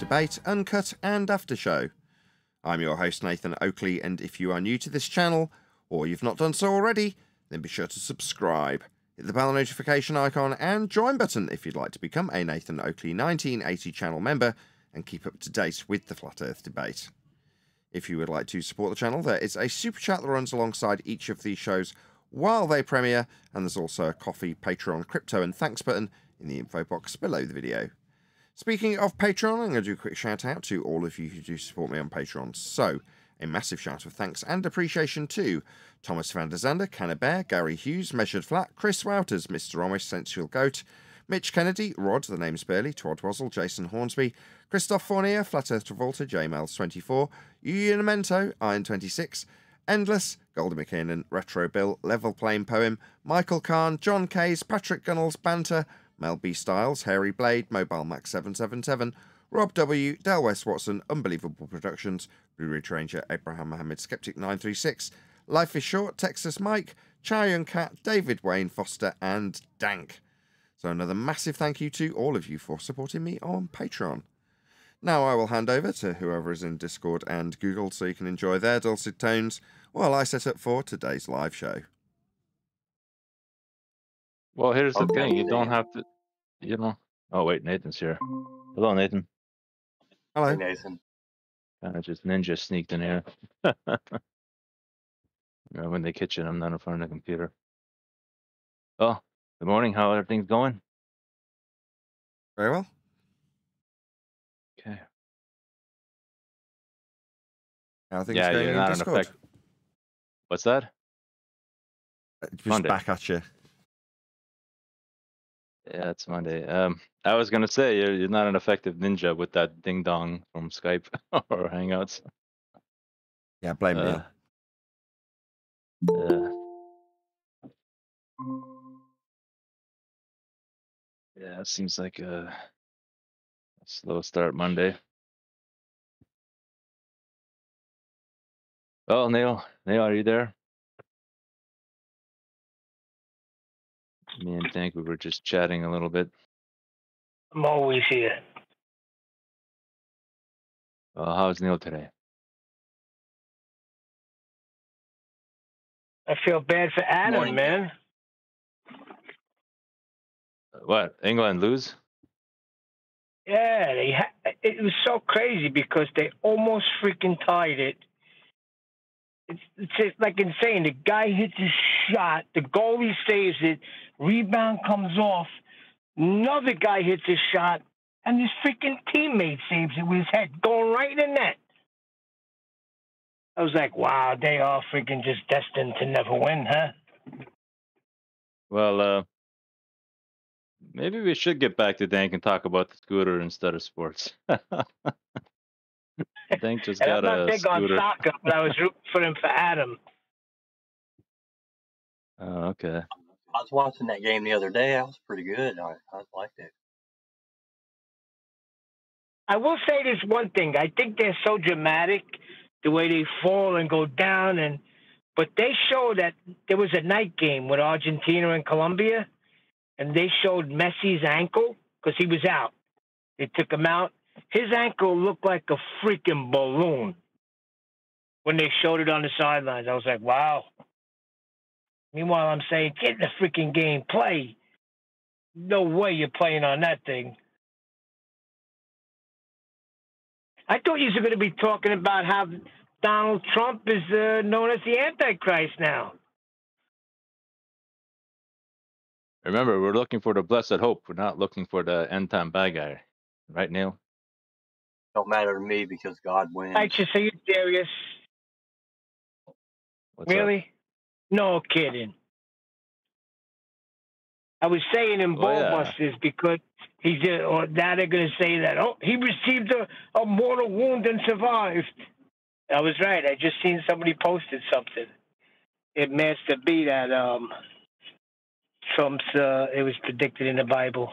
Debate, Uncut and After Show. I'm your host Nathan Oakley, and if you are new to this channel, or you've not done so already, then be sure to subscribe. Hit the bell notification icon and join button if you'd like to become a Nathan Oakley 1980 channel member and keep up to date with the Flat Earth debate. If you would like to support the channel, there is a super chat that runs alongside each of these shows while they premiere, and there's also a Coffee, Patreon, Crypto and Thanks button in the info box below the video. Speaking of Patreon, I'm going to do a quick shout out to all of you who do support me on Patreon. So, a massive shout of thanks and appreciation to Thomas van der Zander, Canna Bear, Gary Hughes, Measured Flat, Chris Wouters, Mr. Amish, Sensual Goat, Mitch Kennedy, Rod, the name's Burley, Todd Wazzle, Jason Hornsby, Christoph Fournier, Flat Earth Travolta, JMails24, Unimento, Iron26, Endless, Golden McKinnon, Retro Bill, Level Plain Poem, Michael Kahn, John Kays, Patrick Gunnels, Banter, Mel B. Styles, Hairy Blade, Mobile Max 777, Rob W., Del West Watson, Unbelievable Productions, Blue Ridge Ranger, Abraham Mohammed, Skeptic 936, Life is Short, Texas Mike, Uncut, David Wayne Foster, and Dank. So another massive thank you to all of you for supporting me on Patreon. Now I will hand over to whoever is in Discord and Google so you can enjoy their dulcet tones while I set up for today's live show. Well, here's the thing. You don't have to, Oh, wait, Nathan's here. Hello, Nathan. Hello. Hey, Nathan. Kind of just ninja sneaked in here. I'm in the kitchen. I'm not in front of the computer. Oh, good morning. How are everything's going? Very well. Okay. How are things Yeah, going you're in not Discord? in effect. What's that? Just Monday. back at you. Yeah, it's Monday. I was gonna say you're not an effective ninja with that ding dong from Skype or Hangouts. Yeah, blame Neil. Yeah, it seems like a slow start Monday. Oh, Neil, are you there? Me and Tank, we were just chatting a little bit. I'm always here. How's Neil today? I feel bad for Adam, Morning. man. What? England lose? Yeah, it was so crazy because they almost freaking tied it. It's just like insane. The guy hits his shot, the goalie saves it, rebound comes off, another guy hits his shot, and his freaking teammate saves it with his head going right in the net. I was like, wow, they are freaking just destined to never win, huh? Well, maybe we should get back to Dank and talk about the scooter instead of sports. Dank just And got I'm not a big on scooter. soccer, but I was rooting for him for Adam. Oh, okay. I was watching that game the other day. That was pretty good. I liked it. I will say this one thing. I think they're so dramatic, the way they fall and go down, but they show that there was a night game with Argentina and Colombia, and they showed Messi's ankle because he was out. They took him out. His ankle looked like a freaking balloon when they showed it on the sidelines. I was like, wow. Meanwhile, I'm saying, get in the freaking game, play. No way you're playing on that thing. I thought you were going to be talking about how Donald Trump is known as the Antichrist now. Remember, we're looking for the blessed hope. We're not looking for the end time bad guy. Right, Neil? Don't matter to me because God wins. I just say you're serious. What's Really? up? No kidding. I was saying in Ballbusters because he's or now they're going to say that, oh, he received a mortal wound and survived. I was right. I just seen somebody posted something. It must be that Trump's, it was predicted in the Bible.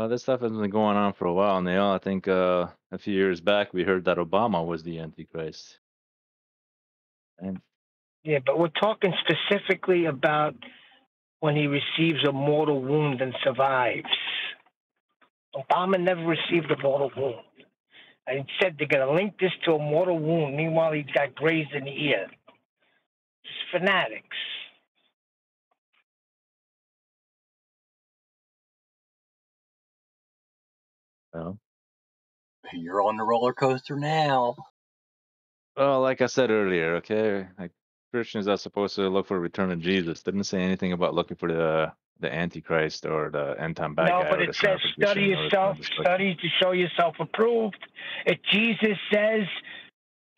This stuff has been going on for a while, Neil. I think a few years back we heard that Obama was the Antichrist. And Yeah, but we're talking specifically about when he receives a mortal wound and survives. Obama never received a mortal wound. And said they're going to link this to a mortal wound. Meanwhile, he got grazed in the ear. Just fanatics. Well, You're on the roller coaster now. well, like I said earlier, okay, like Christians are supposed to look for the return of Jesus. Didn't say anything about looking for the Antichrist or the end time bad No, guy but or it the son says of study perdition or the son of yourself, destruction. study to show yourself approved. If Jesus says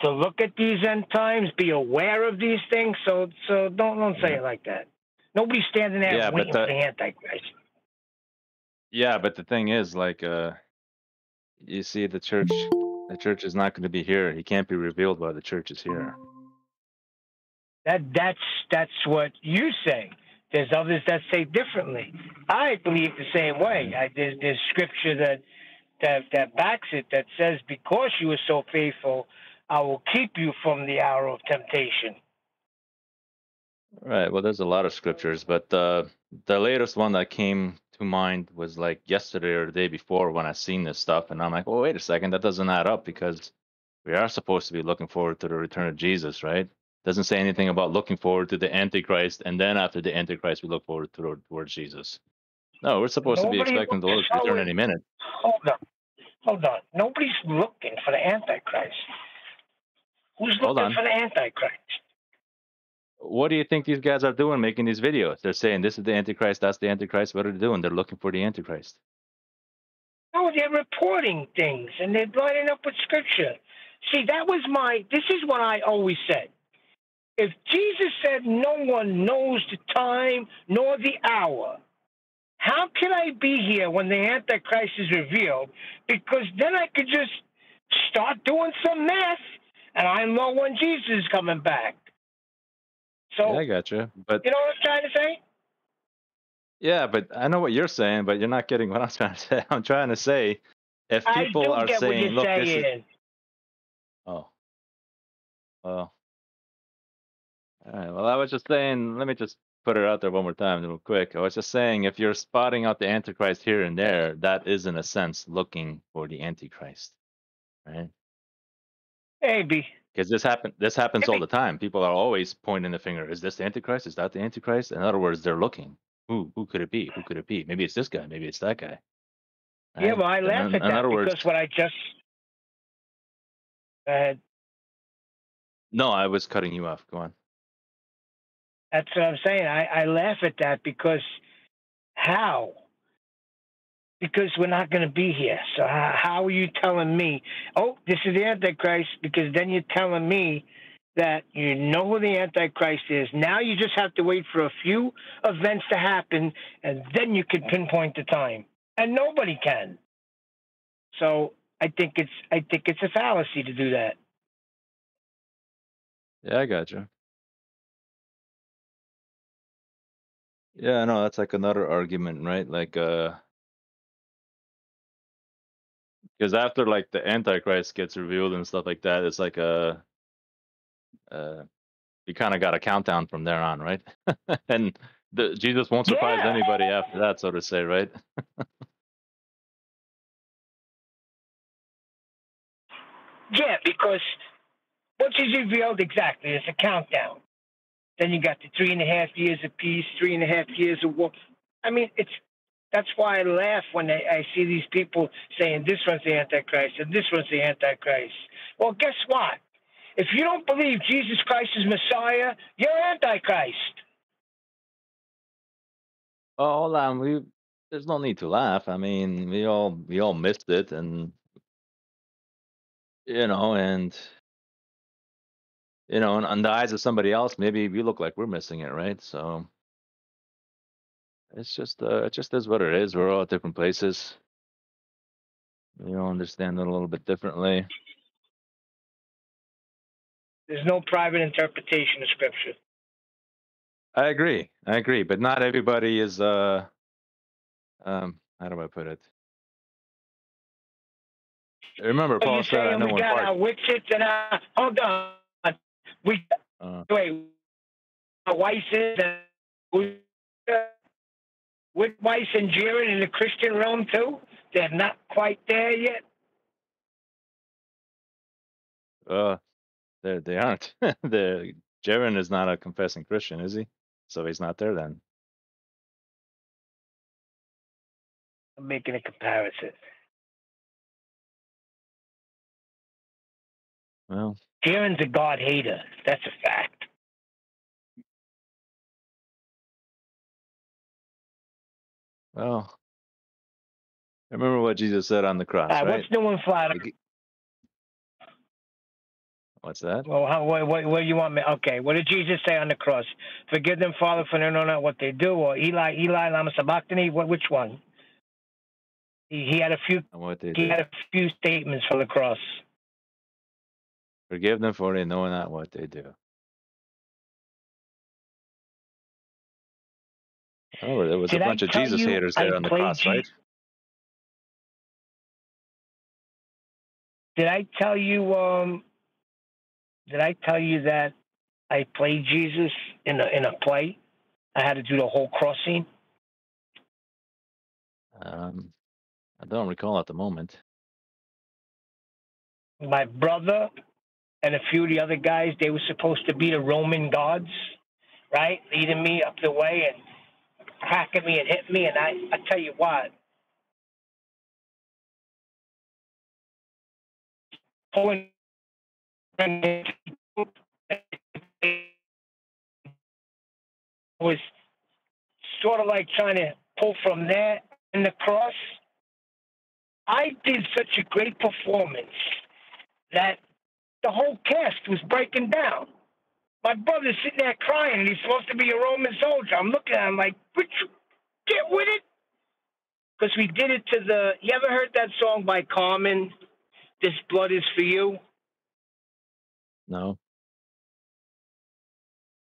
to look at these end times, be aware of these things, so don't say it like that. Nobody's standing there Yeah, waiting for the Antichrist. Yeah, but the thing is, like, you see, the church is not going to be here. He can't be revealed while the church is here. That's what you say. There's others that say differently. I believe the same way. There's scripture that backs it, that says, because you are so faithful, I will keep you from the hour of temptation. Right. Well, there's a lot of scriptures, but the latest one that came to mind was like yesterday or the day before when I seen this stuff, and I'm like, well, wait a second, that doesn't add up, because we are supposed to be looking forward to the return of Jesus, right? Doesn't say anything about looking forward to the Antichrist, and then after the Antichrist, we look forward towards Jesus. No, we're supposed to be Nobody expecting the looks Lord to return forward. any minute. Hold on. Nobody's looking for the Antichrist. Who's Hold looking on. for the Antichrist? What do you think these guys are doing making these videos? They're saying this is the Antichrist, that's the Antichrist. What are they doing? They're looking for the Antichrist. No, they're reporting things, and they're lining up with scripture. See, this is what I always said. If Jesus said no one knows the time nor the hour, how can I be here when the Antichrist is revealed? Because then I could just start doing some math, and I know when Jesus is coming back. So, Yeah, I gotcha. But you know what I'm trying to say? yeah, but I know what you're saying, but you're not getting what I'm trying to say. I'm trying to say, if I people do are get what saying, you're look, this is, saying. oh, well, all right. Well, I was just saying, let me just put it out there one more time, real quick. I was just saying, if you're spotting out the Antichrist here and there, that is, in a sense, looking for the Antichrist, right? Maybe. Because this happens all the time. People are always pointing the finger. Is this the Antichrist? Is that the Antichrist? In other words, they're looking. Who could it be? Who could it be? Maybe it's this guy. Maybe it's that guy. Yeah, Right? well, I laugh at In that other words, because what I just no, I was cutting you off. Go on. that's what I'm saying. I laugh at that because how? Because we're not going to be here. So how are you telling me, oh, this is the Antichrist? Because then you're telling me that you know who the Antichrist is. Now you just have to wait for a few events to happen, and then you can pinpoint the time. And nobody can. So I think it's a fallacy to do that. Yeah, I gotcha. Yeah, no, that's like another argument, right? Like, because after like the Antichrist gets revealed and stuff like that, it's like you kind of got a countdown from there on, right? And Jesus won't surprise Yeah. anybody after that, so to say, right? Yeah, because once he's revealed, exactly, it's a countdown. Then you got the 3.5 years of peace, 3.5 years of war. I mean, that's why I laugh when I see these people saying this one's the Antichrist and this one's the Antichrist. Well, guess what? If you don't believe Jesus Christ is Messiah, you're Antichrist. Oh, hold on. There's no need to laugh. I mean, we all missed it, and and in the eyes of somebody else, maybe we look like we're missing it, right? So it just is what it is. We're all at different places. We all understand it a little bit differently. There's no private interpretation of Scripture. I agree, but not everybody is how do I put it? Remember, Paul said, "I know we in got part." our witches and our hold on, we wait, our Weisses and with Weiss and Jiren in the Christian realm too? They're not quite there yet. They aren't. Jaren is not a confessing Christian, is he? So he's not there then. I'm making a comparison. Well, Jiren's a God hater. That's a fact. well, remember what Jesus said on the cross, right? What's new in Florida? What's that? Well, what do you want me? Okay, what did Jesus say on the cross? Forgive them, Father, for they know not what they do. Or Eli, lama sabachthani. Which one? He had a few. What they He do. had a few statements from the cross. Forgive them, for they know not what they do. Oh, there was a bunch of Jesus haters there on the cross, right? Did I tell you? Did I tell you that I played Jesus in a play? I had to do the whole cross scene. I don't recall at the moment. My brother and a few of the other guys, they were supposed to be the Roman guards, right? Leading me up the way and cracking me and hitting me. And I tell you what, was sort of like trying to pull from there in the cross. I did such a great performance that the whole cast was breaking down. My brother's sitting there crying, and he's supposed to be a Roman soldier. I'm looking at him like, would you get with it? Because we did it to the... You ever heard that song by Carmen, This Blood Is For You? No.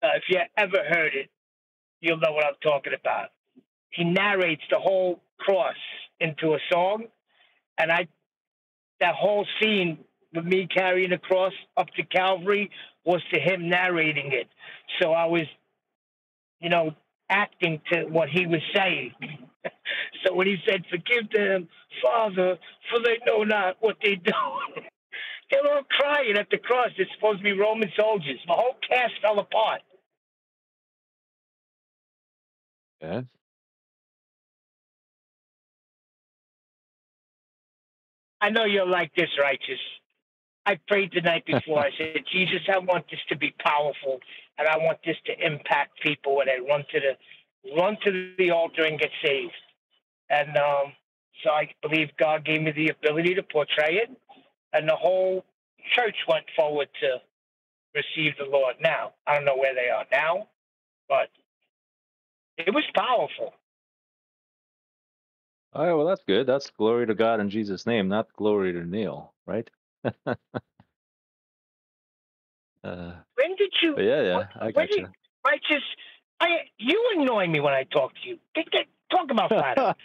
If you ever heard it, you'll know what I'm talking about. He narrates the whole cross into a song, and that whole scene with me carrying the cross up to Calvary was to him narrating it. So I was, acting to what he was saying. So when he said, forgive them, Father, for they know not what they do. They're all crying at the cross. They're supposed to be Roman soldiers. The whole cast fell apart. Yeah. I know you're like this, Righteous. I prayed the night before. I said, Jesus, I want this to be powerful, and I want this to impact people when they run to the altar and get saved. And so I believe God gave me the ability to portray it, and the whole church went forward to receive the Lord. Now, I don't know where they are now, but it was powerful. All right, well, that's good. That's glory to God in Jesus' name, not glory to Neil, right? When did you? Yeah, I got you. Righteous, you annoy me when I talk to you. Talk about that.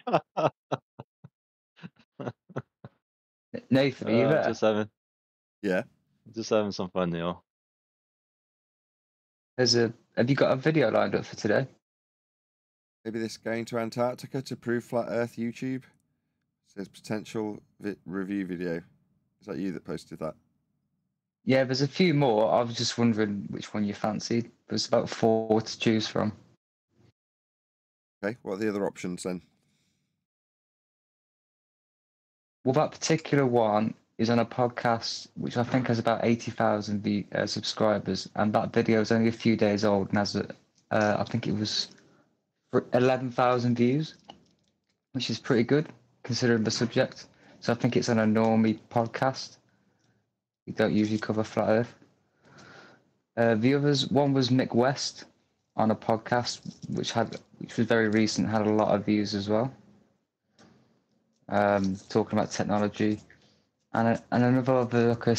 Nathan, are you there? Just having some fun, Neil. Have you got a video lined up for today? Maybe this going to Antarctica to prove flat Earth YouTube. It says potential review video. Is that you that posted that? Yeah, there's a few more. I was just wondering which one you fancied. There's about 4 to choose from. Okay, what are the other options then? Well, that particular one is on a podcast which I think has about 80,000 subscribers, and that video is only a few days old and has, I think it was 11,000 views, which is pretty good considering the subject. So I think it's on a normie podcast. We don't usually cover flat Earth. The one was Mick West on a podcast which was very recent, had a lot of views as well. Talking about technology, and another like a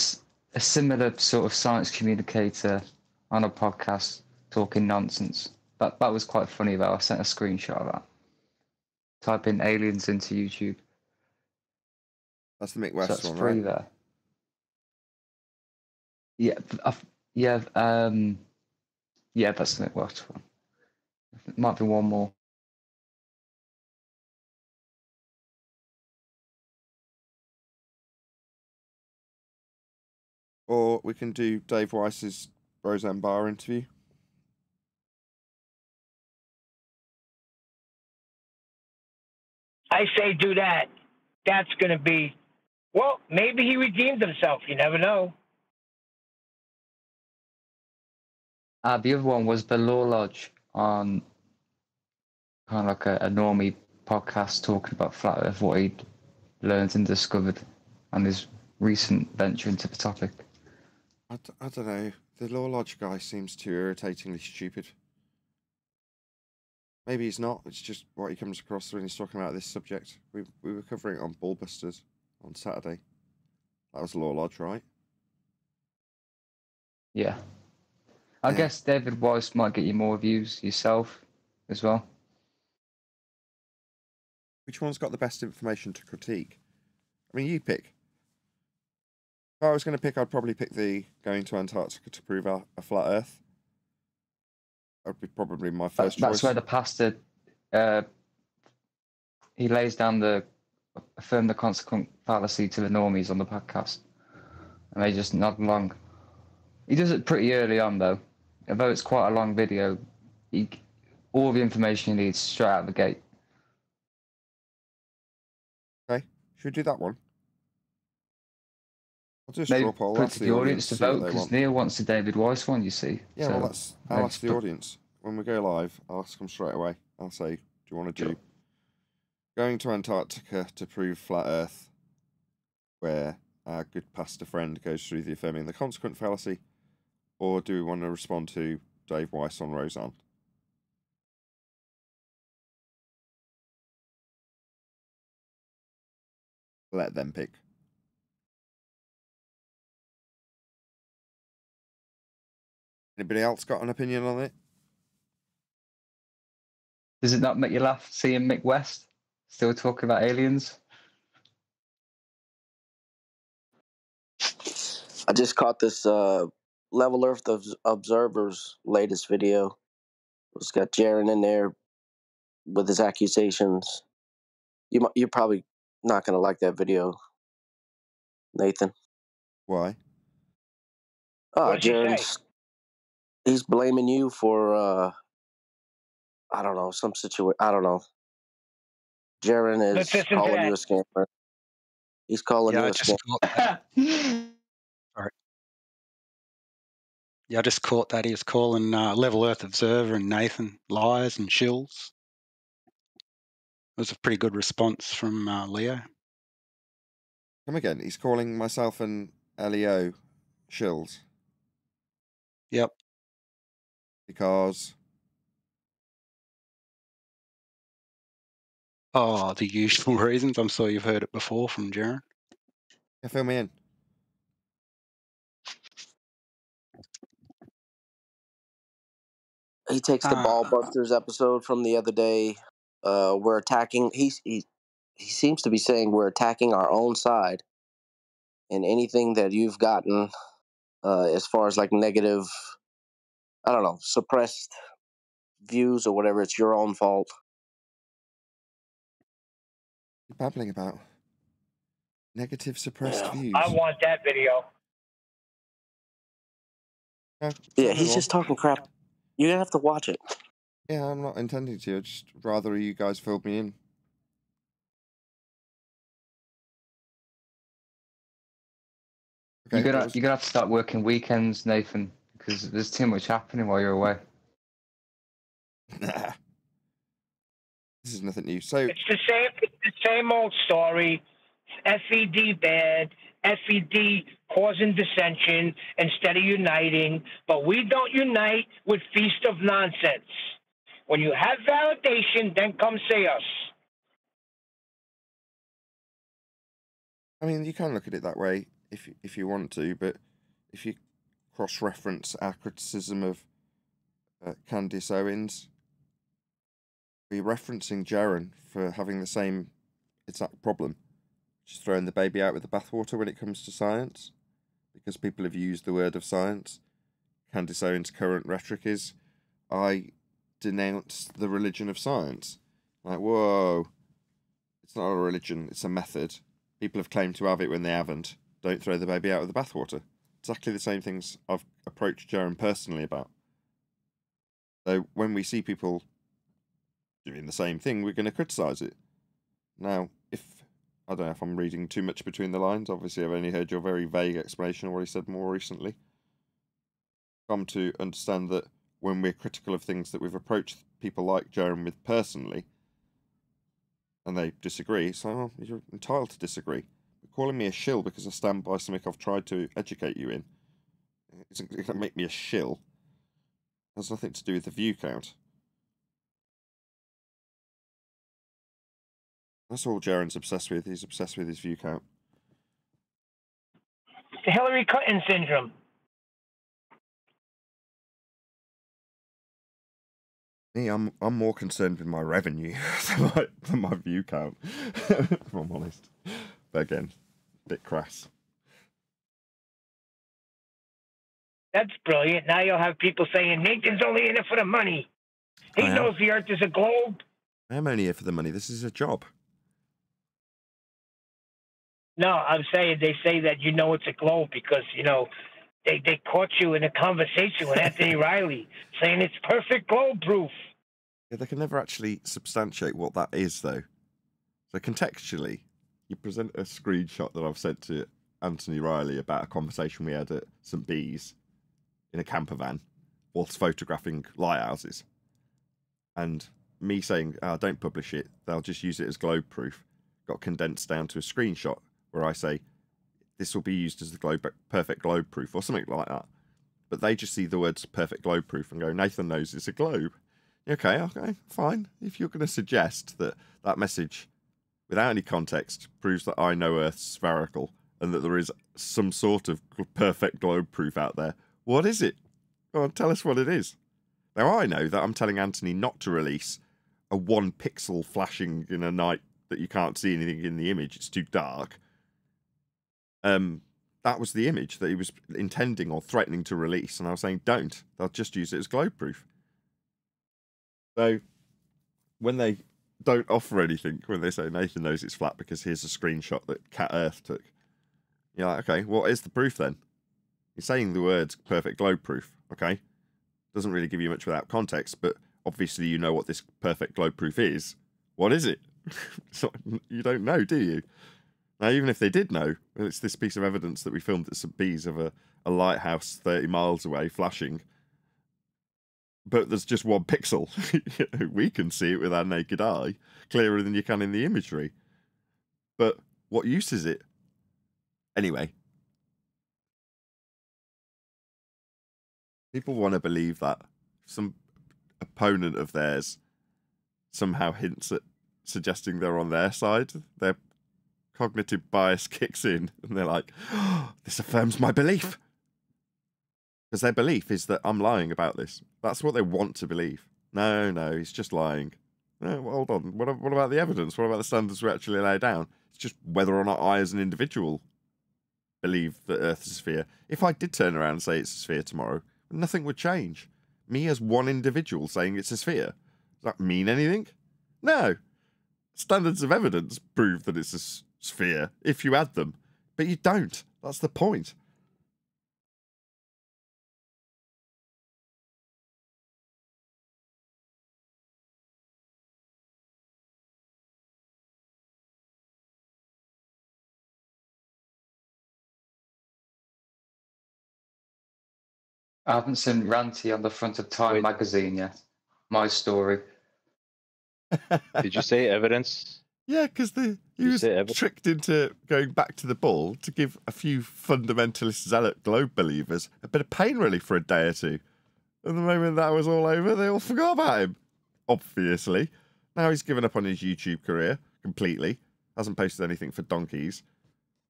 similar sort of science communicator on a podcast talking nonsense. That was quite funny though. I sent a screenshot of that. Type in aliens into YouTube. That's the Mick West so that's one, free right? there. Yeah, yeah, that's the Mick West one. It might be one more. or we can do Dave Weiss's Roseanne Barr interview. I say do that. That's going to be, well, maybe he redeemed himself. You never know. The other one was the Law Lodge on kind of like a normie podcast talking about flat Earth, what he'd learned and discovered, and his recent venture into the topic. I don't know. The Law Lodge guy seems too irritatingly stupid. Maybe he's not. It's just what he comes across when he's talking about this subject. We were covering it on Ballbusters on Saturday. That was Law Lodge, right? Yeah. I guess David Weiss might get you more views yourself as well. Which one's got the best information to critique? I mean, you pick. If I was going to pick, I'd probably pick the going to Antarctica to prove a flat Earth. That would be probably my first choice. That's where the pastor, he lays down affirm the consequent fallacy to the normies on the podcast. And they just nod along. He does it pretty early on, though. Although it's quite a long video, all the information he needs straight out of the gate. Okay, should we do that one? I'll just Maybe draw a poll. put Ask to the the audience to see what vote, they because want. Neil wants the David Weiss one, you see. Yeah, so well, I'll ask the audience. When we go live, I'll ask them straight away. I'll say, do you want to do going to Antarctica to prove flat Earth, where our good pastor friend goes through the affirming the consequent fallacy, or do we want to respond to Dave Weiss on Roseanne? Let them pick. Anybody else got an opinion on it? Does it not make you laugh seeing Mick West still talking about aliens? I just caught this Level Earth Observer's latest video. It's got Jaron in there with his accusations. You're probably not going to like that video, Nathan. Why? What did he say? Jaron's he's blaming you for I don't know, some situation. I don't know. Jaron Let's is listen to calling you a that. scammer. He's calling you I a just scammer. caught that. Sorry. Yeah, I just caught that. He was calling Level Earth Observer and Nathan liars and shills. It was a pretty good response from Leo. Come again. He's calling myself and Leo shills. Yep. Because Oh, the usual reasons. I'm sure you've heard it before from Jaron. yeah, fill me in. He takes the Ballbusters episode from the other day. We're attacking. He seems to be saying we're attacking our own side, and anything that you've gotten as far as like negative, I don't know, suppressed views or whatever, it's your own fault. You're babbling about negative suppressed views. I want that video. No, Yeah, he's just talking crap. You're gonna have to watch it. Yeah, I'm not intending to. I'd just rather you guys filled me in. Okay, You're gonna have to start working weekends, Nathan, because there's too much happening while you're away. Nah. This is nothing new. So It's the same old story. FED bad, FED causing dissension instead of uniting, but we don't unite with Feast of Nonsense. When you have validation, then come see us. I mean, you can look at it that way if you want to, but if you cross-reference our criticism of Candice Owens, we're referencing Jaron for having the same exact problem, just throwing the baby out with the bathwater when it comes to science, because people have used the word of science. Candice Owens' current rhetoric is, I denounce the religion of science. Like, whoa, it's not a religion, it's a method. People have claimed to have it when they haven't. Don't throw the baby out with the bathwater. exactly the same things I've approached Jaron personally about. So when we see people doing the same thing, we're going to criticise it. Now, I don't know if I'm reading too much between the lines. Obviously, I've only heard your very vague explanation of what he said more recently. Come to understand that when we're critical of things that we've approached people like Jaron with personally, and they disagree, so well, you're entitled to disagree. But calling me a shill because I stand by something I've tried to educate you in isn't going to make me a shill. It has nothing to do with the view count. That's all Jaron's obsessed with. He's obsessed with his view count. The Hillary Clinton syndrome. Me, I'm more concerned with my revenue than my view count, if I'm honest. But again, a bit crass. That's brilliant. Now you'll have people saying Nathan's only in it for the money. He knows the Earth is a globe. I am only here for the money. This is a job. No, I'm saying they say that you know it's a globe because, you know, they caught you in a conversation with Anthony Riley saying it's perfect globe proof. Yeah, they can never actually substantiate what that is, though. So contextually, you present a screenshot that I've sent to Anthony Riley about a conversation we had at St. Bees in a camper van whilst photographing lighthouses. And me saying, don't publish it, they'll just use it as globe proof, got condensed down to a screenshot where I say, this will be used as the perfect globe proof or something like that. But they just see the words perfect globe proof and go, Nathan knows it's a globe. Okay, fine. If you're going to suggest that that message, without any context, proves that I know Earth's spherical and that there is some sort of perfect globe proof out there, what is it? Go on, tell us what it is. Now, I know that I'm telling Anthony not to release a 1 pixel flashing in a night that you can't see anything in the image. It's too dark. That was the image that he was intending or threatening to release. And I was saying, don't. They'll just use it as globe proof. So when they don't offer anything, when they say Nathan knows it's flat because here's a screenshot that Cat Earth took, you're like, okay, what is the proof then? You're saying the words perfect globe proof, okay? Doesn't really give you much without context, but obviously you know what this perfect globe proof is. What is it? So, you don't know, do you? Now, even if they did know, it's this piece of evidence that we filmed at St. Bees of a lighthouse 30 miles away flashing, but there's just 1 pixel. We can see it with our naked eye, clearer than you can in the imagery. But what use is it? Anyway. People want to believe that some opponent of theirs somehow hints at suggesting they're on their side. Their cognitive bias kicks in and they're like, oh, this affirms my belief. Because their belief is that I'm lying about this. That's what they want to believe. No, he's just lying. No, well, hold on. What about the evidence? What about the standards we actually lay down? It's just whether or not I, as an individual, believe that Earth is a sphere. If I did turn around and say it's a sphere tomorrow, nothing would change. Me as one individual saying it's a sphere. Does that mean anything? No. Standards of evidence prove that it's a sphere if you add them. But you don't. That's the point. I haven't seen Ranty on the front of Time magazine yet. My story. Did you say evidence? Yeah, because he was tricked into going back to the ball to give a few fundamentalist zealot globe believers a bit of pain relief for a day or two. And the moment that was all over, they all forgot about him. Obviously. Now he's given up on his YouTube career completely. Hasn't posted anything for donkeys.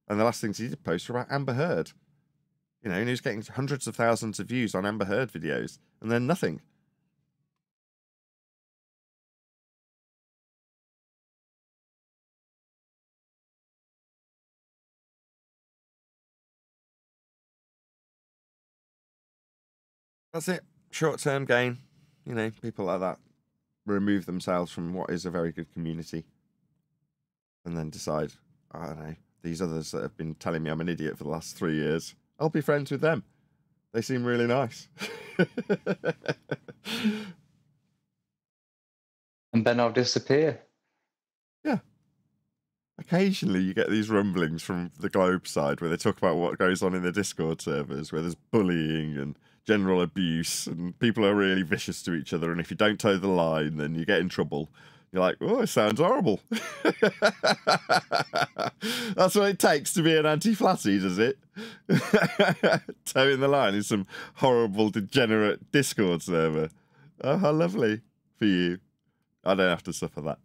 And the last things he did post were about Amber Heard. You know, and he was getting hundreds of thousands of views on Amber Heard videos. And then nothing. That's it. Short-term gain. You know, people like that remove themselves from what is a very good community. And then decide, I don't know, these others that have been telling me I'm an idiot for the last 3 years, I'll be friends with them. They seem really nice. And then I'll disappear. Yeah. Occasionally you get these rumblings from the Globe side where they talk about what goes on in the Discord servers, where there's bullying and general abuse and people are really vicious to each other, and if you don't toe the line then you get in trouble. You're like, oh, it sounds horrible. That's what it takes to be an anti-flatty, does it? Toeing the line in some horrible, degenerate Discord server. Oh, how lovely for you. I don't have to suffer that.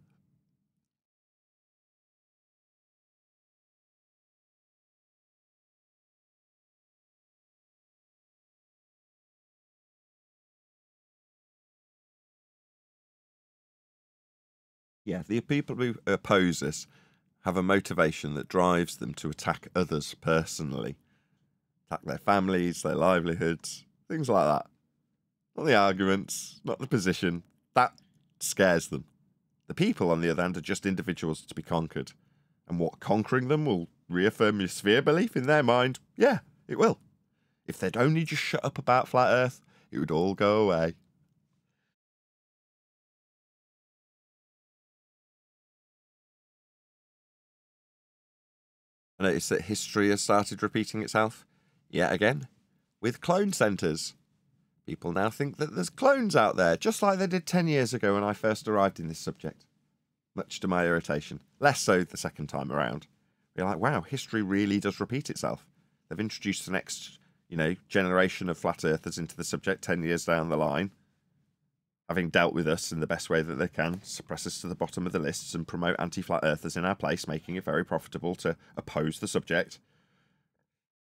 Yeah, the people who oppose us have a motivation that drives them to attack others personally. Attack their families, their livelihoods, things like that. Not the arguments, not the position. That scares them. The people, on the other hand, are just individuals to be conquered. And what conquering them will reaffirm your sphere belief in their mind? Yeah, it will. If they'd only just shut up about Flat Earth, it would all go away. I noticed that history has started repeating itself, yet again, with clone centres. People now think that there's clones out there, just like they did 10 years ago when I first arrived in this subject. Much to my irritation. Less so the second time around. You're like, wow, history really does repeat itself. They've introduced the next, generation of flat earthers into the subject 10 years down the line, having dealt with us in the best way that they can, suppress us to the bottom of the lists and promote anti-flat earthers in our place, making it very profitable to oppose the subject.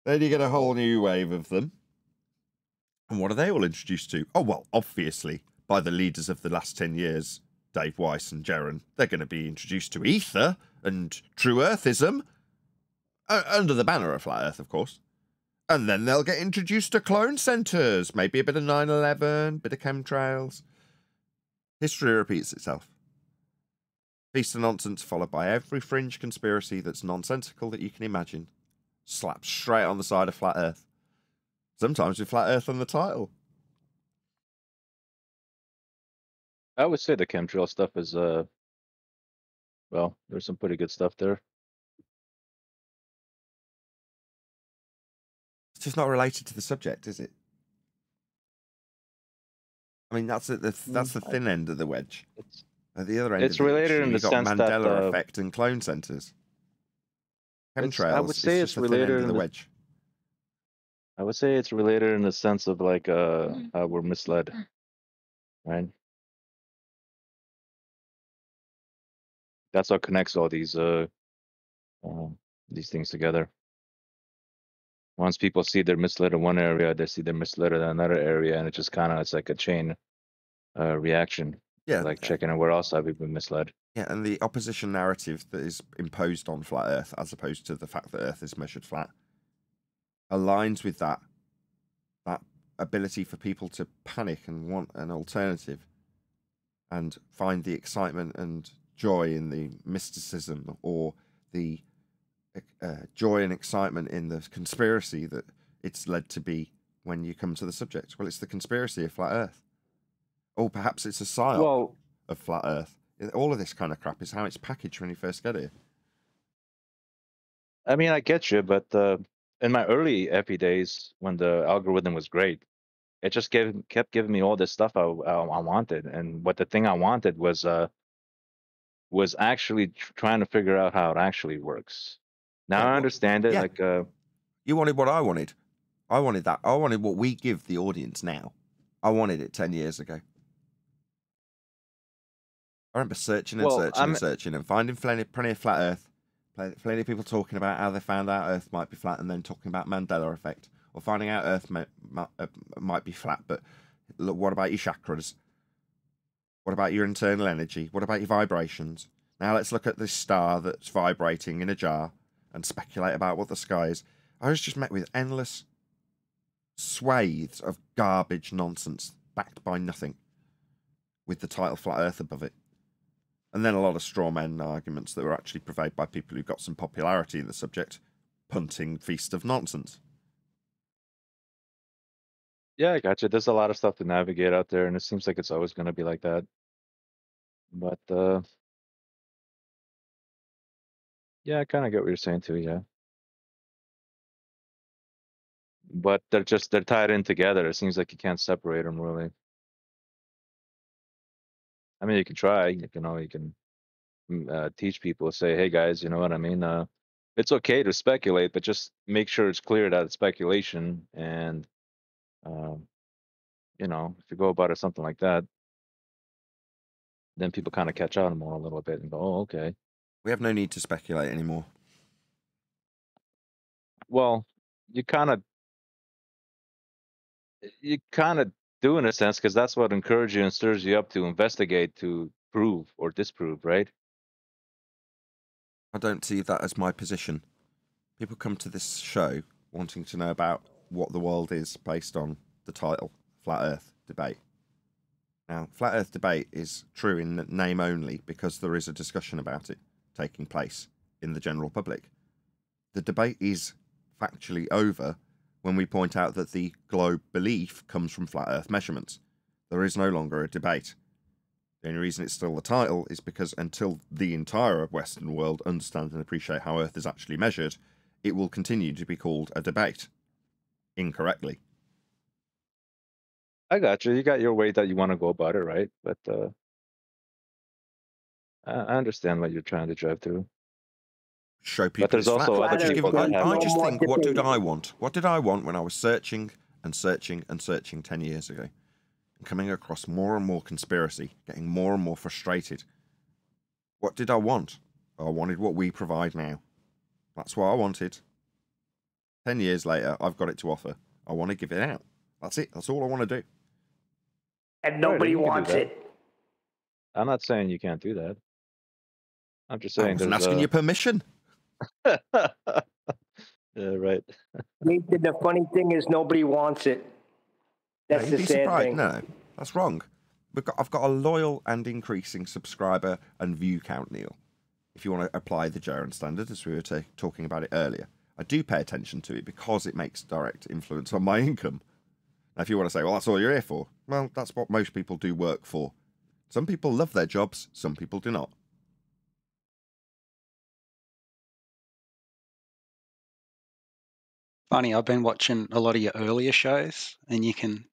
Then you get a whole new wave of them. And what are they all introduced to? Oh, well, obviously, by the leaders of the last 10 years, Dave Weiss and Jaren, they're going to be introduced to Ether and True Earthism, under the banner of Flat Earth, of course. And then they'll get introduced to clone centres, maybe a bit of 9/11, bit of chemtrails. History repeats itself. Piece of nonsense followed by every fringe conspiracy that's nonsensical that you can imagine. Slapped straight on the side of Flat Earth. Sometimes with Flat Earth on the title. I would say the chemtrail stuff is, well, there's some pretty good stuff there. It's just not related to the subject, is it? I mean, that's the thin end of the wedge. At the other end, It's of the related wedge, in the you've got sense that Mandela effect and clone centres. Chemtrails. I would say is it's just the thin end related of in the the wedge. I would say it's related in the sense of like how we're misled, right? That's what connects all these things together. Once people see they're misled in one area, they see they're misled in another area, and it's like a chain reaction. Yeah, Like checking out where else have we been misled. Yeah, and the opposition narrative that is imposed on Flat Earth, as opposed to the fact that Earth is measured flat, aligns with that ability for people to panic and want an alternative and find the excitement and joy in the mysticism, or the joy and excitement in the conspiracy that it's led to be when you come to the subject. Well, it's the conspiracy of Flat Earth. Or perhaps it's a psyop of Flat Earth. All of this kind of crap is how it's packaged when you first get here. I mean, I get you, but in my early Epi days, when the algorithm was great, it just kept giving me all this stuff I wanted, and what the thing I wanted was actually trying to figure out how it actually works. Now I understand it. Yeah. Like you wanted what I wanted. I wanted that. I wanted what we give the audience now. I wanted it 10 years ago. I remember searching and finding plenty of Flat Earth. Plenty of people talking about how they found out Earth might be flat, and then talking about Mandela effect, or finding out Earth might be flat, but look, what about your chakras? What about your internal energy? What about your vibrations? Now let's look at this star that's vibrating in a jar and speculate about what the sky is. I was just met with endless swathes of garbage nonsense backed by nothing, with the title Flat Earth above it. And then a lot of straw men arguments that were actually purveyed by people who got some popularity in the subject, punting feast of nonsense. Yeah, I gotcha. There's a lot of stuff to navigate out there, and it seems like it's always going to be like that. But yeah, I kind of get what you're saying too. Yeah, but they're tied in together. It seems like you can't separate them really. I mean, you can try. You can teach people, say, hey guys, you know what I mean? It's okay to speculate, but just make sure it's clear that it's speculation. And um, if you go about it something like that, then people kind of catch on more a little bit and go, oh, okay. We have no need to speculate anymore. Well, you kind of do in a sense, because that's what encourages you and stirs you up to investigate, to prove or disprove, right? I don't see that as my position. People come to this show wanting to know about what the world is based on the title, Flat Earth Debate. Now, Flat Earth Debate is true in name only because there is a discussion about it taking place in the general public. The debate is factually over when we point out that the globe belief comes from flat Earth measurements. There is no longer a debate. The only reason it's still the title is because until the entire Western world understands and appreciate how Earth is actually measured, it will continue to be called a debate. Incorrectly. I got you. You got your way that you want to go about it, right? But I understand what you're trying to drive through. Show people there's it's flat. also other people that have I just more think, what did debate. I want? What did I want when I was searching and searching and searching 10 years ago? And coming across more and more conspiracy, getting more and more frustrated. What did I want? I wanted what we provide now. That's what I wanted. 10 years later, I've got it to offer. I want to give it out. That's it. That's all I want to do. And nobody you can do wants that. it. I'm not saying you can't do that. I'm just I saying wasn't there's asking your permission. Yeah, right. Nathan, the funny thing is nobody wants it. No, That's you'd the be sad surprised. thing. No, that's wrong. I've got a loyal and increasing subscriber and view count, Neil. If you want to apply the Jaron standard, as we were talking about it earlier, I do pay attention to it because it makes direct influence on my income. Now, if you want to say, well, that's all you're here for, well, that's what most people do work for. Some people love their jobs, some people do not. Funny, I've been watching a lot of your earlier shows, and you can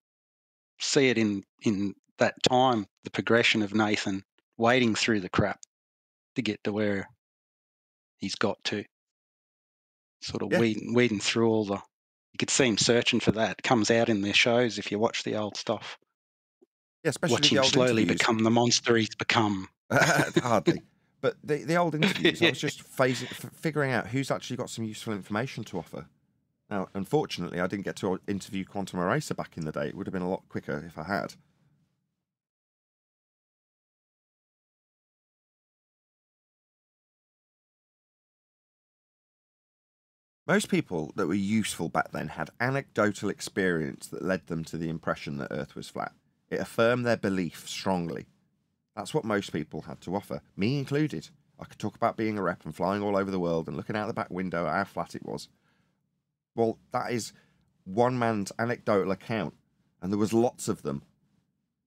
see it in that time, the progression of Nathan wading through the crap to get to where he's got to. Sort of Yeah. weeding through all the. You could see him searching for that. It comes out in their shows if you watch the old stuff. Yeah, especially Watch the him old slowly interviews. become the monster he's become. Hardly. But the old interviews, I was just figuring out who's actually got some useful information to offer. Now, unfortunately, I didn't get to interview Quantum Eraser back in the day. It would have been a lot quicker if I had. Most people that were useful back then had anecdotal experience that led them to the impression that Earth was flat. It affirmed their belief strongly. That's what most people had to offer, me included. I could talk about being a rep and flying all over the world and looking out the back window at how flat it was. Well, that is one man's anecdotal account, and there was lots of them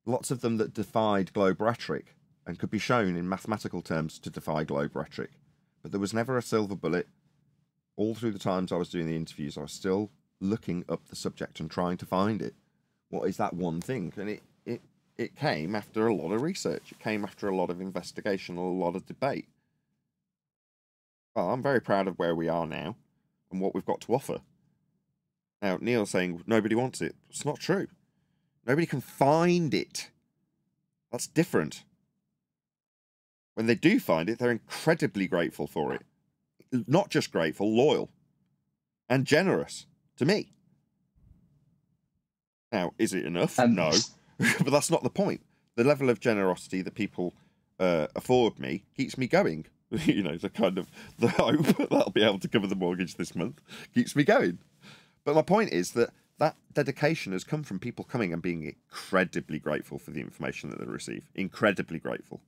that defied globe rhetoric and could be shown in mathematical terms to defy globe rhetoric. But there was never a silver bullet. All through the times I was doing the interviews, I was still looking up the subject and trying to find it. What is that one thing? And it came after a lot of research. It came after a lot of investigation, a lot of debate. Well, I'm very proud of where we are now and what we've got to offer. Now, Neil's saying nobody wants it. It's not true. Nobody can find it. That's different. When they do find it, they're incredibly grateful for it. Not just grateful, loyal. And generous to me. Now, is it enough? No. But that's not the point. The level of generosity that people afford me keeps me going. You know, the hope that I'll be able to cover the mortgage this month keeps me going. But my point is that dedication has come from people coming and being incredibly grateful for the information that they receive. Incredibly grateful.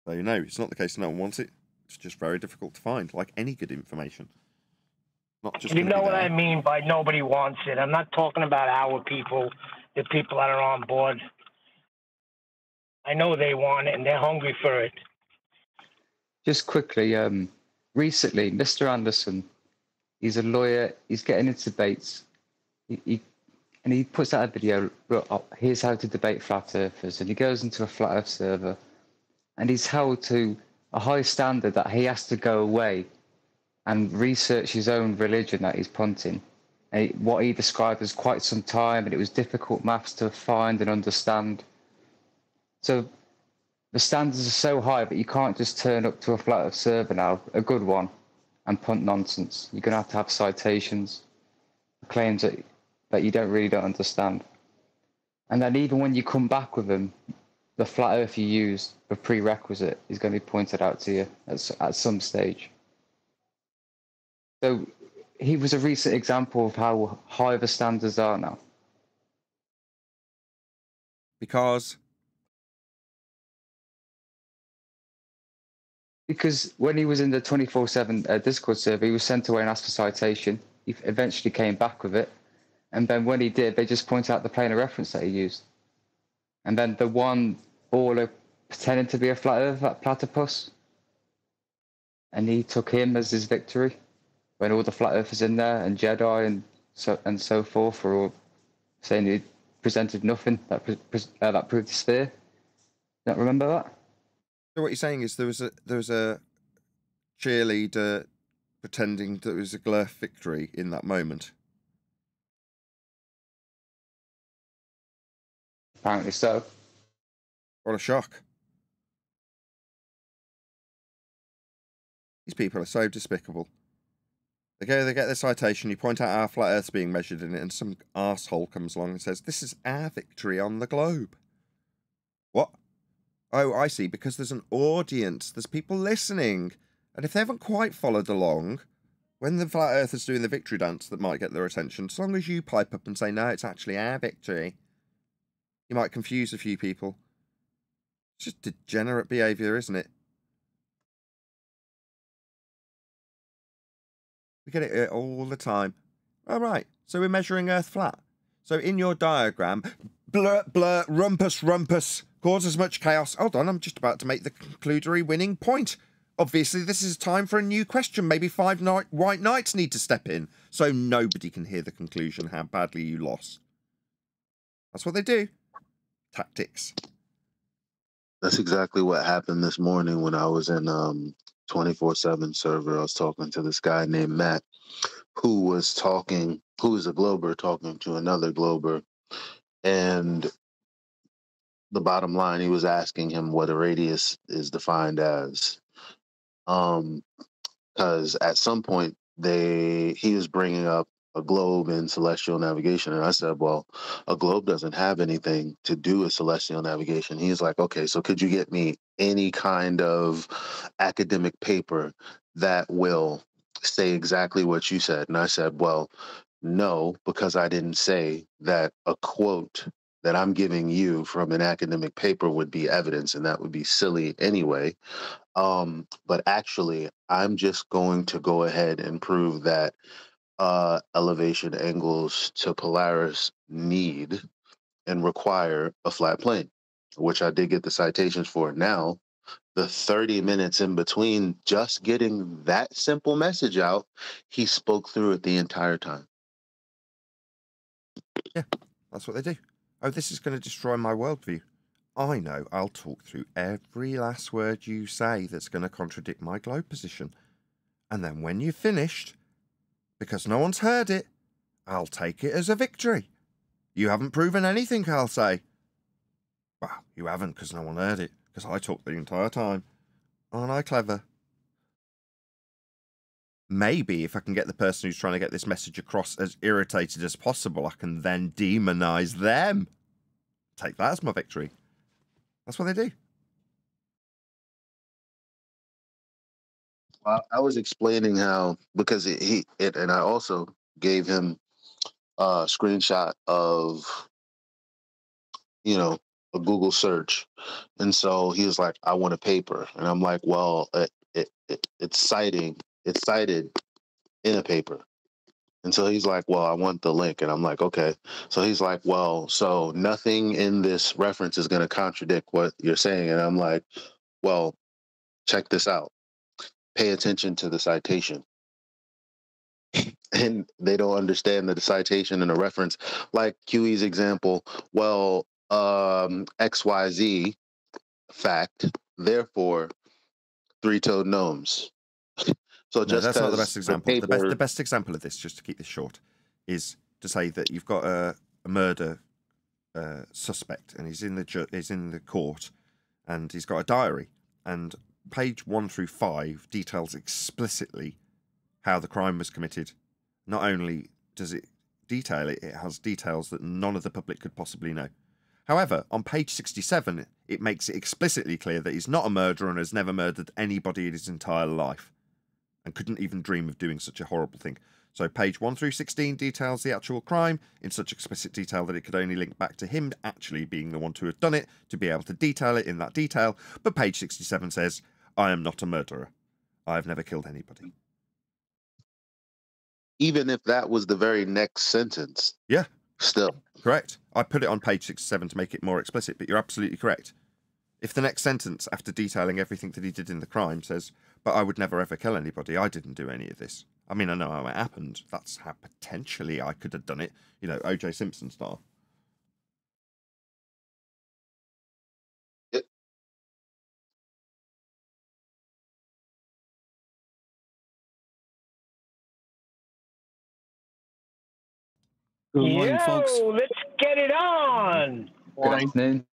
So, no, it's not the case no one wants it. It's just very difficult to find, like any good information. Not just You gonna know be what there. I mean by nobody wants it. I'm not talking about our people, the people that are on board. I know they want it and they're hungry for it. Just quickly, recently, Mr. Anderson, he's a lawyer. He's getting into debates. And he puts out a video. Here's how to debate flat earthers, and he goes into a flat Earth server, and he's held to a high standard that he has to go away and research his own religion that he's punting. And what he described as quite some time, and it was difficult maths to find and understand. So the standards are so high, but you can't just turn up to a flat Earth server now, a good one, and punt nonsense. You're going to have citations, claims that you don't understand. And then even when you come back with them, the flat Earth you used, the prerequisite, is going to be pointed out to you at some stage. So he was a recent example of how high the standards are now. Because when he was in the 24/7 Discord server, he was sent away and asked for citation. He eventually came back with it. And then when he did, they just point out the plane of reference that he used. And then the one baller pretending to be a flat earth, that platypus, and he took him as his victory when all the flat earthers in there and Jedi and so forth were all saying he presented nothing that proved the sphere. Don't remember that? So what you're saying is there was a cheerleader pretending that it was a Glurf victory in that moment. Apparently so. What a shock. These people are so despicable. They get their citation, you point out our flat Earth's being measured in it, and some arsehole comes along and says, this is our victory on the globe. What? Oh, I see, because there's an audience, there's people listening, and if they haven't quite followed along, when the flat Earthers doing the victory dance that might get their attention, as long as you pipe up and say, no, it's actually our victory, you might confuse a few people. It's just degenerate behaviour, isn't it? We get it all the time. All right, so we're measuring Earth flat. So in your diagram, blur, blur, rumpus, rumpus, cause as much chaos. Hold on, I'm just about to make the conclusory winning point. Obviously, this is time for a new question. Maybe 5 white knights need to step in, so nobody can hear the conclusion how badly you lost. That's what they do. Tactics. That's exactly what happened this morning when I was in 24/7 server. I was talking to this guy named Matt, who is a Glober talking to another Glober. And the bottom line, he was asking him what a radius is defined as. Because at some point he was bringing up a globe in celestial navigation, and I said, well, a globe doesn't have anything to do with celestial navigation. He's like, okay, so could you get me any kind of academic paper that will say exactly what you said? And I said, well, no, because I didn't say that a quote that I'm giving you from an academic paper would be evidence, and that would be silly anyway. But actually, I'm just going to go ahead and prove that elevation angles to Polaris need and require a flat plane, which I did get the citations for. Now, the 30 minutes in between just getting that simple message out, he spoke through it the entire time. Yeah, that's what they do. Oh, this is going to destroy my worldview. I know I'll talk through every last word you say that's going to contradict my globe position. And then when you've finished, because no one's heard it, I'll take it as a victory. You haven't proven anything, I'll say. Well, you haven't because no one heard it, because I talked the entire time. Aren't I clever? Maybe if I can get the person who's trying to get this message across as irritated as possible, I can then demonize them. Take that as my victory. That's what they do. Well, I was explaining how, because and I also gave him a screenshot of, a Google search. And so he was like, I want a paper. And I'm like, well, it's cited in a paper. And so he's like, well, I want the link. And I'm like, okay. So he's like, well, so nothing in this reference is going to contradict what you're saying. And I'm like, well, check this out. Pay attention to the citation. And they don't understand the citation and the reference. Like QE's example, well, XYZ fact, therefore, three-toed gnomes. So No, just that's not the best the example. paper, The best example of this, just to keep this short, is to say that you've got a murder suspect, and he's in the court, and he's got a diary, and page 1 through 5 details explicitly how the crime was committed. Not only does it detail it, it has details that none of the public could possibly know. However, on page 67, it makes it explicitly clear that he's not a murderer and has never murdered anybody in his entire life, and couldn't even dream of doing such a horrible thing. So page 1 through 16 details the actual crime in such explicit detail that it could only link back to him actually being the one to have done it, to be able to detail it in that detail. But page 67 says, I am not a murderer. I have never killed anybody. even if that was the very next sentence. Yeah. Still. Correct. I put it on page 67 to make it more explicit, but you're absolutely correct. If the next sentence, after detailing everything that he did in the crime, says, but I would never ever kill anybody, I didn't do any of this. I mean, I know how it happened. That's how potentially I could have done it. You know, O.J. Simpson style. Good morning, folks. Let's get it on. Good afternoon.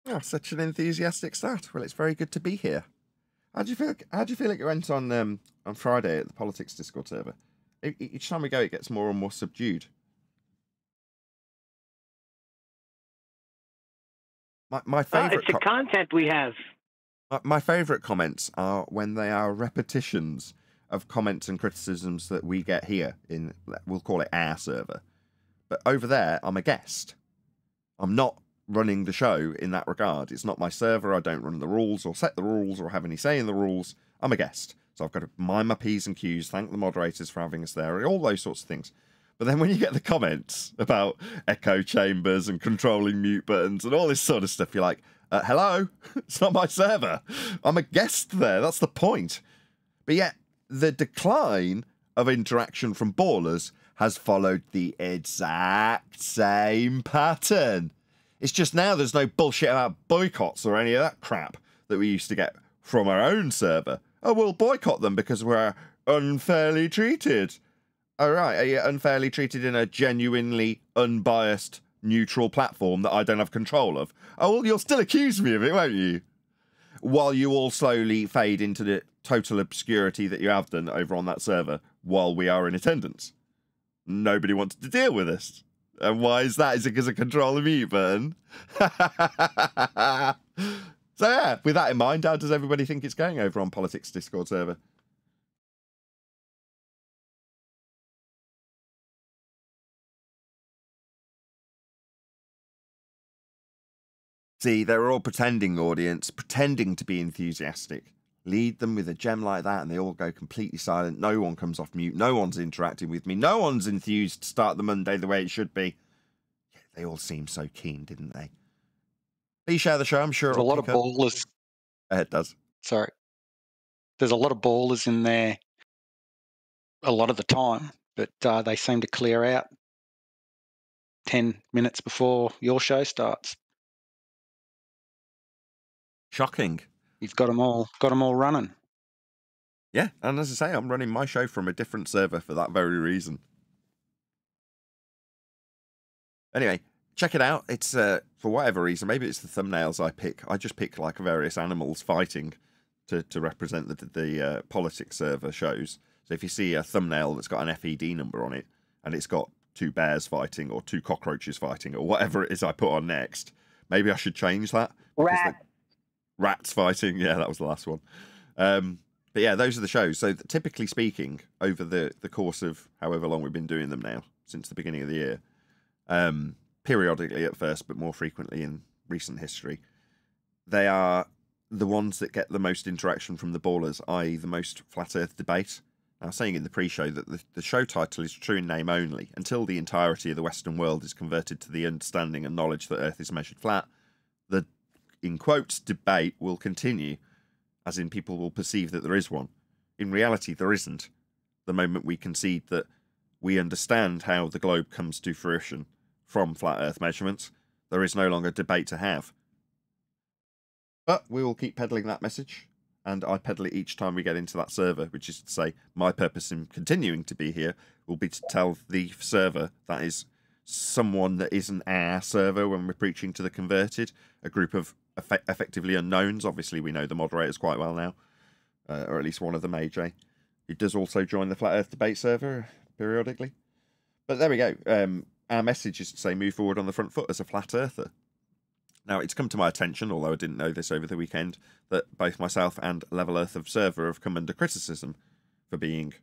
Oh, such an enthusiastic start. Well, it's very good to be here. How do you feel? How do you feel like it went on Friday at the politics Discord server? Each time we go, it gets more and more subdued. My favorite. It's the content we have. My favorite comments are when they are repetitions of comments and criticisms that we get here in, we'll call it our server. But over there, I'm a guest. I'm not running the show in that regard. It's not my server. I don't run the rules or set the rules or have any say in the rules. I'm a guest. So I've got to mind my P's and Q's, thank the moderators for having us there, all those sorts of things. But then when you get the comments about echo chambers and controlling mute buttons and all this sort of stuff, you're like, hello? It's not my server. I'm a guest there. That's the point. But yet, the decline of interaction from ballers has followed the exact same pattern. It's just now there's no bullshit about boycotts or any of that crap that we used to get from our own server. Oh, we'll boycott them because we're unfairly treated. All right, are you unfairly treated in a genuinely unbiased, neutral platform that I don't have control of? Oh, well, you'll still accuse me of it, won't you? While you all slowly fade into the total obscurity that you have done over on that server while we are in attendance. Nobody wanted to deal with us. And why is that? Is it because of control the mute button? So yeah, with that in mind, how does everybody think it's going over on Politics Discord server? See, they're all pretending, audience, pretending to be enthusiastic. Lead them with a gem like that and they all go completely silent. No one comes off mute. No one's interacting with me. No one's enthused to start the Monday the way it should be. Yeah, they all seemed so keen, didn't they? Please share the show. I'm sure There's a lot of ballers. It does. Sorry. There's a lot of ballers in there a lot of the time, but they seem to clear out 10 minutes before your show starts. Shocking. You've got them all running. Yeah, and as I say, I'm running my show from a different server for that very reason. Anyway, check it out. It's, for whatever reason, maybe it's the thumbnails I pick. I just pick, like, various animals fighting to represent the politics server shows. So if you see a thumbnail that's got an FED number on it, and it's got 2 bears fighting, or 2 cockroaches fighting, or whatever it is I put on next, maybe I should change that. Rats fighting, yeah, that was the last one. But yeah, those are the shows. So typically speaking, over the course of however long we've been doing them now, since the beginning of the year, periodically at first, but more frequently in recent history, they are the ones that get the most interaction from the ballers, i.e. the most flat earth debate, I was saying in the pre-show that the show title is true in name only. Until the entirety of the Western world is converted to the understanding and knowledge that Earth is measured flat, the, in quotes, debate will continue, as in people will perceive that there is one. In reality, there isn't. The moment we concede that we understand how the globe comes to fruition from flat Earth measurements, there is no longer debate to have. But we will keep peddling that message, and I peddle it each time we get into that server, which is to say, my purpose in continuing to be here will be to tell the server that is someone that isn't our server when we're preaching to the converted, a group of effectively unknowns. Obviously, we know the moderators quite well now, or at least one of them, AJ, who does also join the Flat Earth debate server periodically. But there we go. Our message is to say move forward on the front foot as a flat earther. Now, it's come to my attention, although I didn't know this over the weekend, that both myself and Level Earth Observer have come under criticism for being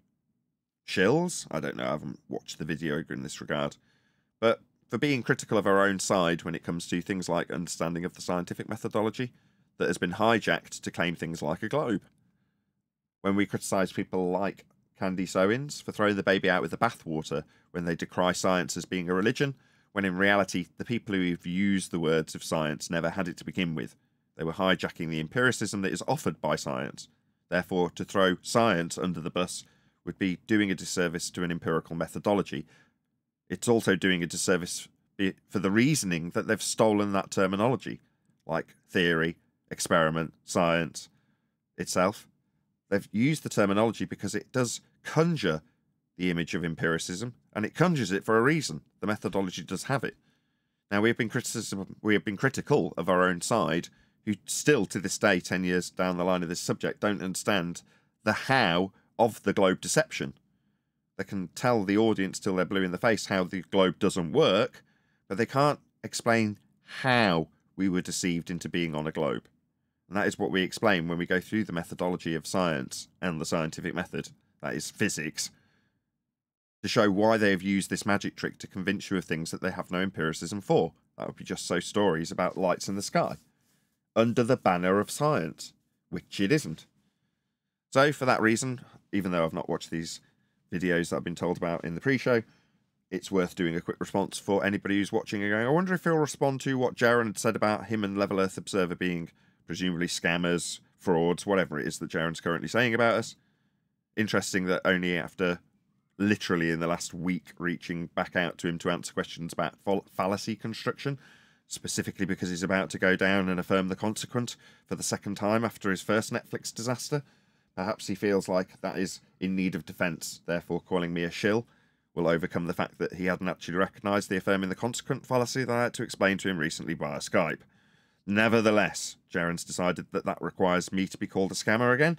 shills. I don't know, I haven't watched the video in this regard. But for being critical of our own side when it comes to things like understanding of the scientific methodology that has been hijacked to claim things like a globe. When we criticise people like Candice Owens for throwing the baby out with the bathwater when they decry science as being a religion, when in reality the people who have used the words of science never had it to begin with. They were hijacking the empiricism that is offered by science. Therefore, to throw science under the bus would be doing a disservice to an empirical methodology. It's also doing a disservice for the reasoning that they've stolen that terminology, like theory, experiment, science itself. They've used the terminology because it does conjure the image of empiricism, and it conjures it for a reason. The methodology does have it. Now, we have been critical of our own side, who still to this day, 10 years down the line of this subject, don't understand the how of the globe deception. They can tell the audience till they're blue in the face how the globe doesn't work, but they can't explain how we were deceived into being on a globe. And that is what we explain when we go through the methodology of science and the scientific method, that is physics, to show why they have used this magic trick to convince you of things that they have no empiricism for. That would be just so stories about lights in the sky, under the banner of science, which it isn't. So for that reason, even though I've not watched these videos that I've been told about in the pre-show, it's worth doing a quick response for anybody who's watching and going, I wonder if he'll respond to what Jaron had said about him and Level Earth Observer being presumably scammers, frauds, whatever it is that Jaron's currently saying about us. Interesting that only after literally in the last week reaching back out to him to answer questions about fallacy construction, specifically because he's about to go down and affirm the consequent for the second time after his first Netflix disaster. Perhaps he feels like that is in need of defence, therefore calling me a shill will overcome the fact that he hadn't actually recognised the affirming the consequent fallacy that I had to explain to him recently via Skype. Nevertheless, Jaron's decided that that requires me to be called a scammer again.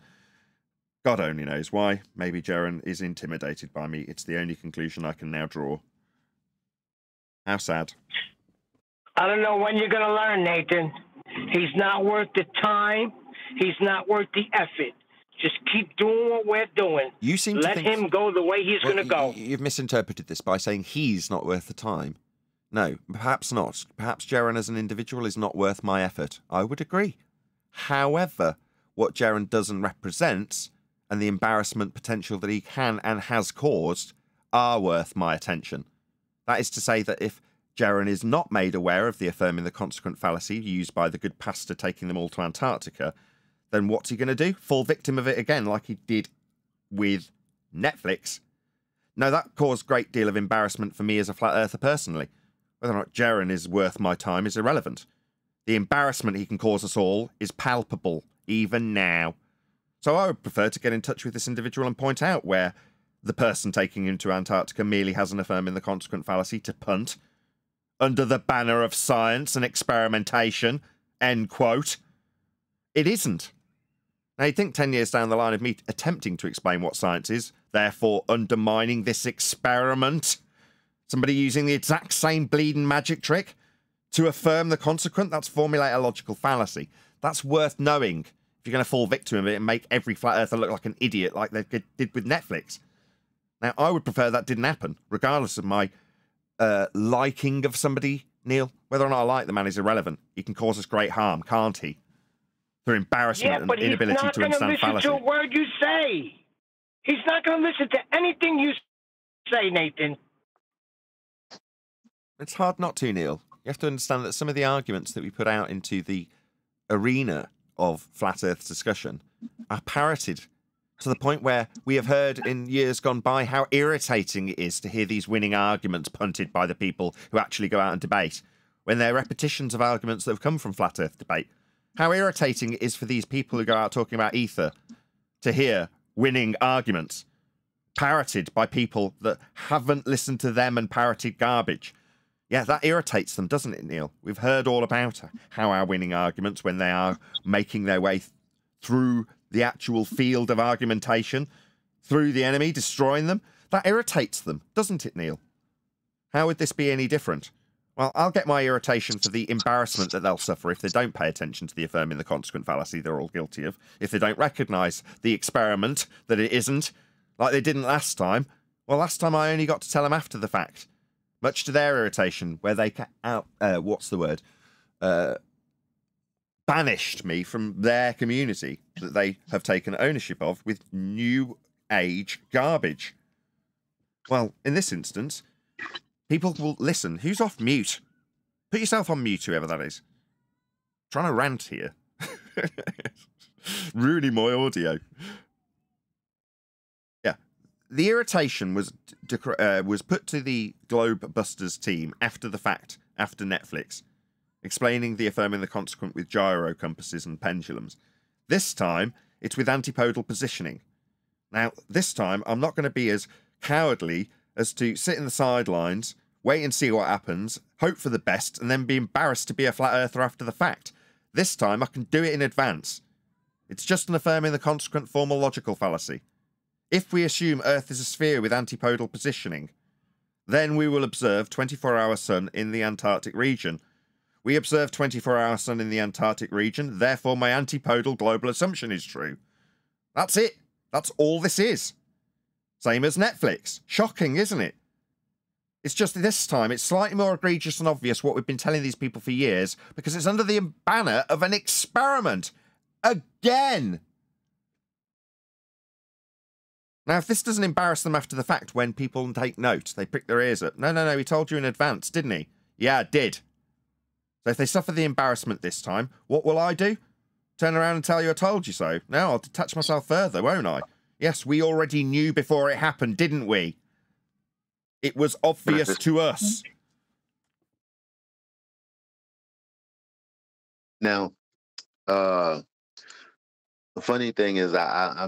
God only knows why. Maybe Jaron is intimidated by me. It's the only conclusion I can now draw. How sad. I don't know when you're going to learn, Nathan. He's not worth the time. He's not worth the effort. Just keep doing what we're doing. You seem Let to think... him go the way he's going to go. You've misinterpreted this by saying he's not worth the time. No, perhaps not. Perhaps Jaron as an individual is not worth my effort. I would agree. However, what Jaron does and represents, and the embarrassment potential that he can and has caused, are worth my attention. That is to say that if Jaron is not made aware of the affirming the consequent fallacy used by the good pastor taking them all to Antarctica, then what's he going to do? Fall victim of it again like he did with Netflix? No, that caused a great deal of embarrassment for me as a flat earther personally. Whether or not Jaron is worth my time is irrelevant. The embarrassment he can cause us all is palpable, even now. So I would prefer to get in touch with this individual and point out where the person taking him to Antarctica merely has an affirming the consequent fallacy to punt, under the banner of science and experimentation, end quote. It isn't. Now, you'd think 10 years down the line of me attempting to explain what science is, therefore undermining this experiment, somebody using the exact same bleeding magic trick to affirm the consequent, that's formulate a logical fallacy. That's worth knowing if you're going to fall victim of it and make every flat earther look like an idiot like they did with Netflix. Now, I would prefer that didn't happen, regardless of my liking of somebody, Neil. Whether or not I like the man is irrelevant. He can cause us great harm, can't he? Through embarrassment and inability to understand fallacy. Yeah, but he's not going to listen to a word you say. He's not going to listen to anything you say, Nathan. It's hard not to, Neil. You have to understand that some of the arguments that we put out into the arena of flat Earth discussion are parroted to the point where we have heard in years gone by how irritating it is to hear these winning arguments punted by the people who actually go out and debate, when they're repetitions of arguments that have come from flat Earth debate. How irritating it is for these people who go out talking about ether to hear winning arguments parroted by people that haven't listened to them and parroted garbage. Yeah, that irritates them, doesn't it, Neil? We've heard all about how our winning arguments, when they are making their way through the actual field of argumentation, through the enemy, destroying them, that irritates them, doesn't it, Neil? How would this be any different? Well, I'll get my irritation for the embarrassment that they'll suffer if they don't pay attention to the affirming the consequent fallacy they're all guilty of, if they don't recognise the experiment that it isn't, like they didn't last time. Well, last time I only got to tell them after the fact, much to their irritation, where they banished me from their community that they have taken ownership of with new age garbage. Well, in this instance, people will listen. Who's off mute? Put yourself on mute, whoever that is. I'm trying to rant here. Ruining my audio. Yeah. The irritation was put to the Globe Busters team after the fact, after Netflix, explaining the affirming the consequent with gyro compasses and pendulums. This time, it's with antipodal positioning. Now, this time, I'm not going to be as cowardly as to sit in the sidelines, wait and see what happens, hope for the best, and then be embarrassed to be a flat earther after the fact. This time, I can do it in advance. It's just an affirming the consequent formal logical fallacy. If we assume Earth is a sphere with antipodal positioning, then we will observe 24-hour sun in the Antarctic region. We observe 24-hour sun in the Antarctic region, therefore my antipodal global assumption is true. That's it. That's all this is. Same as Netflix. Shocking, isn't it? It's just this time it's slightly more egregious and obvious what we've been telling these people for years, because it's under the banner of an experiment. Again! Now, if this doesn't embarrass them after the fact when people take note, they prick their ears up. No, he told you in advance, didn't he? Yeah, it did. So if they suffer the embarrassment this time, what will I do? Turn around and tell you I told you so? No, I'll detach myself further, won't I? Yes, we already knew before it happened, didn't we? It was obvious to us. Now, the funny thing is, I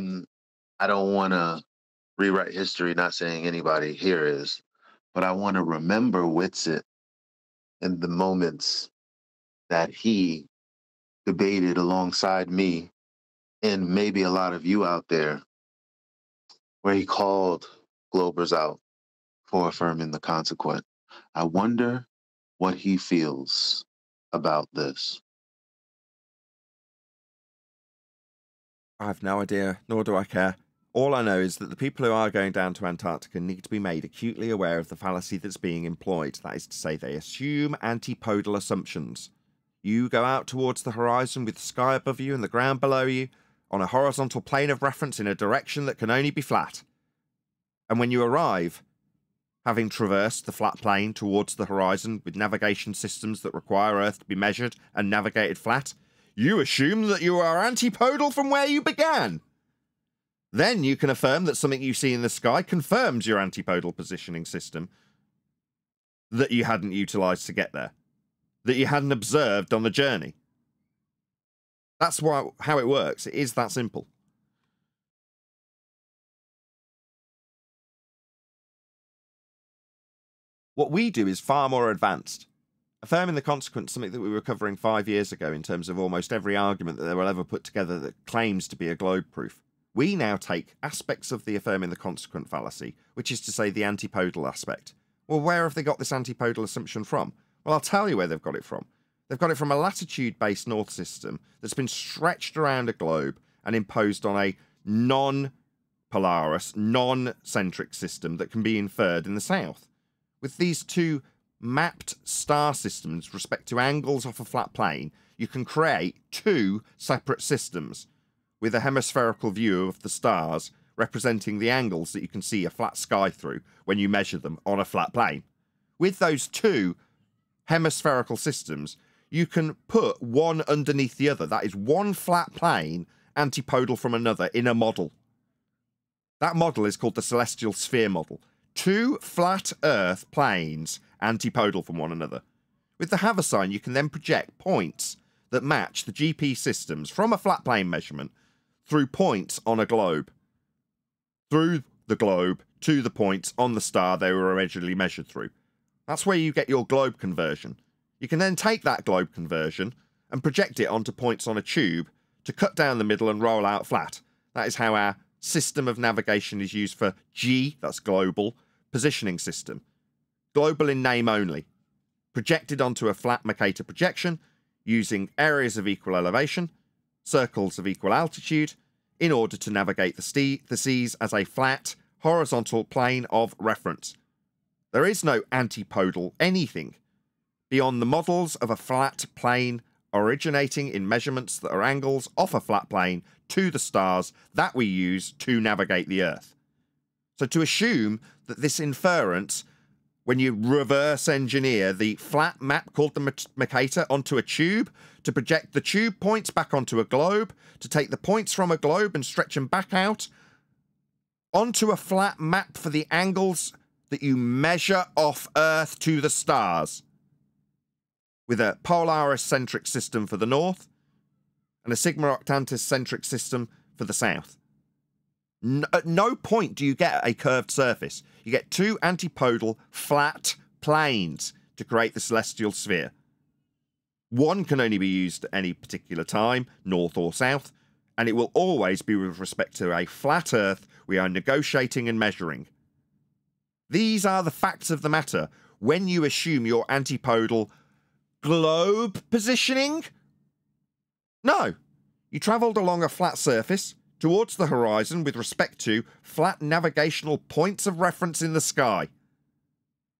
don't want to rewrite history. Not saying anybody here is, but I want to remember Whitsitt in the moments that he debated alongside me and maybe a lot of you out there, where he called Globers out for affirming the consequent. I wonder what he feels about this. I have no idea, nor do I care. All I know is that the people who are going down to Antarctica need to be made acutely aware of the fallacy that's being employed. That is to say, they assume antipodal assumptions. You go out towards the horizon with the sky above you and the ground below you, on a horizontal plane of reference in a direction that can only be flat. And when you arrive, having traversed the flat plane towards the horizon with navigation systems that require Earth to be measured and navigated flat, you assume that you are antipodal from where you began. Then you can affirm that something you see in the sky confirms your antipodal positioning system that you hadn't utilised to get there, that you hadn't observed on the journey. That's how it works. It is that simple. What we do is far more advanced. Affirming the consequent, something that we were covering 5 years ago in terms of almost every argument that they will ever put together that claims to be a globe proof. We now take aspects of the affirming the consequent fallacy, which is to say the antipodal aspect. Well, where have they got this antipodal assumption from? Well, I'll tell you where they've got it from. They've got it from a latitude-based north system that's been stretched around a globe and imposed on a non-Polaris, non-centric system that can be inferred in the south. With these two mapped star systems with respect to angles off a flat plane, you can create two separate systems with a hemispherical view of the stars representing the angles that you can see a flat sky through when you measure them on a flat plane. With those two hemispherical systems, you can put one underneath the other. That is one flat plane antipodal from another in a model. That model is called the celestial sphere model. Two flat Earth planes antipodal from one another. With the Haversine, you can then project points that match the GP systems from a flat plane measurement through points on a globe. Through the globe to the points on the star they were originally measured through. That's where you get your globe conversion. You can then take that globe conversion and project it onto points on a tube to cut down the middle and roll out flat. That is how our system of navigation is used for G, that's global, positioning system. Global in name only. Projected onto a flat Mercator projection using areas of equal elevation, circles of equal altitude, in order to navigate the seas as a flat, horizontal plane of reference. There is no antipodal anything beyond the models of a flat plane originating in measurements that are angles off a flat plane to the stars that we use to navigate the Earth. So to assume that this inference, when you reverse engineer the flat map called the Mercator onto a tube, to project the tube points back onto a globe, to take the points from a globe and stretch them back out, onto a flat map for the angles that you measure off Earth to the stars, with a Polaris-centric system for the north and a Sigma Octantis-centric system for the south. At no point do you get a curved surface. You get two antipodal flat planes to create the celestial sphere. One can only be used at any particular time, north or south, and it will always be with respect to a flat Earth we are negotiating and measuring. These are the facts of the matter when you assume your antipodal globe positioning? No. You travelled along a flat surface towards the horizon with respect to flat navigational points of reference in the sky.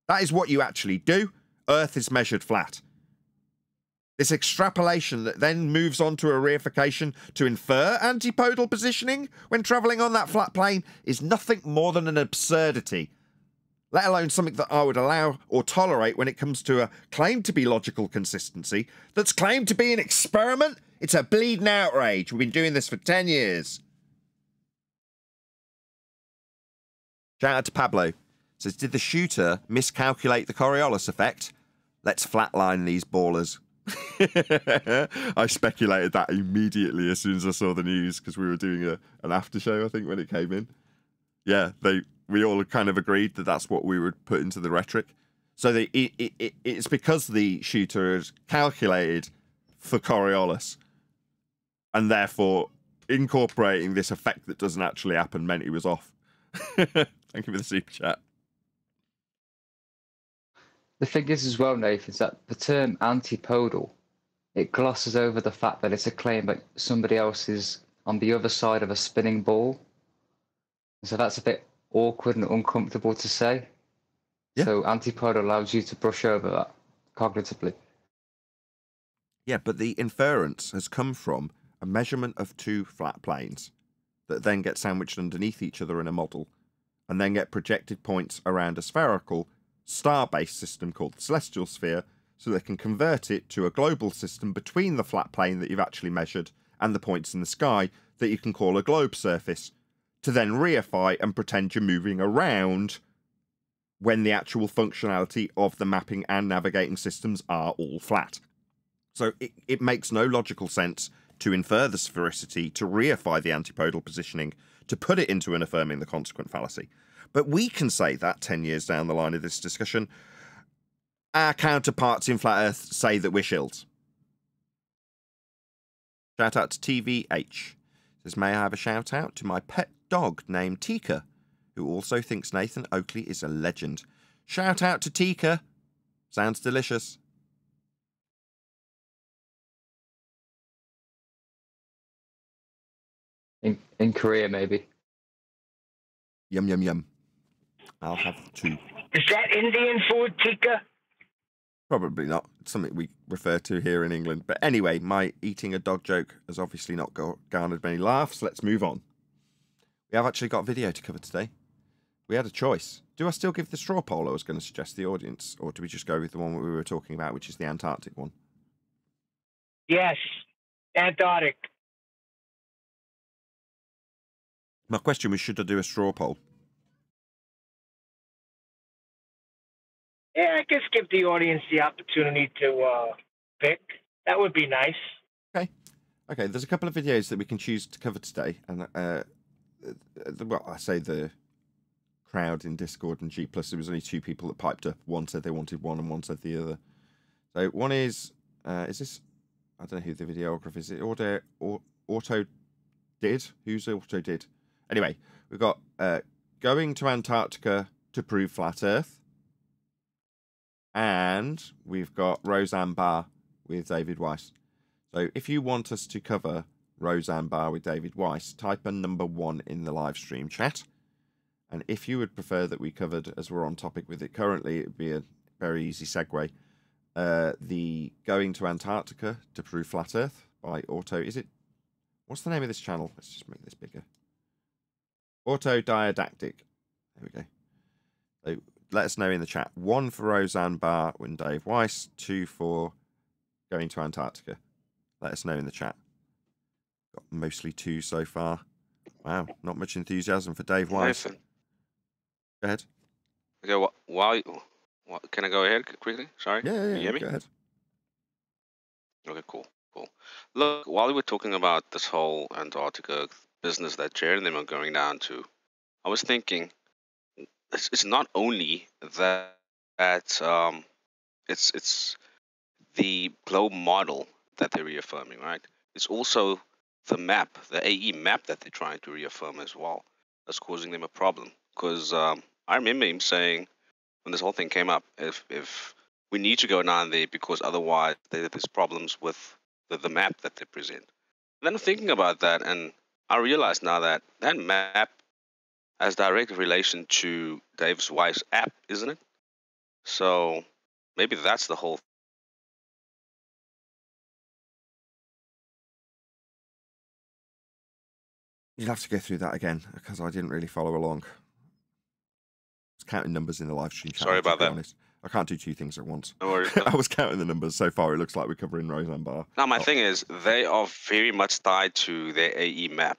That is what you actually do. Earth is measured flat. This extrapolation that then moves on to a reification to infer antipodal positioning when travelling on that flat plane is nothing more than an absurdity, let alone something that I would allow or tolerate when it comes to a claim to be logical consistency that's claimed to be an experiment. It's a bleeding outrage. We've been doing this for 10 years. Shout out to Pablo. Says, did the shooter miscalculate the Coriolis effect? Let's flatline these ballers. I speculated that immediately as soon as I saw the news because we were doing an after show, I think, when it came in. Yeah, we all kind of agreed that that's what we would put into the rhetoric. So it's because the shooter has calculated for Coriolis and therefore incorporating this effect that doesn't actually happen meant he was off. Thank you for the super chat. The thing is as well, Nathan, is that the term antipodal, it glosses over the fact that it's a claim that somebody else is on the other side of a spinning ball. So that's a bit awkward and uncomfortable to say. Yeah. So antipodal allows you to brush over that cognitively. Yeah, but the inference has come from a measurement of two flat planes that then get sandwiched underneath each other in a model and then get projected points around a spherical star-based system called the celestial sphere, so they can convert it to a global system between the flat plane that you've actually measured and the points in the sky that you can call a globe surface, to then reify and pretend you're moving around when the actual functionality of the mapping and navigating systems are all flat. So it makes no logical sense to infer the sphericity, to reify the antipodal positioning, to put it into an affirming the consequent fallacy. But we can say that 10 years down the line of this discussion, our counterparts in Flat Earth say that we're shills. Shout out to TVH. Says, may I have a shout out to my pet dog named Tika, who also thinks Nathan Oakley is a legend. Shout out to Tika. Sounds delicious. In Korea, maybe. Yum, yum, yum. I'll have two. Is that Indian food, tikka? Probably not. It's something we refer to here in England. But anyway, my eating a dog joke has obviously not garnered many laughs. Let's move on. We have actually got video to cover today. We had a choice. Do I still give the straw poll I was going to suggest to the audience, or do we just go with the one we were talking about, which is the Antarctic one? Yes, Antarctic. My question was, should I do a straw poll? Yeah, I guess give the audience the opportunity to pick. That would be nice. Okay, there's a couple of videos that we can choose to cover today, and well, I say the crowd in Discord and G+, there was only 2 people that piped up. One said they wanted one, and one said the other. So one is this? I don't know who the videographer is. It Auto did? Who's Auto did? Anyway, we've got going to Antarctica to prove flat Earth, and we've got Roseanne Barr with David Weiss. So if you want us to cover Roseanne Barr with David Weiss, type a number 1 in the live stream chat. And if you would prefer that we covered, as we're on topic with it currently, it would be a very easy segue. The Going to Antarctica to Prove Flat Earth by Auto. What's the name of this channel? Let's just make this bigger. Autodidactic. There we go. So let us know in the chat. 1 for Roseanne Barr and Dave Weiss. 2 for Going to Antarctica. Let us know in the chat. Got mostly 2 so far. Wow, not much enthusiasm for Dave Weiss. Nathan. Go ahead. Okay, can I go ahead quickly? Sorry. Yeah, Can you hear me? go ahead. Okay, cool. Look, while we were talking about this whole Antarctica business that Jared and them are going down to, I was thinking it's not only that it's the globe model that they're reaffirming, right? It's also the map, the AE map that they're trying to reaffirm as well. That's causing them a problem. Because I remember him saying when this whole thing came up, if we need to go down there because otherwise there's problems with the map that they present. And then I'm thinking about that, and I realize now that that map has direct relation to Dave's wife's app, isn't it? So maybe that's the whole. You'll have to go through that again because I didn't really follow along. I was counting numbers in the live stream chat. Sorry about that. Honest. I can't do 2 things at once. No worries. I was counting the numbers. So far, it looks like we're covering Roseanne Barr. Now, my thing is, they are very much tied to their AE map.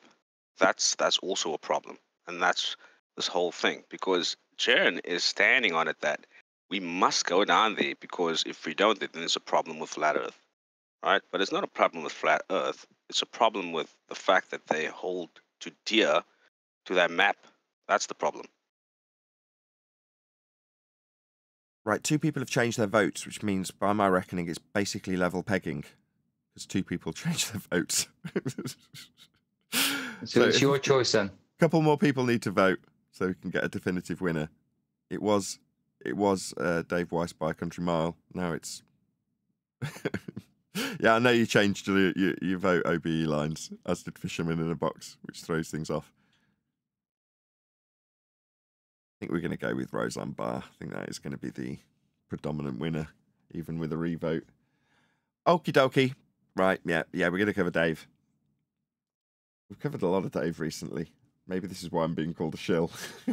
That's also a problem. And that's this whole thing. Because Jaren is standing on it that we must go down there because if we don't, then there's a problem with flat Earth. Right? But it's not a problem with flat Earth. It's a problem with the fact that they hold to dear to that map. That's the problem. Right, 2 people have changed their votes, which means, by my reckoning, it's basically level pegging. Because 2 people changed their votes. So it's your choice then. A couple more people need to vote so we can get a definitive winner. It was Dave Weiss by a country mile. Now it's... Yeah, I know you changed your vote OBE lines, as did Fisherman in a Box, which throws things off. I think we're going to go with Roseanne Barr. I think that is going to be the predominant winner, even with a revote. Okie dokie. Right, yeah, we're going to cover Dave. We've covered a lot of Dave recently. Maybe this is why I'm being called a shill,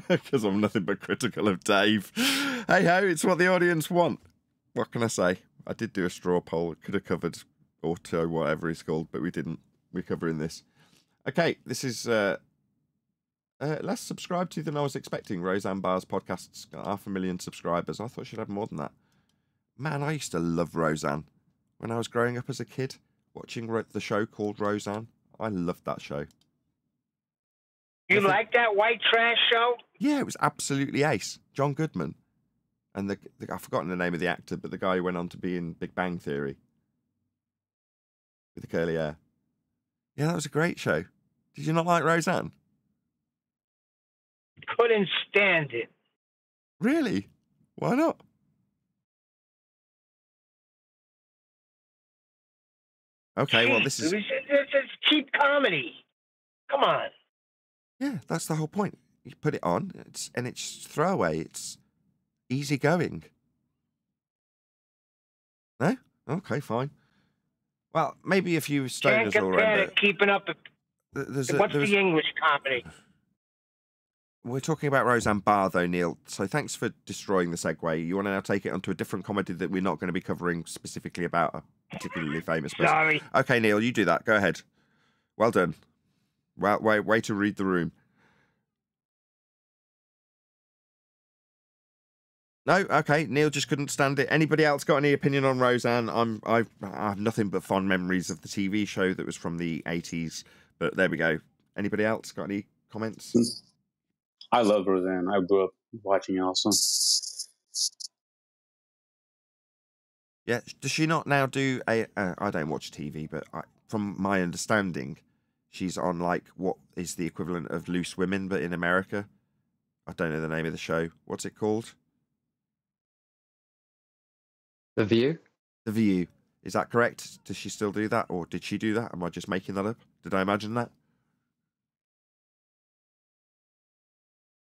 because I'm nothing but critical of Dave. Hey ho, it's what the audience want. What can I say? I did do a straw poll. It could have covered Auto, whatever he's called, but we didn't. We're covering this. Okay, this is less subscribed to than I was expecting. Roseanne Barr's podcast's got 500,000 subscribers. I thought she'd have more than that. Man, I used to love Roseanne. When I was growing up as a kid, watching the show called Roseanne, I loved that show. You like that white trash show? Yeah, it was absolutely ace. John Goodman. And I've forgotten the name of the actor, but the guy who went on to be in Big Bang Theory. With the curly hair. Yeah, that was a great show. Did you not like Roseanne? Couldn't stand it. Really? Why not? Okay, well, this is... It's cheap comedy. Come on. Yeah, that's the whole point. You put it on, it's throwaway. It's easy going. No? Okay, fine. Well, maybe a few stoners Can't will compare remember. to Keeping Up. What's the English comedy? we're talking about Roseanne Barr, though, Neil. So thanks for destroying the segue. You want to now take it onto a different comedy that we're not going to be covering specifically about a particularly famous person. Sorry. Okay, Neil, you do that. Go ahead. Well done. Well, way to read the room. No, okay. Neil just couldn't stand it. Anybody else got any opinion on Roseanne? I have nothing but fond memories of the TV show that was from the 80s. But there we go. Anybody else got any comments? I love Roseanne. I grew up watching it also. Yeah, does she not now do a? I don't watch TV, but from my understanding, she's on like what is the equivalent of Loose Women, but in America. I don't know the name of the show. What's it called? The View? The View. Is that correct? Does she still do that? Or did she do that? Am I just making that up? Did I imagine that?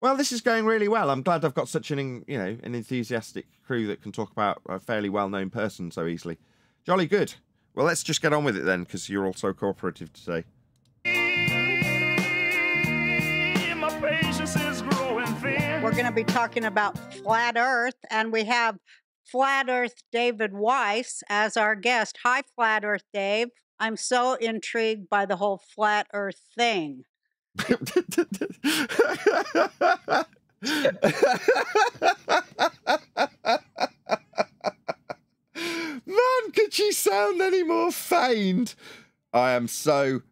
Well, this is going really well. I'm glad I've got such an enthusiastic crew that can talk about a fairly well-known person so easily. Jolly good. Well, let's just get on with it then, because you're all so cooperative today. We're going to be talking about Flat Earth, and we have Flat Earth David Weiss as our guest. Hi, Flat Earth Dave. I'm so intrigued by the whole Flat Earth thing. Man, could she sound any more feigned? I am so...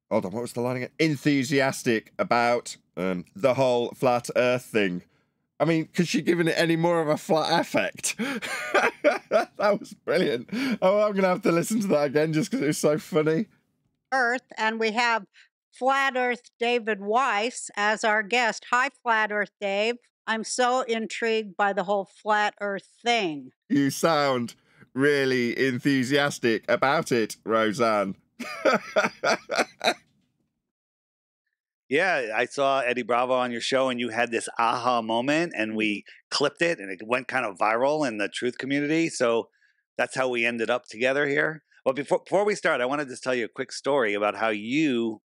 Hold on, what was the line again? Enthusiastic about the whole Flat Earth thing. I mean, could she give it any more of a flat effect? That was brilliant. Oh, I'm going to have to listen to that again just because it was so funny. Earth, and we have Flat Earth David Weiss as our guest. Hi, Flat Earth Dave. I'm so intrigued by the whole Flat Earth thing. You sound really enthusiastic about it, Roseanne. Yeah, I saw Eddie Bravo on your show, and you had this aha moment, and we clipped it, and it went kind of viral in the truth community. So that's how we ended up together here. Well, before we start, I wanted to just tell you a quick story about how you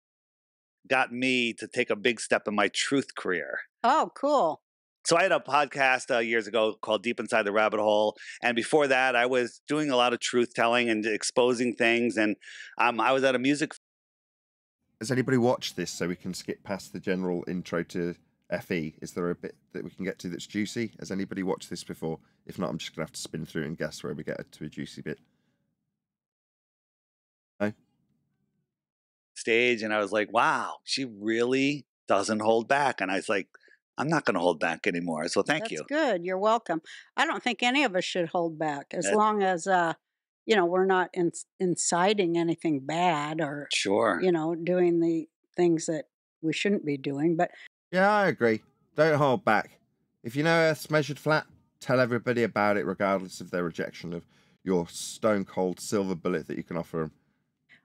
got me to take a big step in my truth career. Oh, cool. So I had a podcast years ago called Deep Inside the Rabbit Hole. And before that, I was doing a lot of truth telling and exposing things. And I was at a music. Has anybody watched this so we can skip past the general intro to FE? Is there a bit that we can get to that's juicy? Has anybody watched this before? If not, I'm just going to have to spin through and guess where we get to a juicy bit. No? Stage, and I was like, wow, she really doesn't hold back. And I was like, I'm not going to hold back anymore. So thank you. That's good. You're welcome. I don't think any of us should hold back as long as, we're not inciting anything bad or, sure, doing the things that we shouldn't be doing. But yeah, I agree. Don't hold back. If you know Earth's measured flat, tell everybody about it, regardless of their rejection of your stone cold silver bullet that you can offer them.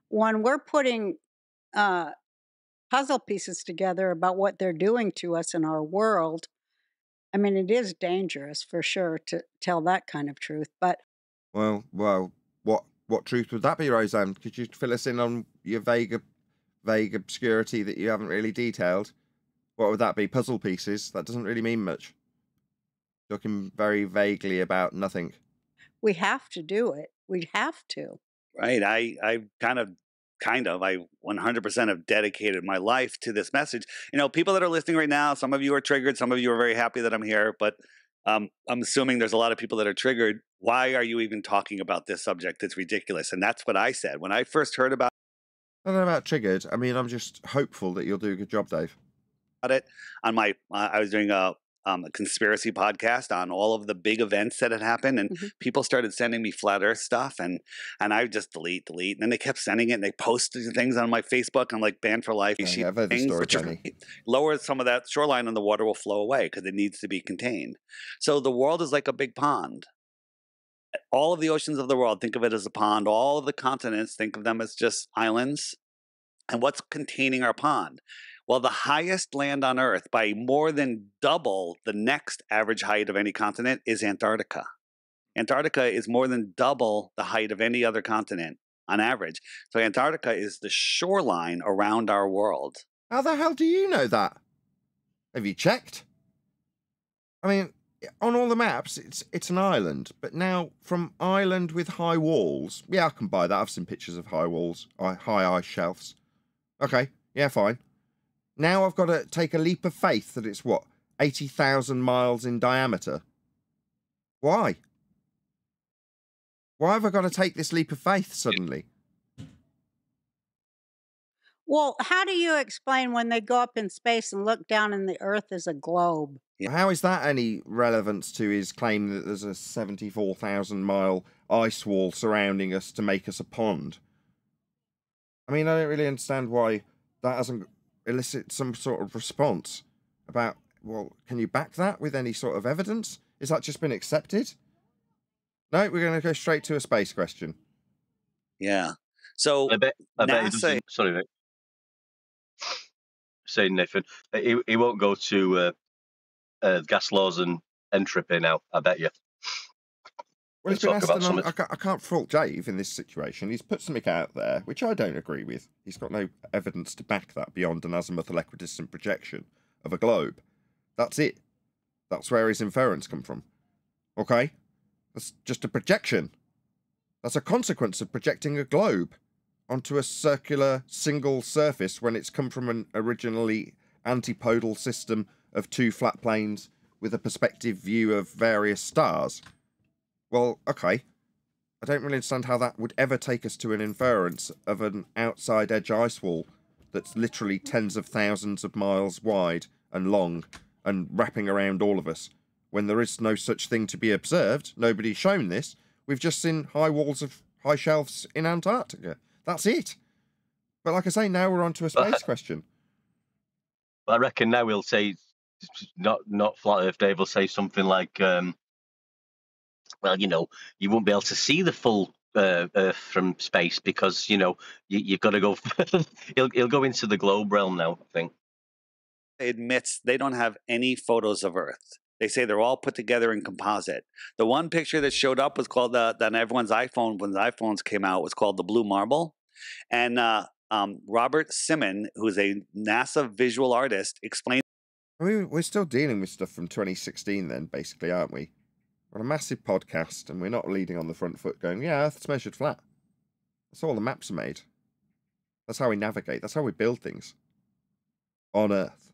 When we're putting puzzle pieces together about what they're doing to us in our world, I mean, it is dangerous for sure to tell that kind of truth. But well, what truth would that be, Roseanne? Could you fill us in on your vague obscurity that you haven't really detailed? What would that be? Puzzle pieces? That doesn't really mean much. Talking very vaguely about nothing. We have to do it. We have to. Right. I kind of, I 100% have dedicated my life to this message. People that are listening right now, some of you are triggered. Some of you are very happy that I'm here, but I'm assuming there's a lot of people that are triggered. Why are you even talking about this subject? It's ridiculous. And that's what I said. When I first heard about I don't know about triggered. I mean, I'm just hopeful that you'll do a good job, Dave. it on my, I was doing a conspiracy podcast on all of the big events that had happened, and people started sending me flat earth stuff, and I would just delete, and then they kept sending it, and they posted things on my Facebook. I'm like, banned for life. I've heard the story, Tony. Lower some of that shoreline and the water will flow away because it needs to be contained. So the world is like a big pond. All of the oceans of the world, think of it as a pond. All of the continents, think of them as just islands. And what's containing our pond? Well, the highest land on Earth, by more than double the next average height of any continent, is Antarctica. Antarctica is more than double the height of any other continent on average. So Antarctica is the shoreline around our world. How the hell do you know that? Have you checked? I mean, on all the maps, it's an island, but now from island with high walls, yeah, I can buy that. I've seen pictures of high walls, high ice shelves. Okay, yeah, fine. Now I've got to take a leap of faith that it's, what, 80,000 miles in diameter? Why? Why have I got to take this leap of faith suddenly? Well, how do you explain when they go up in space and look down and the Earth is a globe? How is that any relevance to his claim that there's a 74,000 mile ice wall surrounding us to make us a pond? I mean, I don't really understand why that doesn't elicit some sort of response about, well, can you back that with any sort of evidence? Is that just been accepted? No, we're going to go straight to a space question. Yeah. So I bet he NASA, doesn't. Sorry, mate. Saying Nathan, he won't go to gas laws and entropy now. I bet you. Well, he's been asked, and I can't fault Dave in this situation. He's put something out there, which I don't agree with. He's got no evidence to back that beyond an azimuthal equidistant projection of a globe. That's it. That's where his inference come from. Okay? That's just a projection. That's a consequence of projecting a globe onto a circular single surface when it's come from an originally antipodal system of two flat planes with a perspective view of various stars. Well, okay. I don't really understand how that would ever take us to an inference of an outside edge ice wall that's literally tens of thousands of miles wide and long and wrapping around all of us, when there is no such thing to be observed. Nobody's shown this. We've just seen high walls of high shelves in Antarctica. That's it. But like I say, now we're on to a space question. I reckon now he'll say, not Flat Earth Dave will say something like, well, you know, you won't be able to see the full Earth from space because, you know, you've got to go. He'll go into the globe realm now, I think. admits they don't have any photos of Earth. They say they're all put together in composite. The one picture that showed up was called on everyone's iPhone when the iPhones came out was called the Blue Marble. And Robert Simon, who's a NASA visual artist, explained. I mean, we're still dealing with stuff from 2016 then, basically, aren't we? We're on a massive podcast and we're not leading on the front foot going, yeah, Earth's measured flat. That's all the maps are made. That's how we navigate. That's how we build things on Earth.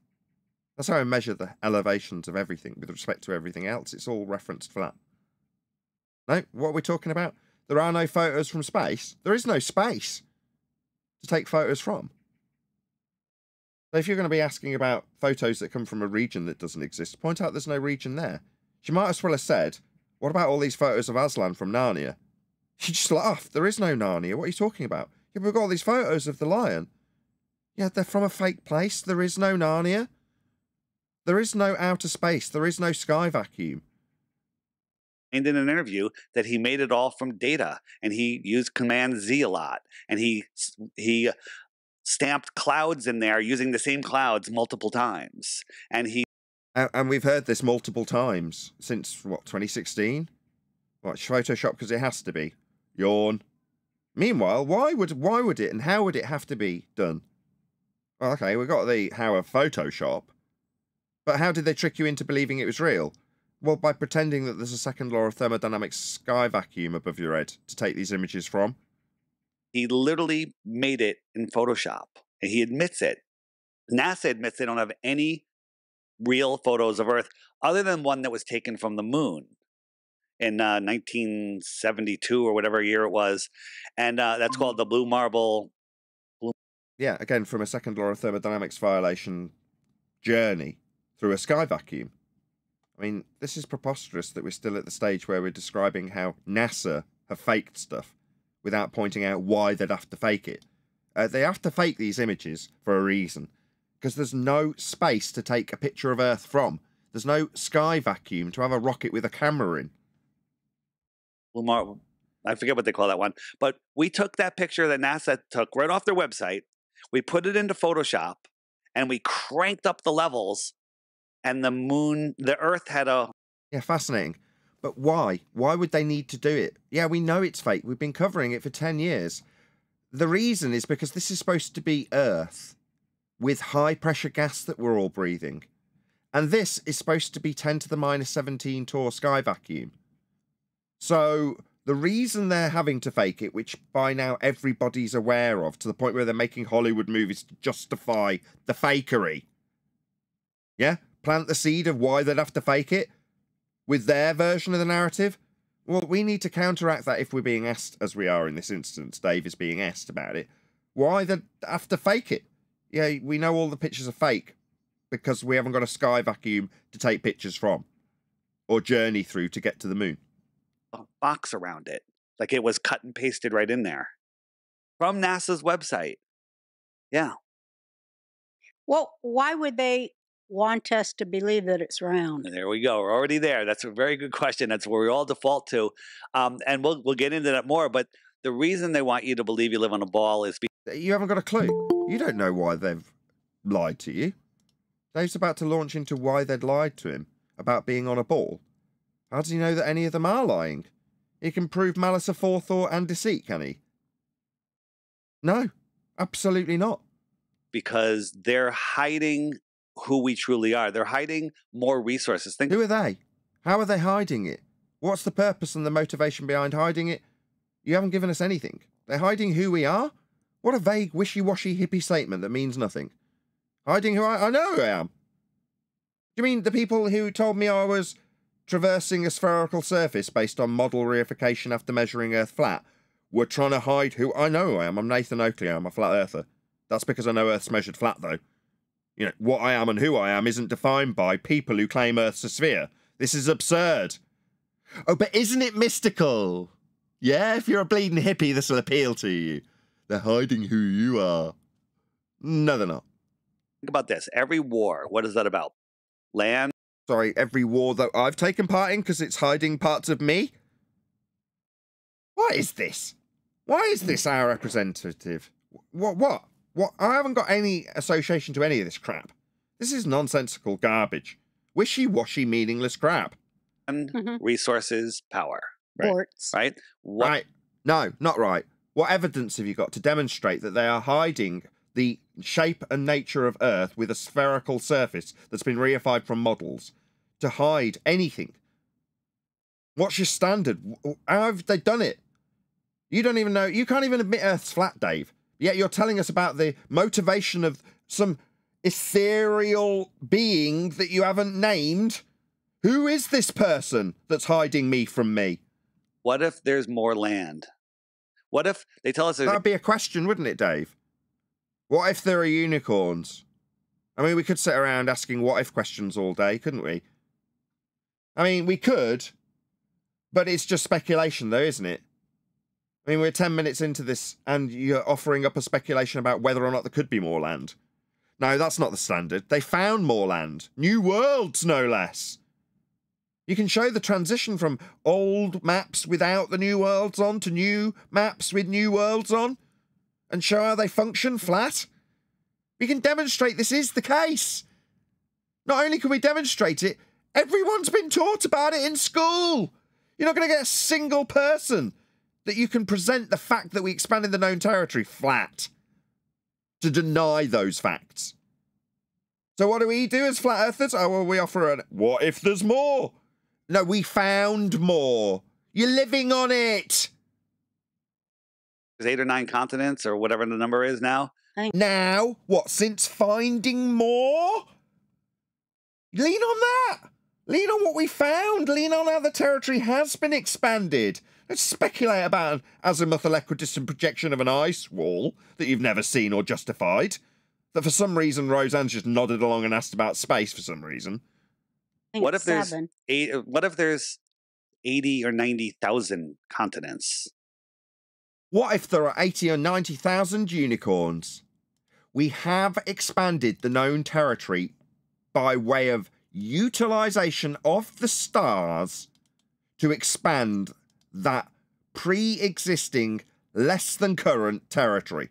That's how we measure the elevations of everything with respect to everything else. It's all referenced flat. No, what are we talking about? There are no photos from space. There is no space to take photos from. So if you're going to be asking about photos that come from a region that doesn't exist, point out there's no region there. She might as well have said, what about all these photos of Aslan from Narnia? She just laughed. There is no Narnia. What are you talking about? Yeah, but we've got all these photos of the lion. Yeah, they're from a fake place. There is no Narnia. There is no outer space. There is no sky vacuum. And in an interview that he made it all from data, and he used Command Z a lot, and he stamped clouds in there using the same clouds multiple times, and we've heard this multiple times since what, 2016? What, Photoshop because it has to be. Yawn. Meanwhile, why would it and how would it have to be done? Well, okay, we got the how of Photoshop, but how did they trick you into believing it was real? Well, by pretending that there's a second law of thermodynamics sky vacuum above your head to take these images from. He literally made it in Photoshop, and he admits it. NASA admits they don't have any real photos of Earth other than one that was taken from the moon in 1972 or whatever year it was, and that's called the Blue Marble. Yeah, again, from a second law of thermodynamics violation journey through a sky vacuum. I mean, this is preposterous that we're still at the stage where we're describing how NASA have faked stuff without pointing out why they'd have to fake it. They have to fake these images for a reason, because there's no space to take a picture of Earth from. There's no sky vacuum to have a rocket with a camera in. I forget what they call that one, but we took that picture that NASA took right off their website, we put it into Photoshop, and we cranked up the levels, and the Earth had a... Yeah, fascinating. But why? Why would they need to do it? Yeah, we know it's fake. We've been covering it for 10 years. The reason is because this is supposed to be Earth with high-pressure gas that we're all breathing. And this is supposed to be 10 to the minus 17 torr sky vacuum. So the reason they're having to fake it, which by now everybody's aware of, to the point where they're making Hollywood movies to justify the fakery. Yeah? Plant the seed of why they'd have to fake it with their version of the narrative. Well, we need to counteract that if we're being asked, as we are in this instance. Dave is being asked about it. Why they have to fake it? Yeah, we know all the pictures are fake because we haven't got a sky vacuum to take pictures from or journey through to get to the moon. A box around it, like it was cut and pasted right in there from NASA's website. Yeah. Well, why would they want us to believe that it's round? There we go. We're already there. That's a very good question. That's where we all default to. And we'll get into that more. But the reason they want you to believe you live on a ball is because you haven't got a clue. You don't know why they've lied to you. Dave's about to launch into why they'd lied to him about being on a ball. How does he know that any of them are lying? He can prove malice aforethought and deceit, can he? No, absolutely not. Because they're hiding who we truly are. They're hiding more resources. Who are they? How are they hiding it? What's the purpose and the motivation behind hiding it? You haven't given us anything. They're hiding who we are? What a vague, wishy-washy hippie statement that means nothing. Hiding who I know who I am. Do you mean the people who told me I was traversing a spherical surface based on model reification after measuring Earth flat were trying to hide who I know who I am? I'm Nathan Oakley. I'm a flat earther. That's because I know Earth's measured flat, though. You know, what I am and who I am isn't defined by people who claim Earth's a sphere. This is absurd. Oh, but isn't it mystical? Yeah, if you're a bleeding hippie, this will appeal to you. They're hiding who you are. No, they're not. Think about this. Every war, what is that about? Land? Sorry, every war that I've taken part in because it's hiding parts of me? What is this? Why is this our representative? What? I haven't got any association to any of this crap. This is nonsensical garbage. Wishy-washy, meaningless crap. And resources, power. Right? Ports. Right? Right. No, not right. What evidence have you got to demonstrate that they are hiding the shape and nature of Earth with a spherical surface that's been reified from models to hide anything? What's your standard? How have they done it? You don't even know. You can't even admit Earth's flat, Dave. Yet you're telling us about the motivation of some ethereal being that you haven't named. Who is this person that's hiding me from me? What if there's more land? What if they tell us... That'd be a question, wouldn't it, Dave? What if there are unicorns? I mean, we could sit around asking what-if questions all day, couldn't we? I mean, we could, but it's just speculation, though, isn't it? I mean, we're 10 minutes into this, and you're offering up a speculation about whether or not there could be more land. No, that's not the standard. They found more land. New worlds, no less. You can show the transition from old maps without the new worlds on to new maps with new worlds on, and show how they function flat. We can demonstrate this is the case. Not only can we demonstrate it, everyone's been taught about it in school. You're not going to get a single person that you can present the fact that we expanded the known territory flat to deny those facts. So what do we do as flat earthers? Oh, well, we offer an, what if there's more? No, we found more. You're living on it. There's 8 or 9 continents or whatever the number is now. Now? What, since finding more? Lean on that. Lean on what we found. Lean on how the territory has been expanded. Let's speculate about an azimuthal equidistant projection of an ice wall that you've never seen or justified. That for some reason Roseanne's just nodded along and asked about space for some reason. What if there's 80 or 90,000 continents? What if there are 80 or 90,000 unicorns? We have expanded the known territory by way of utilization of the stars to expand that pre-existing, less than current territory.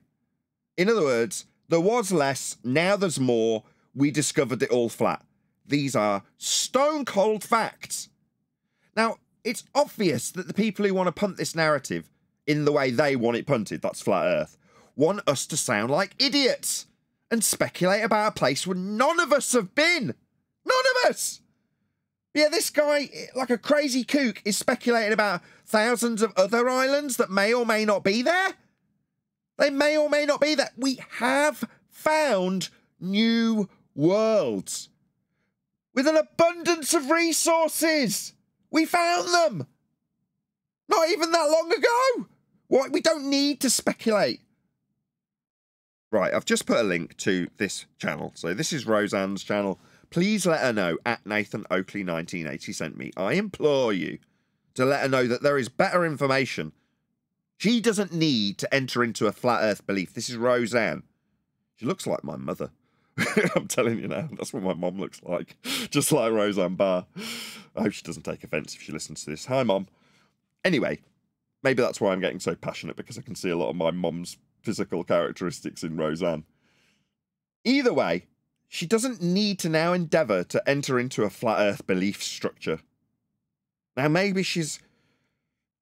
In other words, there was less, now there's more, we discovered it all flat. These are stone cold facts. Now, it's obvious that the people who want to punt this narrative in the way they want it punted, that's flat Earth, want us to sound like idiots and speculate about a place where none of us have been. None of us. Yeah, this guy, like a crazy kook, is speculating about thousands of other islands that may or may not be there. They may or may not be there. We have found new worlds with an abundance of resources. We found them. Not even that long ago. What? We don't need to speculate. Right, I've just put a link to this channel. So this is Roseanne's channel. Please let her know at Nathan Oakley 1980 sent me. I implore you to let her know that there is better information. She doesn't need to enter into a flat earth belief. This is Roseanne. She looks like my mother. I'm telling you now, that's what my mom looks like. Just like Roseanne Barr. I hope she doesn't take offence if she listens to this. Hi, Mom. Anyway, maybe that's why I'm getting so passionate, because I can see a lot of my mom's physical characteristics in Roseanne. Either way, she doesn't need to now endeavour to enter into a flat earth belief structure. Now, maybe she's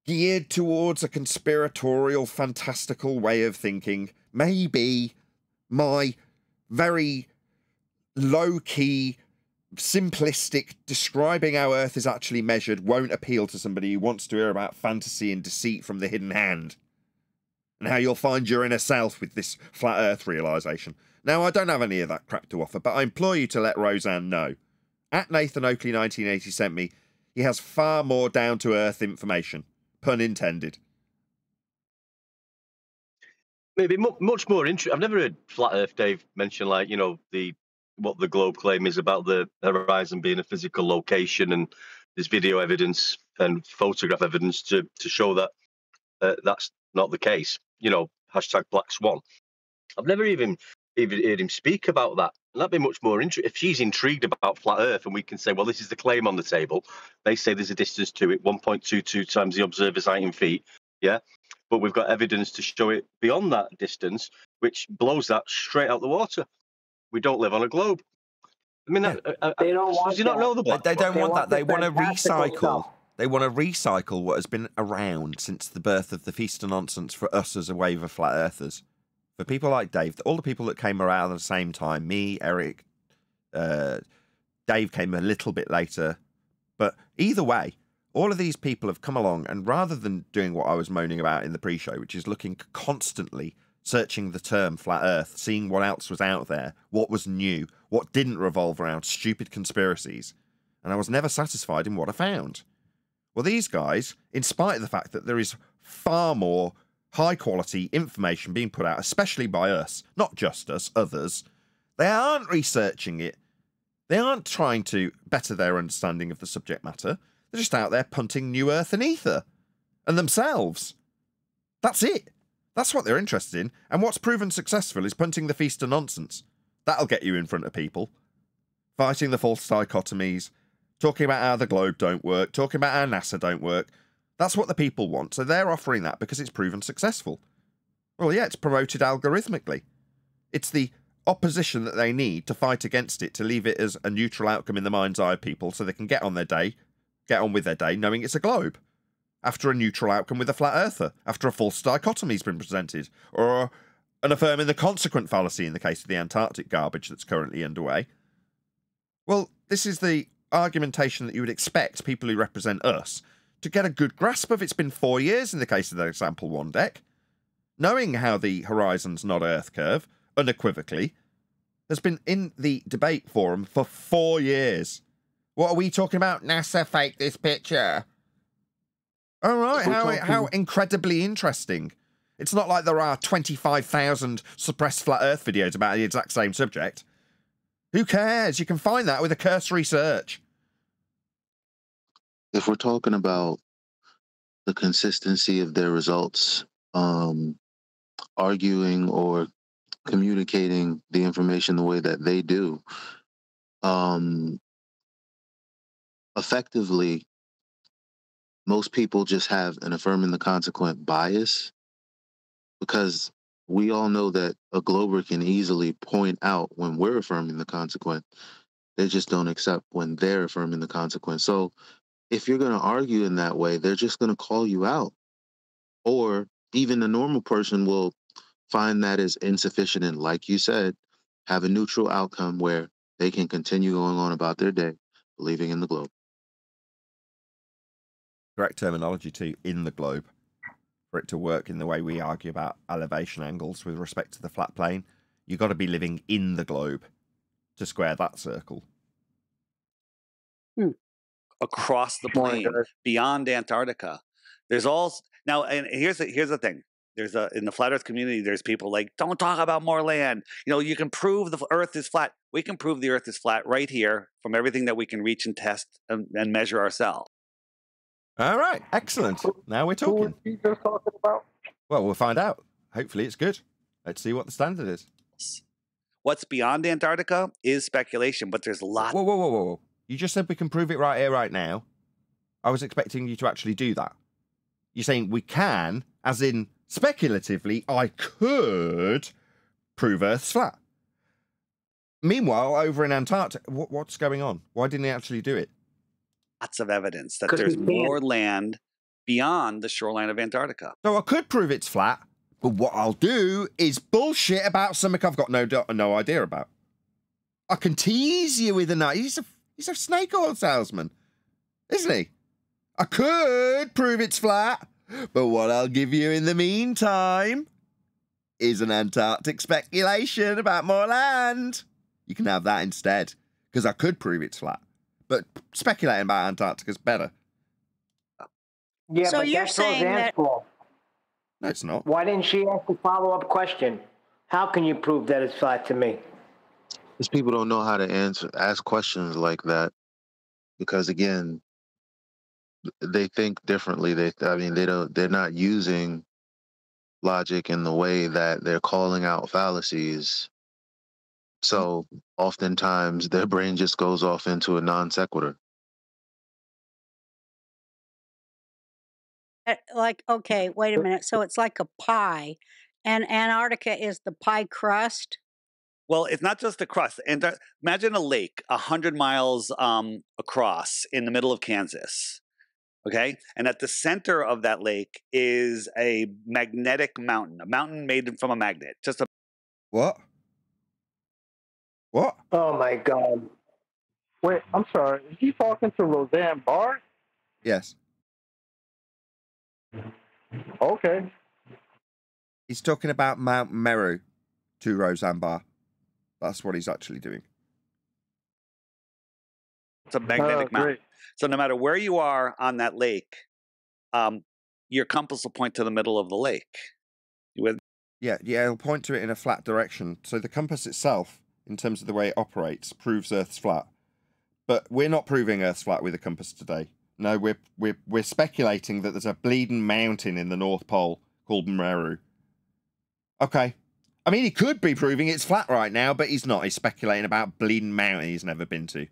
geared towards a conspiratorial, fantastical way of thinking. Maybe my very low-key, simplistic describing how Earth is actually measured won't appeal to somebody who wants to hear about fantasy and deceit from the hidden hand, and how you'll find your inner self with this flat Earth realisation. Now, I don't have any of that crap to offer, but I implore you to let Roseanne know. At Nathan Oakley 1980 sent me, he has far more down-to-earth information. Pun intended. Maybe much more interesting. I've never heard Flat Earth Dave mention, like, you know, what the globe claim is about the horizon being a physical location, and there's video evidence and photograph evidence to show that that's not the case. You know, hashtag Black Swan. I've never even heard him speak about that. And that'd be much more interesting. If she's intrigued about flat Earth, and we can say, well, this is the claim on the table. They say there's a distance to it, 1.22 times the observer's height in feet. Yeah. But we've got evidence to show it beyond that distance, which blows that straight out the water. We don't live on a globe. I mean, they don't want does he not know the Black They don't Swan? want that. They want to fantastical recycle. stuff. They want to recycle what has been around since the birth of the Feast of Nonsense for us as a wave of flat earthers. For people like Dave, all the people that came around at the same time, me, Eric, Dave came a little bit later. But either way, all of these people have come along, and rather than doing what I was moaning about in the pre-show, which is looking constantly, searching the term flat earth, seeing what else was out there, what was new, what didn't revolve around stupid conspiracies, and I was never satisfied in what I found. Well, these guys, in spite of the fact that there is far more high-quality information being put out, especially by us, not just us, others, they aren't researching it. They aren't trying to better their understanding of the subject matter. They're just out there punting New Earth and Ether. And themselves. That's it. That's what they're interested in. And what's proven successful is punting the Feast of Nonsense. That'll get you in front of people. Fighting the false dichotomies. Talking about how the globe don't work. Talking about how NASA don't work. That's what the people want. So they're offering that because it's proven successful. Well, yeah, it's promoted algorithmically. It's the opposition that they need to fight against it, to leave it as a neutral outcome in the mind's eye of people so they can get on with their day knowing it's a globe. After a neutral outcome with a flat earther, after a false dichotomy's been presented, or an affirming the consequent fallacy in the case of the Antarctic garbage that's currently underway. Well, this is the argumentation that you would expect people who represent us to get a good grasp of. It's been 4 years in the case of the Example 1 deck. Knowing how the horizon's not Earth curve, unequivocally, has been in the debate forum for 4 years. What are we talking about? NASA faked this picture. All right, how incredibly interesting. It's not like there are 25,000 suppressed flat Earth videos about the exact same subject. Who cares? You can find that with a cursory search. If we're talking about the consistency of their results, arguing or communicating the information the way that they do, effectively, most people just have an affirming the consequent bias, because we all know that a glober can easily point out when we're affirming the consequent. They just don't accept when they're affirming the consequent. So if you're going to argue in that way, they're just going to call you out. Or even a normal person will find that as insufficient and, like you said, have a neutral outcome where they can continue going on about their day, believing in the globe. Correct terminology too, in the globe, for it to work in the way we argue about elevation angles with respect to the flat plane. You've got to be living in the globe to square that circle. Across the plane, beyond Antarctica. There's all now, and here's the thing. There's in the flat Earth community, there's people like, don't talk about more land. You know, you can prove the Earth is flat. We can prove the Earth is flat right here from everything that we can reach and test and measure ourselves. All right, excellent. Now we're talking. Who was he just talking about? Well, we'll find out. Hopefully it's good. Let's see what the standard is. What's beyond Antarctica is speculation, but there's a lot. Whoa. You just said we can prove it right here, right now. I was expecting you to actually do that. You're saying we can, as in speculatively, I could prove Earth's flat. Meanwhile, over in Antarctica, what's going on? Why didn't he actually do it? Lots of evidence that there's more land beyond the shoreline of Antarctica. So I could prove it's flat, but what I'll do is bullshit about something I've got no idea about. I can tease you with he's a snake oil salesman, isn't he? I could prove it's flat, but what I'll give you in the meantime is an Antarctic speculation about more land. You can have that instead, because I could prove it's flat. But speculating about Antarctica is better. Yeah, So but you're that's saying Roseanne's that- fault. No, it's not. Why didn't she ask a follow-up question? How can you prove that it's flat to me? Because people don't know how to ask questions like that. Because again, they think differently. They're not using logic in the way that they're calling out fallacies. So oftentimes their brain just goes off into a non sequitur. Like, okay, wait a minute. So it's like a pie, and Antarctica is the pie crust. Well, it's not just the crust. And imagine a lake 100 miles across in the middle of Kansas. Okay. And at the center of that lake is a magnetic mountain, a mountain made from a magnet. Just a. What? Oh, my God. Wait, I'm sorry. Is he talking to Roseanne Barr? Yes. Okay. He's talking about Mount Meru to Roseanne Barr. That's what he's actually doing. It's a magnetic mountain. So no matter where you are on that lake, your compass will point to the middle of the lake. You with? Yeah, it'll point to it in a flat direction. So the compass itself, in terms of the way it operates, proves Earth's flat. But we're not proving Earth's flat with a compass today. No, we're speculating that there's a bleeding mountain in the North Pole called Meru. Okay. I mean, he could be proving it's flat right now, but he's not. He's speculating about bleeding mountain he's never been to.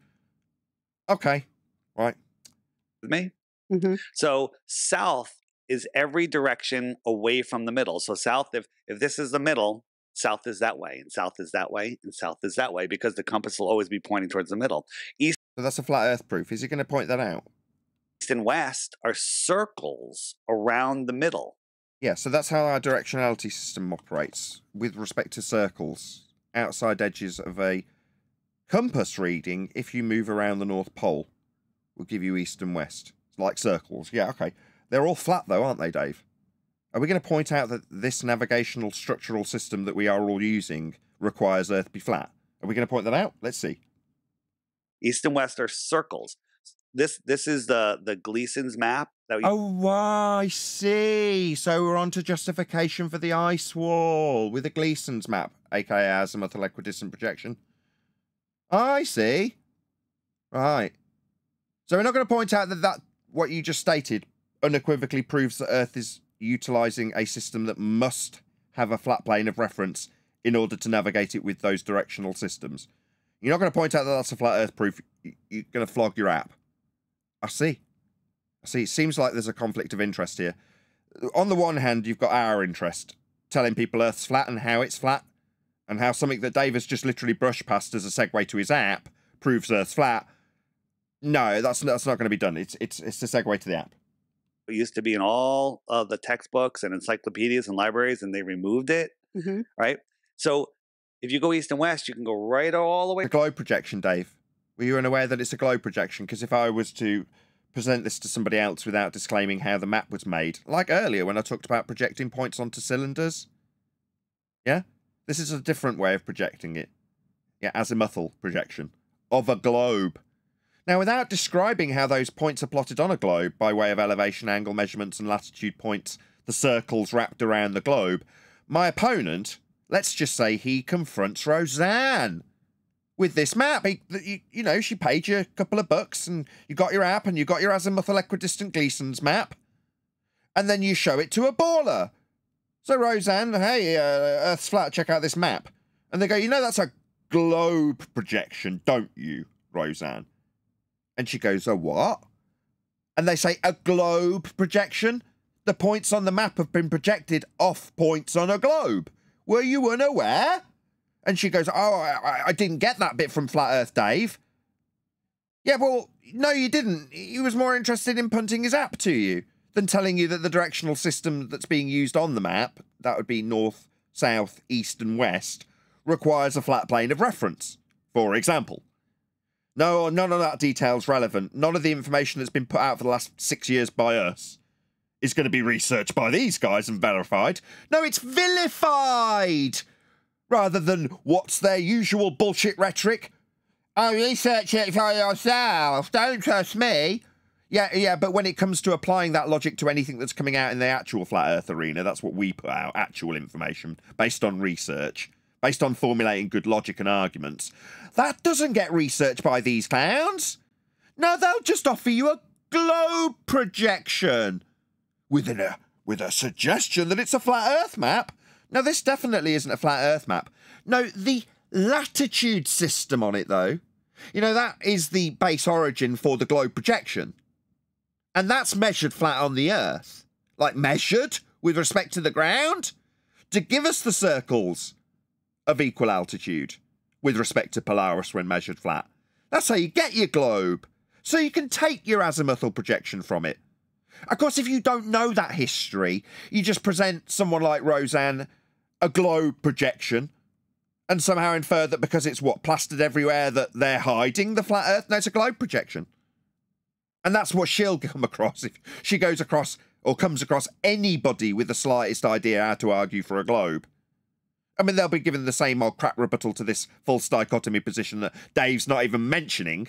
Okay. Right. With me? Mm-hmm. So south is every direction away from the middle. So south, if this is the middle, south is that way, and south is that way, and south is that way, because the compass will always be pointing towards the middle. East. So that's a flat Earth proof. Is he going to point that out? East and west are circles around the middle. Yeah, so that's how our directionality system operates with respect to circles. Outside edges of a compass reading, if you move around the North Pole, will give you east and west. It's like circles. Yeah, okay. They're all flat though, aren't they, Dave? Are we going to point out that this navigational structural system that we are all using requires Earth be flat? Are we going to point that out? Let's see. East and west are circles. This is the Gleason's map. I see. So we're on to justification for the ice wall with the Gleason's map, aka azimuthal equidistant projection. I see. Right. So we're not going to point out that what you just stated unequivocally proves that Earth is utilizing a system that must have a flat plane of reference in order to navigate it with those directional systems. You're not going to point out that that's a flat Earth proof. You're going to flog your app. I see. It seems like there's a conflict of interest here. On the one hand, you've got our interest, telling people Earth's flat and how it's flat, and how something that Dave has just literally brushed past as a segue to his app proves Earth's flat. No, that's not going to be done. It's a segue to the app. It used to be in all of the textbooks and encyclopedias and libraries, and they removed it. Mm-hmm. Right? So If you go east and west, you can go right all the way. A globe projection, Dave. Were you unaware that it's a globe projection? Because if I was to present this to somebody else without disclaiming how the map was made, like earlier when I talked about projecting points onto cylinders, yeah? This is a different way of projecting it. Yeah, azimuthal projection of a globe. Now, without describing how those points are plotted on a globe by way of elevation, angle measurements, and latitude points, the circles wrapped around the globe, my opponent, let's just say he confronts Roseanne with this map. You know, she paid you a couple of bucks, and you got your app, and you got your azimuthal equidistant Gleason's map, and then you show it to a baller. So, Roseanne, hey, Earth's flat, check out this map. And they go, you know, that's a globe projection, don't you, Roseanne? And she goes, a what? And they say, a globe projection? The points on the map have been projected off points on a globe. Were you unaware? And she goes, oh, I didn't get that bit from Flat Earth Dave. Yeah, well, no, you didn't. He was more interested in punting his app to you than telling you that the directional system that's being used on the map, that would be north, south, east, and west, requires a flat plane of reference, for example. No, none of that detail's relevant. None of the information that's been put out for the last 6 years by us is going to be researched by these guys and verified. No, it's vilified! Rather than what's their usual bullshit rhetoric. Oh, research it for yourself. Don't trust me. Yeah, but when it comes to applying that logic to anything that's coming out in the actual flat earth arena, that's what we put out, actual information, based on research, based on formulating good logic and arguments. That doesn't get researched by these clowns. No, they'll just offer you a globe projection with a suggestion that it's a flat earth map. No, this definitely isn't a flat earth map. No, the latitude system on it, though, you know, that is the base origin for the globe projection. And that's measured flat on the Earth. Like, measured with respect to the ground to give us the circles of equal altitude with respect to Polaris when measured flat. That's how you get your globe. So you can take your azimuthal projection from it. Of course, if you don't know that history, you just present someone like Roseanne a globe projection and somehow infer that because it's, plastered everywhere, that they're hiding the flat Earth. No, it's a globe projection. And that's what she'll come across if she goes across or comes across anybody with the slightest idea how to argue for a globe. I mean, they'll be given the same old crap rebuttal to this false dichotomy position that Dave's not even mentioning.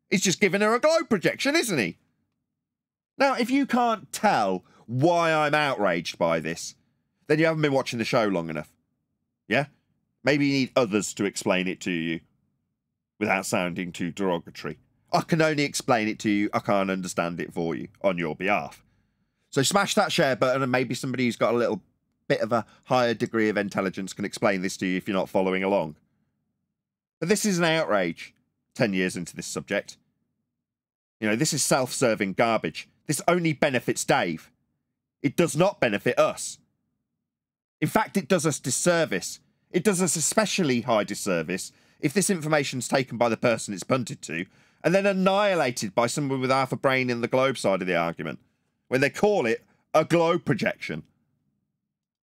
He's just giving her a globe projection, isn't he? Now, if you can't tell why I'm outraged by this, then you haven't been watching the show long enough. Yeah? Maybe you need others to explain it to you without sounding too derogatory. I can only explain it to you. I can't understand it for you on your behalf. So smash that share button, and maybe somebody who's got a little bit of a higher degree of intelligence can explain this to you if you're not following along. But this is an outrage 10 years into this subject. You know, this is self-serving garbage. This only benefits Dave. It does not benefit us. In fact, it does us disservice. It does us especially high disservice if this information's taken by the person it's punted to and then annihilated by someone with half a brain in the globe side of the argument, when they call it a globe projection.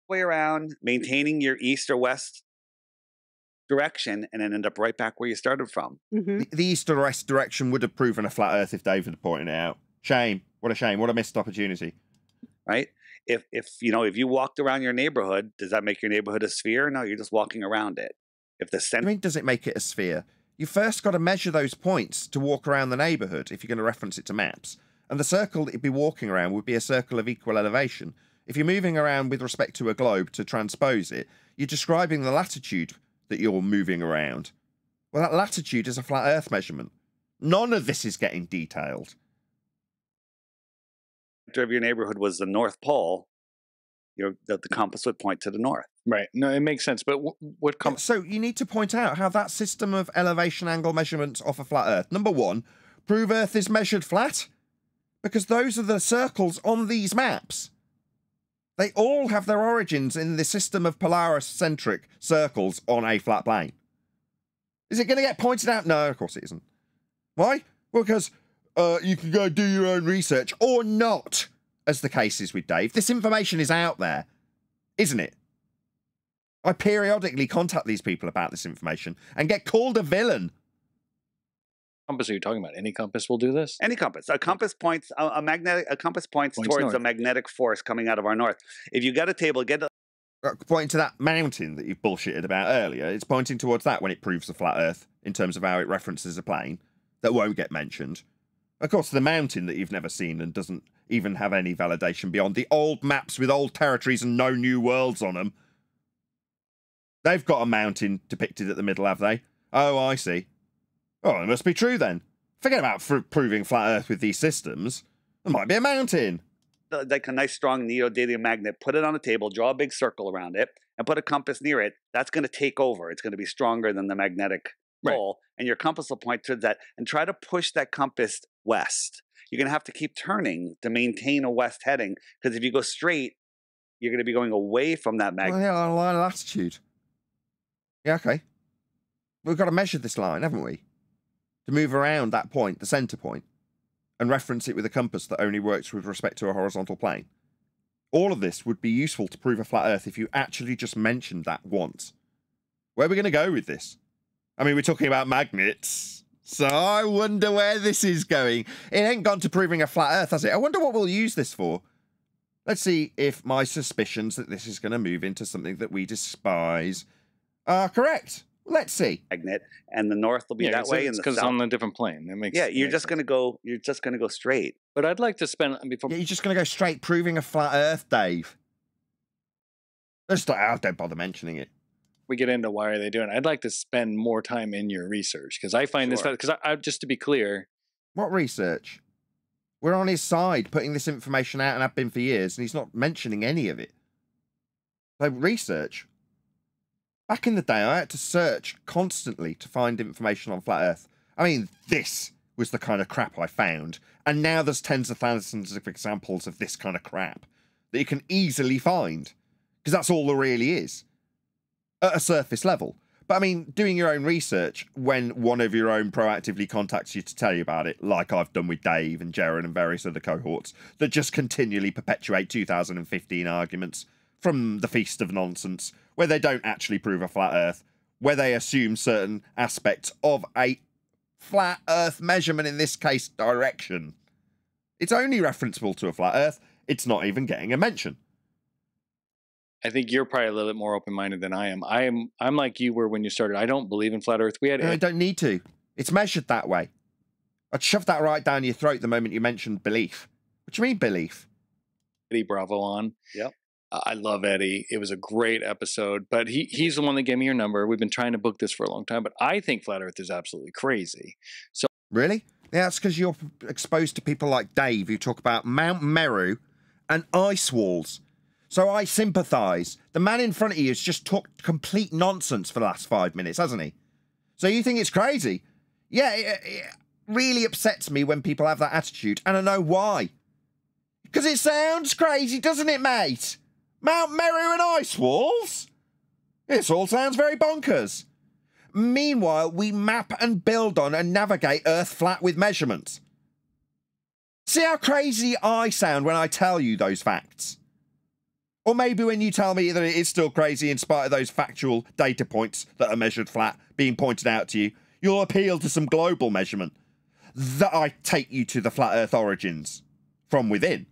Way around, maintaining your east or west direction, and then end up right back where you started from. The east or west direction would have proven a flat earth if David had pointed it out. Shame. What a shame. What a missed opportunity. Right? If you walked around your neighborhood, does that make your neighborhood a sphere? No, you're just walking around it. If the center, I mean, does it make it a sphere? You first got to measure those points to walk around the neighborhood if you're going to reference it to maps. And the circle that you'd be walking around would be a circle of equal elevation. If you're moving around with respect to a globe to transpose it, you're describing the latitude that you're moving around. Well, that latitude is a flat earth measurement. None of this is getting detailed. If your neighborhood was the North Pole, the compass would point to the north. Right. No, it makes sense. But what comes? So you need to point out how that system of elevation angle measurements off a flat Earth. Number one, prove Earth is measured flat, because those are the circles on these maps. They all have their origins in the system of Polaris-centric circles on a flat plane. Is it going to get pointed out? No, of course it isn't. Why? Well, because you can go do your own research, or not, as the case is with Dave. This information is out there, isn't it? I periodically contact these people about this information and get called a villain. Compass are you talking about? Any compass will do this? Any compass. A compass points a compass points towards north. a magnetic force coming out of our north. If you got a table, pointing to that mountain that you bullshitted about earlier, it's pointing towards that when it proves the flat Earth in terms of how it references a plane that won't get mentioned. Of course, the mountain that you've never seen and doesn't even have any validation beyond the old maps with old territories and no new worlds on them. They've got a mountain depicted at the middle, have they? Oh, I see. Oh, it must be true then. Forget about proving flat Earth with these systems. There might be a mountain. Like a nice strong neodymium magnet, put it on a table, draw a big circle around it, and put a compass near it. That's going to take over. It's going to be stronger than the magnetic pole, and your compass will point to that. And try to push that compass west. You're going to have to keep turning to maintain a west heading, because if you go straight, you're going to be going away from that magnet. Well, yeah, on a line of latitude. Yeah, okay. We've got to measure this line, haven't we? To move around that point, the centre point, and reference it with a compass that only works with respect to a horizontal plane. All of this would be useful to prove a flat Earth if you actually just mentioned that once. Where are we going to go with this? I mean, we're talking about magnets, so I wonder where this is going. It ain't gone to proving a flat Earth, has it? I wonder what we'll use this for. Let's see if my suspicions that this is going to move into something that we despise are correct. Let's see. Magnet, and the north will be that way, and because it's on a different plane. It makes you're just going to go. You're just going to go straight. But I'd like to spend before. Yeah, you're just going to go straight, proving a flat Earth, Dave. Don't bother mentioning it. We get into why are they doing it. I'd like to spend more time in your research because I find this because I just to be clear. What research? We're on his side, putting this information out, and have been for years, and he's not mentioning any of it. So research. Back in the day, I had to search constantly to find information on flat Earth. I mean, this was the kind of crap I found. And now there's tens of thousands of examples of this kind of crap that you can easily find. Because that's all there really is. At a surface level. But I mean, doing your own research when one of your own proactively contacts you to tell you about it, like I've done with Dave and Jared and various other cohorts, that just continually perpetuate 2015 arguments from the Feast of Nonsense, where they don't actually prove a flat Earth, where they assume certain aspects of a flat Earth measurement, in this case, direction. It's only referenceable to a flat Earth. It's not even getting a mention. I think you're probably a little bit more open-minded than I am. I'm like you were when you started. I don't believe in flat Earth. I don't need to. It's measured that way. I'd shove that right down your throat the moment you mentioned belief. What do you mean belief? Eddie Bravo on. Yep. I love Eddie. It was a great episode, but he's the one that gave me your number. We've been trying to book this for a long time, but I think flat Earth is absolutely crazy. So really? Yeah, that's because you're exposed to people like Dave who talk about Mount Meru and ice walls. So I sympathise. The man in front of you has just talked complete nonsense for the last 5 minutes, hasn't he? So you think it's crazy? Yeah, it really upsets me when people have that attitude, and I know why. Because it sounds crazy, doesn't it, mate? Mount Meru and ice walls? This all sounds very bonkers. Meanwhile, we map and build on and navigate Earth flat with measurements. See how crazy I sound when I tell you those facts? Or maybe when you tell me that it is still crazy in spite of those factual data points that are measured flat being pointed out to you, you'll appeal to some global measurement that I take you to the flat Earth origins from within.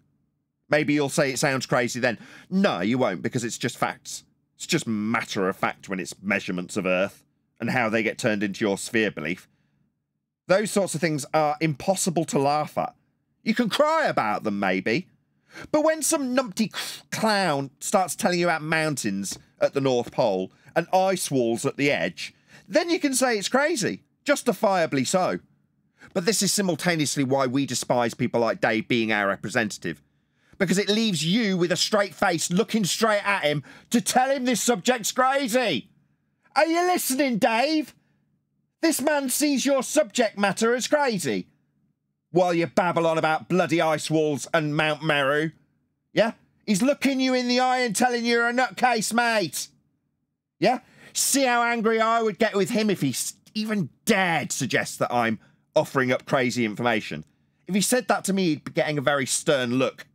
Maybe you'll say it sounds crazy then. No, you won't, because it's just facts. It's just matter of fact when it's measurements of Earth and how they get turned into your sphere belief. Those sorts of things are impossible to laugh at. You can cry about them, maybe. But when some numpty clown starts telling you about mountains at the North Pole and ice walls at the edge, then you can say it's crazy. Justifiably so. But this is simultaneously why we despise people like Dave being our representative. Because it leaves you with a straight face looking straight at him to tell him this subject's crazy. Are you listening, Dave? This man sees your subject matter as crazy. While you babble on about bloody ice walls and Mount Meru. Yeah? He's looking you in the eye and telling you you're a nutcase, mate. Yeah? See how angry I would get with him if he even dared suggest that I'm offering up crazy information. If he said that to me, he'd be getting a very stern look.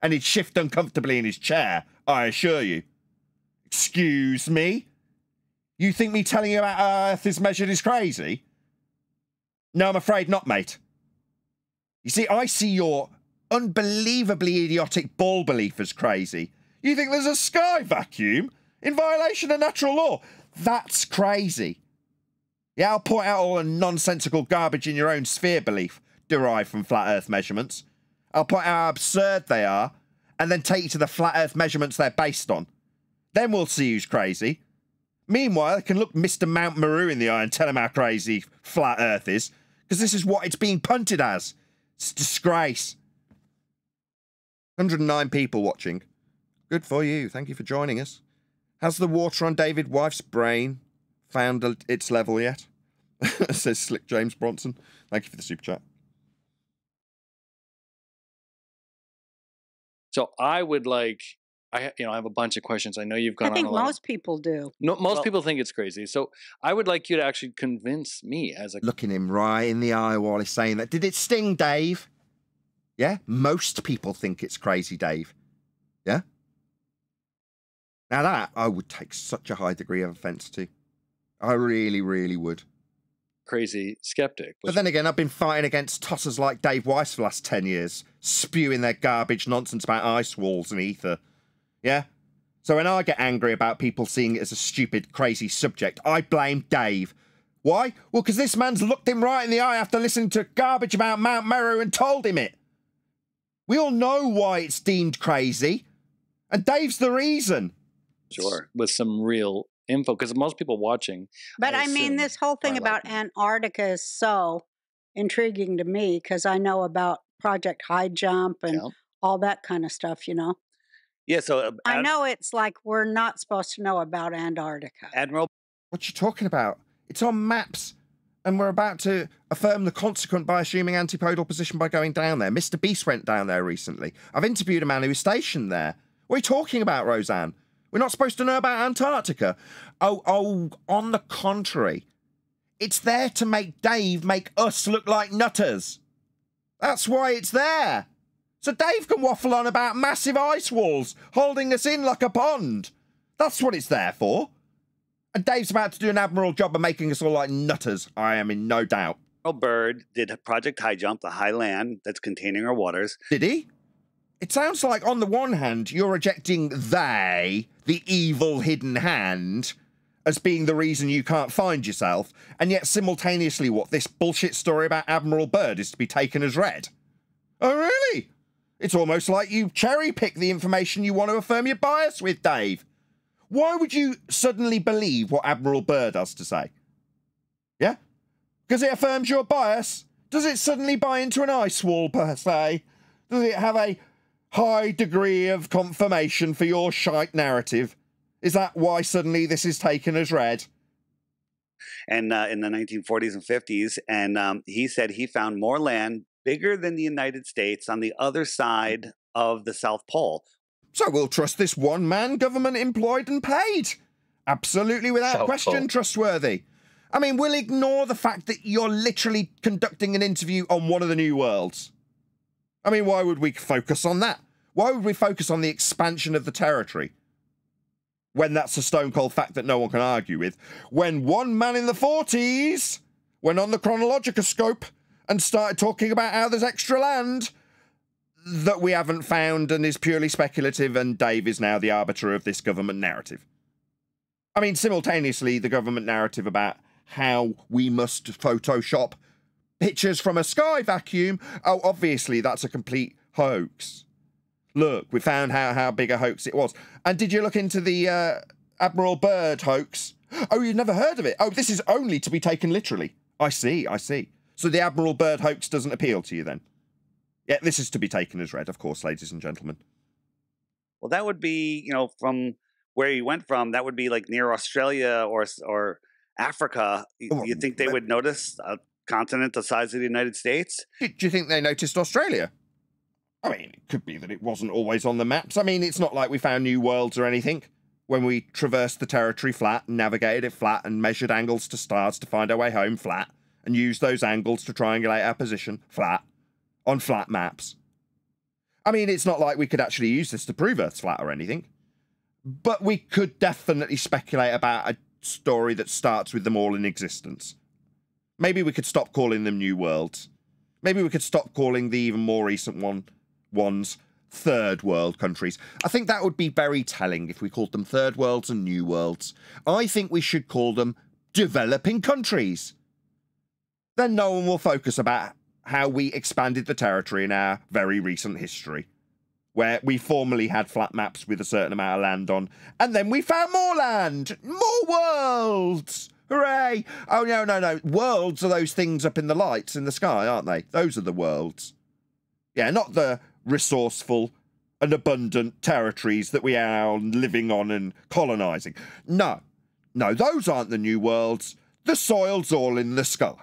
And he'd shift uncomfortably in his chair, I assure you. Excuse me? You think me telling you about how Earth is measured is crazy? No, I'm afraid not, mate. You see, I see your unbelievably idiotic ball belief as crazy. You think there's a sky vacuum in violation of natural law? That's crazy. Yeah, I'll point out all the nonsensical garbage in your own sphere belief derived from flat Earth measurements. I'll point out how absurd they are, and then take you to the flat Earth measurements they're based on. Then we'll see who's crazy. Meanwhile, I can look Mr. Mount Meru in the eye and tell him how crazy flat Earth is, because this is what it's being punted as. It's a disgrace. 109 people watching. Good for you. Thank you for joining us. Has the water on David Wife's brain found its level yet? Says Slick James Bronson. Thank you for the super chat. So I would like, I have a bunch of questions. I know you've gone I think on a lot. most people do. No, most people think it's crazy. So I would like you to actually convince me as a... Looking him right in the eye while he's saying that. Did it sting, Dave? Yeah? Most people think it's crazy, Dave. Yeah? Now that, I would take such a high degree of offence to. I really, really would. Crazy skeptic. But then again, I've been fighting against tossers like Dave Weiss for the last 10 years, spewing their garbage nonsense about ice walls and ether. Yeah? So when I get angry about people seeing it as a stupid, crazy subject, I blame Dave. Why? Well, because this man's looked him right in the eye after listening to garbage about Mount Meru and told him it. We all know why it's deemed crazy. And Dave's the reason. Sure, with some real info, because most people watching. But I mean, this whole thing about Antarctica is so intriguing to me because I know about Project High Jump and all that kind of stuff, Yeah, so I know it's like we're not supposed to know about Antarctica. Admiral, what you talking about? It's on maps, and we're about to affirm the consequent by assuming antipodal position by going down there. Mr. Beast went down there recently. I've interviewed a man who was stationed there. What are you talking about, Roseanne? We're not supposed to know about Antarctica. Oh, on the contrary. It's there to make Dave make us look like nutters. That's why it's there. So Dave can waffle on about massive ice walls holding us in like a pond. That's what it's there for. And Dave's about to do an admirable job of making us all like nutters. I am in no doubt. Admiral Byrd did Project High Jump, the high land that's containing our waters. Did he? It sounds like, on the one hand, you're rejecting they, the evil hidden hand, as being the reason you can't find yourself, and yet simultaneously what, this bullshit story about Admiral Byrd is to be taken as read? Oh, really? It's almost like you cherry-pick the information you want to affirm your bias with, Dave. Why would you suddenly believe what Admiral Byrd has to say? Yeah? Because it affirms your bias? Does it suddenly buy into an ice wall, per se? Does it have a high degree of confirmation for your shite narrative? Is that why suddenly this is taken as read? And in the 1940s and 50s, and he said he found more land bigger than the United States on the other side of the South Pole. So we'll trust this one man, government employed and paid. Absolutely without South question Pole. trustworthy. I mean, we'll ignore the fact that you're literally conducting an interview on one of the new worlds. I mean, why would we focus on that? Why would we focus on the expansion of the territory? When that's a stone-cold fact that no one can argue with. When one man in the 40s went on the chronologicoscope and started talking about how there's extra land that we haven't found and is purely speculative, and Dave is now the arbiter of this government narrative. I mean, simultaneously, the government narrative about how we must Photoshop pictures from a sky vacuum, oh, obviously that's a complete hoax. Look, we found how big a hoax it was. And did you look into the Admiral Byrd hoax? Oh, you've never heard of it? Oh, this is only to be taken literally. I see. So the Admiral Byrd hoax doesn't appeal to you then? Yeah, this is to be taken as read, of course, ladies and gentlemen. Well, that would be, from where he went from, that would be like near Australia or Africa. You think they would notice a continent the size of the United States? Do you think they noticed Australia? I mean, it could be that it wasn't always on the maps. I mean, it's not like we found new worlds or anything. When we traversed the territory flat and navigated it flat and measured angles to stars to find our way home flat and used those angles to triangulate our position flat on flat maps. I mean, it's not like we could actually use this to prove Earth's flat or anything. But we could definitely speculate about a story that starts with them all in existence. Maybe we could stop calling them new worlds. Maybe we could stop calling the even more recent ones third world countries. I think that would be very telling if we called them third worlds and new worlds. I think we should call them developing countries. Then no one will focus about how we expanded the territory in our very recent history, where we formerly had flat maps with a certain amount of land on, and then we found more land, more worlds. Hooray! Oh, no. Worlds are those things up in the lights in the sky, aren't they? Those are the worlds. Yeah, not the resourceful and abundant territories that we are living on and colonising. No, those aren't the new worlds. The soil's all in the sky.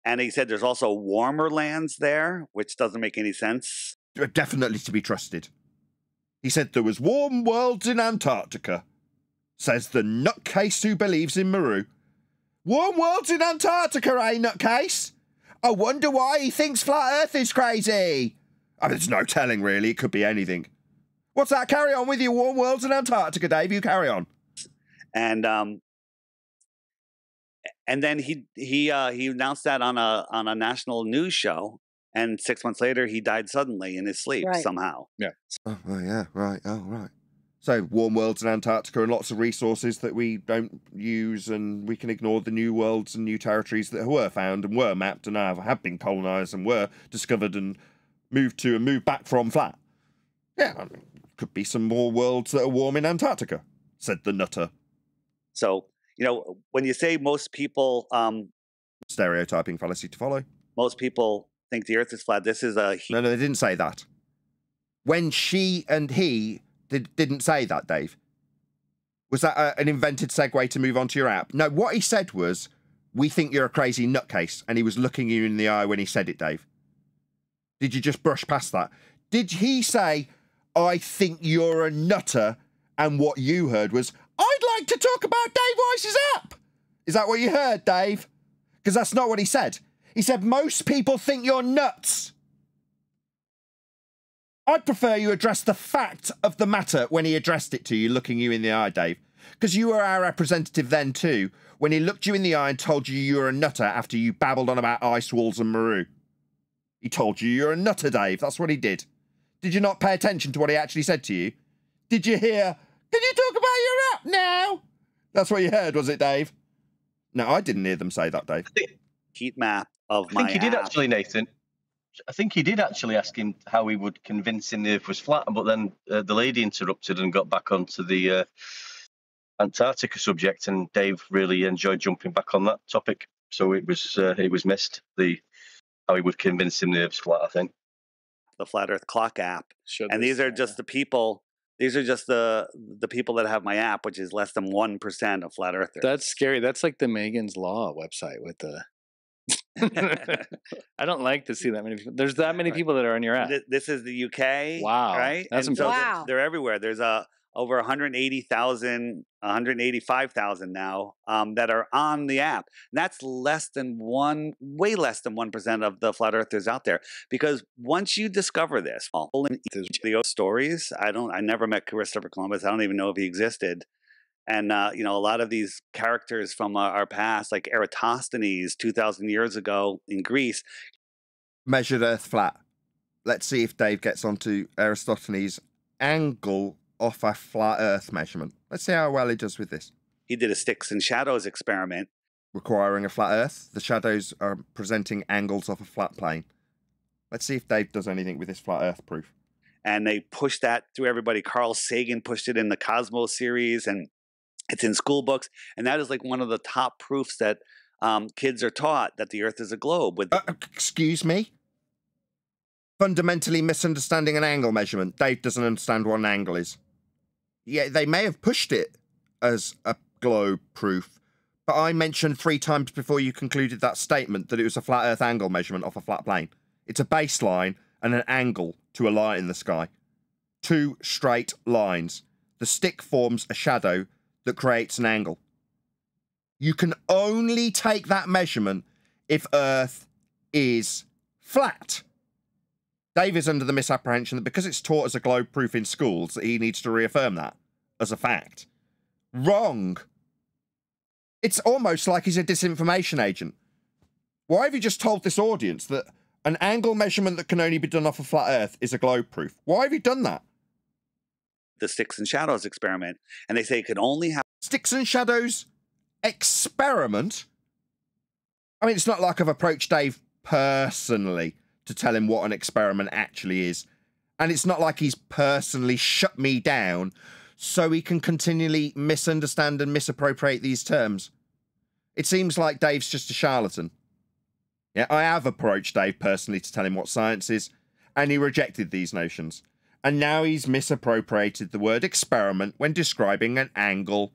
And he said there's also warmer lands there, which doesn't make any sense. Definitely to be trusted. He said there was warm worlds in Antarctica. Says the nutcase who believes in Maru. Warm worlds in Antarctica, eh, nutcase? I wonder why he thinks flat Earth is crazy. I mean, there's no telling, really. It could be anything. What's that? Carry on with your warm worlds in Antarctica, Dave. You carry on. And then he announced that on a national news show, and 6 months later he died suddenly in his sleep somehow. Yeah. Oh yeah, right. Oh right. So warm worlds in Antarctica and lots of resources that we don't use, and we can ignore the new worlds and new territories that were found and were mapped and have been colonised and were discovered and moved to and moved back from flat. Yeah, I mean, could be some more worlds that are warm in Antarctica, said the nutter. So, when you say most people... stereotyping fallacy to follow. Most people think the Earth is flat. This is a... No, they didn't say that. When she and he didn't say that, Dave. Was that an invented segue to move on to your app? No, what he said was, we think you're a crazy nutcase, and he was looking you in the eye when he said it, Dave. Did you just brush past that? Did he say, I think you're a nutter, and what you heard was, I'd like to talk about Dave Weiss's app? Is that what you heard, Dave? Because that's not what he said. He said, most people think you're nuts. I'd prefer you address the fact of the matter when he addressed it to you, looking you in the eye, Dave. Because you were our representative then too, when he looked you in the eye and told you were a nutter after you babbled on about ice walls and Maru. He told you you're a nutter, Dave. That's what he did. Did you not pay attention to what he actually said to you? Did you hear, can you talk about your app now? That's what you heard, was it, Dave? No, I didn't hear them say that, Dave. Heat map of my I think he did app. actually, Nathan. I think he did actually ask him how he would convince him the Earth was flat, but then the lady interrupted and got back onto the Antarctica subject, and Dave really enjoyed jumping back on that topic. So it was missed, how he would convince him the Earth's flat, I think. The Flat Earth Clock app. And these are just the people... These are just the people that have my app, which is less than 1% of flat earthers. That's scary. That's like the Megan's Law website with the... I don't like to see that many people. There's that many people that are on your app. This is the UK. Wow. Right? That's and so wow. they're everywhere. There's over 180,000, 185,000 now that are on the app. And that's way less than 1% of the flat earthers out there. Because once you discover this, the stories, I never met Christopher Columbus. I don't even know if he existed. And, a lot of these characters from our past, like Eratosthenes 2,000 years ago in Greece. Measured Earth flat. Let's see if Dave gets onto Eratosthenes' angle off a flat Earth measurement. Let's see how well he does with this. He did a sticks and shadows experiment. Requiring a flat Earth. The shadows are presenting angles off a flat plane. Let's see if Dave does anything with this flat Earth proof. And they pushed that through everybody. Carl Sagan pushed it in the Cosmos series, and it's in school books, and that is like one of the top proofs that kids are taught that the Earth is a globe. Excuse me? Fundamentally misunderstanding an angle measurement. Dave doesn't understand what an angle is. Yeah, they may have pushed it as a globe proof, but I mentioned 3 times before you concluded that statement that it was a flat Earth angle measurement off a flat plane. It's a baseline and an angle to a light in the sky. 2 straight lines. The stick forms a shadow that creates an angle. You can only take that measurement if Earth is flat. Dave is under the misapprehension that because it's taught as a globe proof in schools, that he needs to reaffirm that as a fact. Wrong. It's almost like he's a disinformation agent. Why have you just told this audience that an angle measurement that can only be done off a flat Earth is a globe proof? Why have you done that? The sticks and shadows experiment, and they say it could only have sticks and shadows experiment. I mean, it's not like I've approached Dave personally to tell him what an experiment actually is. And it's not like he's personally shut me down so he can continually misunderstand and misappropriate these terms. It seems like Dave's just a charlatan. Yeah, I have approached Dave personally to tell him what science is, and he rejected these notions. And now he's misappropriated the word experiment when describing an angle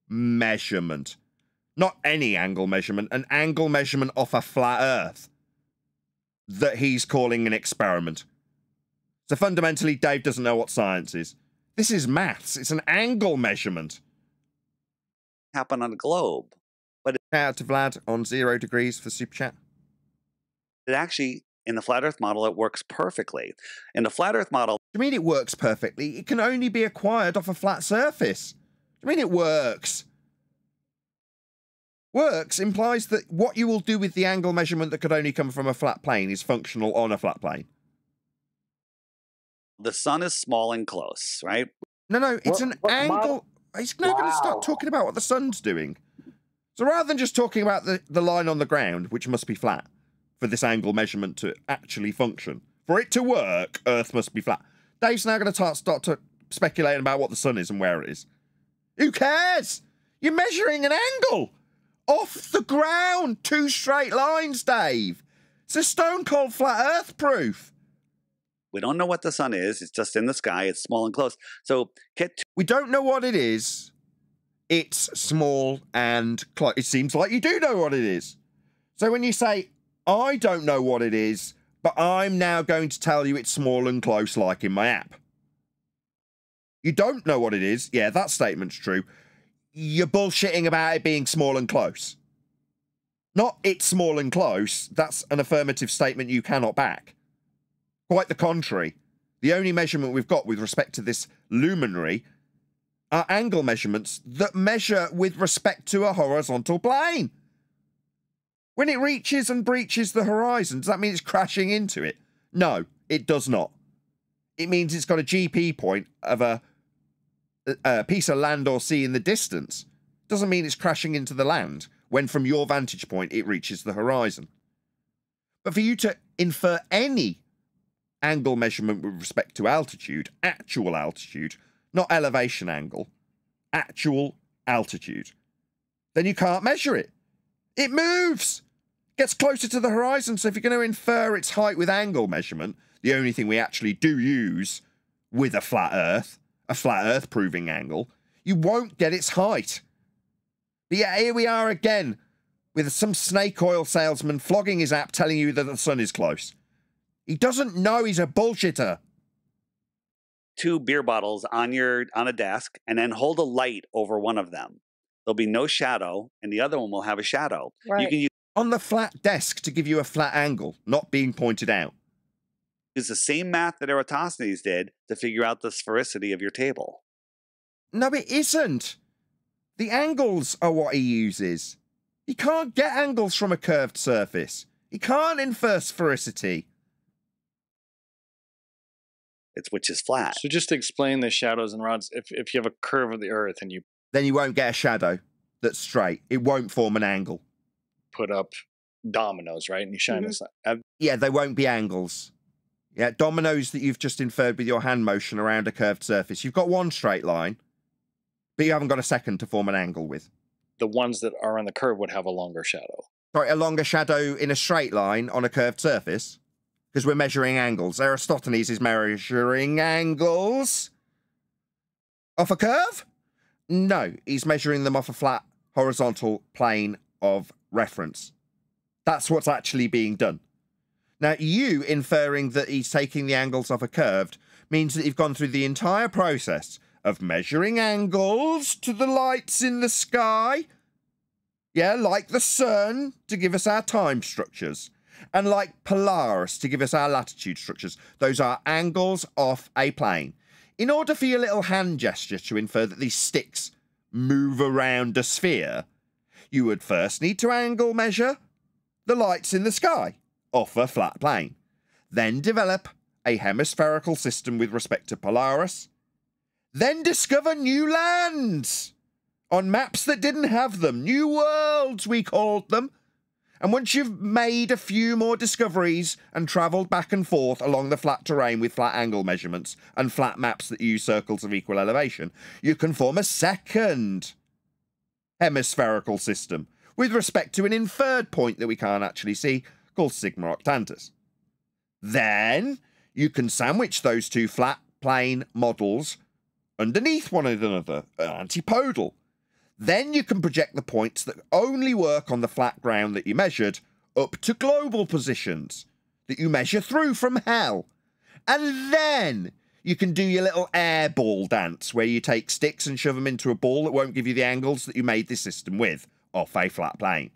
measurement. Not any angle measurement, an angle measurement off a flat Earth that he's calling an experiment. So fundamentally, Dave doesn't know what science is. This is maths. It's an angle measurement. happen on a globe. But shout out to Vlad on 0 degrees for super chat. It actually, in the flat Earth model, it works perfectly. In the flat Earth model, I mean, it works perfectly. It can only be acquired off a flat surface. I mean, it works. Works implies that what you will do with the angle measurement that could only come from a flat plane is functional on a flat plane. the sun is small and close, right? No, it's an angle. He's now going to start talking about what the sun's doing. So rather than just talking about the line on the ground, which must be flat, for this angle measurement to actually function, for it to work, Earth must be flat. Dave's now going to start to speculating about what the sun is and where it is. Who cares? You're measuring an angle off the ground. 2 straight lines, Dave. It's a stone cold flat Earth proof. We don't know what the sun is. It's just in the sky. It's small and close. So we don't know what it is. It's small and close. It seems like you do know what it is. So when you say, I don't know what it is, but I'm now going to tell you it's small and close like in my app. You don't know what it is. Yeah, that statement's true. You're bullshitting about it being small and close. Not it's small and close. That's an affirmative statement you cannot back. Quite the contrary. The only measurement we've got with respect to this luminary are angle measurements that measure with respect to a horizontal plane. When it reaches and breaches the horizon, does that mean it's crashing into it? No, it does not. It means it's got a GP point of a piece of land or sea in the distance. Doesn't mean it's crashing into the land when from your vantage point it reaches the horizon. But for you to infer any angle measurement with respect to altitude, actual altitude, not elevation angle, actual altitude, then you can't measure it. It moves, gets closer to the horizon. So if you're going to infer its height with angle measurement, the only thing we actually do use with a flat Earth proving angle, you won't get its height. But yeah, here we are again with some snake oil salesman flogging his app telling you that the sun is close. He doesn't know, he's a bullshitter. 2 beer bottles on a desk, and then hold a light over one of them. There'll be no shadow, and the other one will have a shadow. Right. You can use on the flat desk to give you a flat angle, not being pointed out. the same math that Eratosthenes did to figure out the sphericity of your table. No, it isn't. The angles are what he uses. He can't get angles from a curved surface. He can't infer sphericity. It's which is flat. So just to explain the shadows and rods, if you have a curve of the Earth and you then you won't get a shadow that's straight. It won't form an angle. put up dominoes, right, and you shine this. Yeah, they won't be angles. Yeah, dominoes that you've just inferred with your hand motion around a curved surface. You've got one straight line, but you haven't got a second to form an angle with. The ones that are on the curve would have a longer shadow. Sorry, a longer shadow in a straight line on a curved surface? Because we're measuring angles. Eratosthenes is measuring angles off a curve? No, he's measuring them off a flat horizontal plane of reference. That's what's actually being done. Now, you inferring that he's taking the angles off a curved means that you've gone through the entire process of measuring angles to the lights in the sky. Yeah, like the sun, to give us our time structures. And like Polaris to give us our latitude structures, those are angles off a plane. In order for your little hand gesture to infer that these sticks move around a sphere, you would first need to angle measure the lights in the sky off a flat plane. Then develop a hemispherical system with respect to Polaris. Then discover new lands on maps that didn't have them. New worlds, we called them. And once you've made a few more discoveries and travelled back and forth along the flat terrain with flat angle measurements and flat maps that use circles of equal elevation, you can form a second hemispherical system with respect to an inferred point that we can't actually see called Sigma Octantis. Then you can sandwich those two flat plane models underneath one another, antipodal. Then you can project the points that only work on the flat ground that you measured up to global positions that you measure through from hell. And then you can do your little air ball dance where you take sticks and shove them into a ball that won't give you the angles that you made this system with off a flat plane.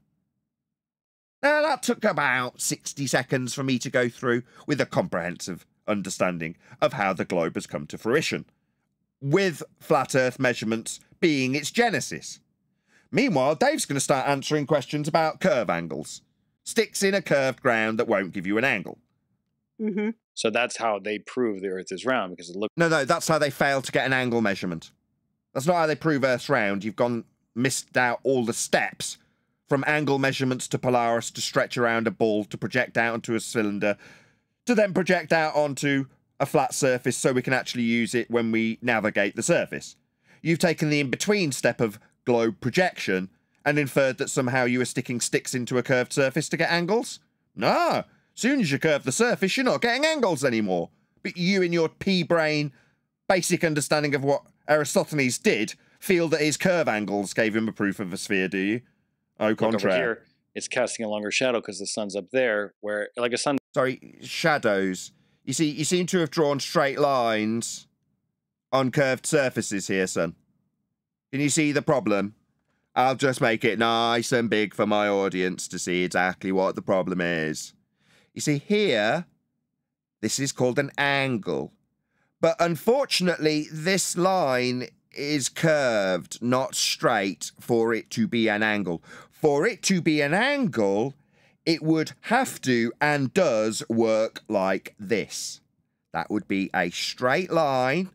Now that took about 60 seconds for me to go through with a comprehensive understanding of how the globe has come to fruition, with flat Earth measurements being its genesis. Meanwhile, Dave's going to start answering questions about curve angles. Sticks in a curved ground that won't give you an angle. Mm-hmm. So that's how they prove the Earth is round, because it looks... No, that's how they fail to get an angle measurement. That's not how they prove Earth's round. You've missed out all the steps from angle measurements to Polaris to stretch around a ball to project out onto a cylinder to then project out onto a flat surface so we can actually use it when we navigate the surface. You've taken the in-between step of globe projection and inferred that somehow you were sticking sticks into a curved surface to get angles? No. Soon as you curve the surface, you're not getting angles anymore. But you, in your pea-brain basic understanding of what Aristophanes did, feel that his curve angles gave him a proof of a sphere, do you? Au contraire. Over here, it's casting a longer shadow because the sun's up there, where, like a sun... Sorry, shadows. You see, you seem to have drawn straight lines on curved surfaces here, son. Can you see the problem? I'll just make it nice and big for my audience to see exactly what the problem is. You see, here, this is called an angle. But unfortunately, this line is curved, not straight, for it to be an angle. For it to be an angle, it would have to and does work like this. That would be a straight line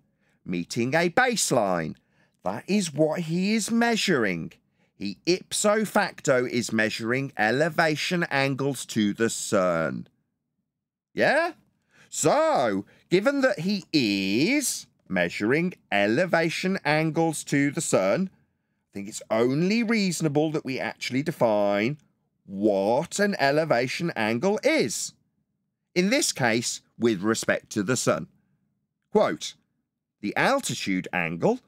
meeting a baseline. That is what he is measuring. He ipso facto is measuring elevation angles to the sun. Yeah? So, given that he is measuring elevation angles to the sun, I think it's only reasonable that we actually define what an elevation angle is. In this case, with respect to the sun. Quote, the altitude angle,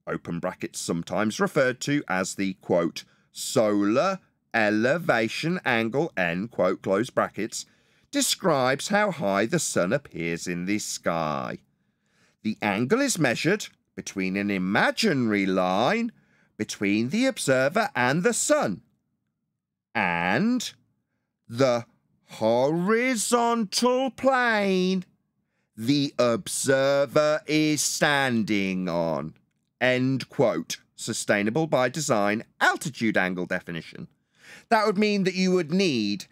open brackets sometimes referred to as the, quote, solar elevation angle, end quote, close brackets, describes how high the sun appears in the sky. The angle is measured between an imaginary line between the observer and the sun, and the horizontal plane the observer is standing on. End quote. Sustainable by design altitude angle definition. That would mean that you would need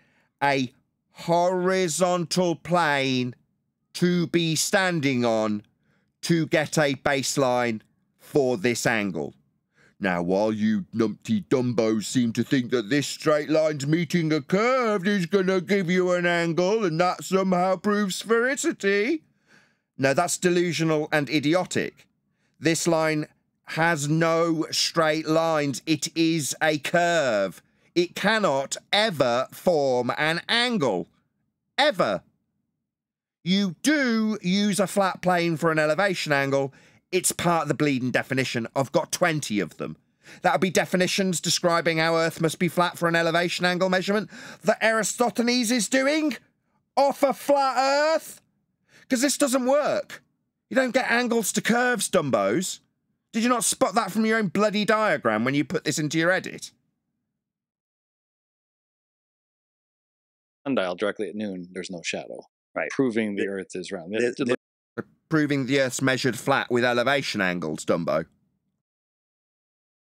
a horizontal plane to be standing on to get a baseline for this angle. Now, while you numpty dumbos seem to think that this straight line's meeting a curve is going to give you an angle and that somehow proves sphericity, no, that's delusional and idiotic. This line has no straight lines. It is a curve. It cannot ever form an angle. Ever. You do use a flat plane for an elevation angle. It's part of the bleeding definition. I've got 20 of them. That would be definitions describing how Earth must be flat for an elevation angle measurement that Aristophanes is doing off a flat Earth. Because this doesn't work. You don't get angles to curves, dumbos. Did you not spot that from your own bloody diagram when you put this into your edit? sundial directly at noon, there's no shadow. Right. Proving the Earth is round. Proving the Earth's measured flat with elevation angles, Dumbo.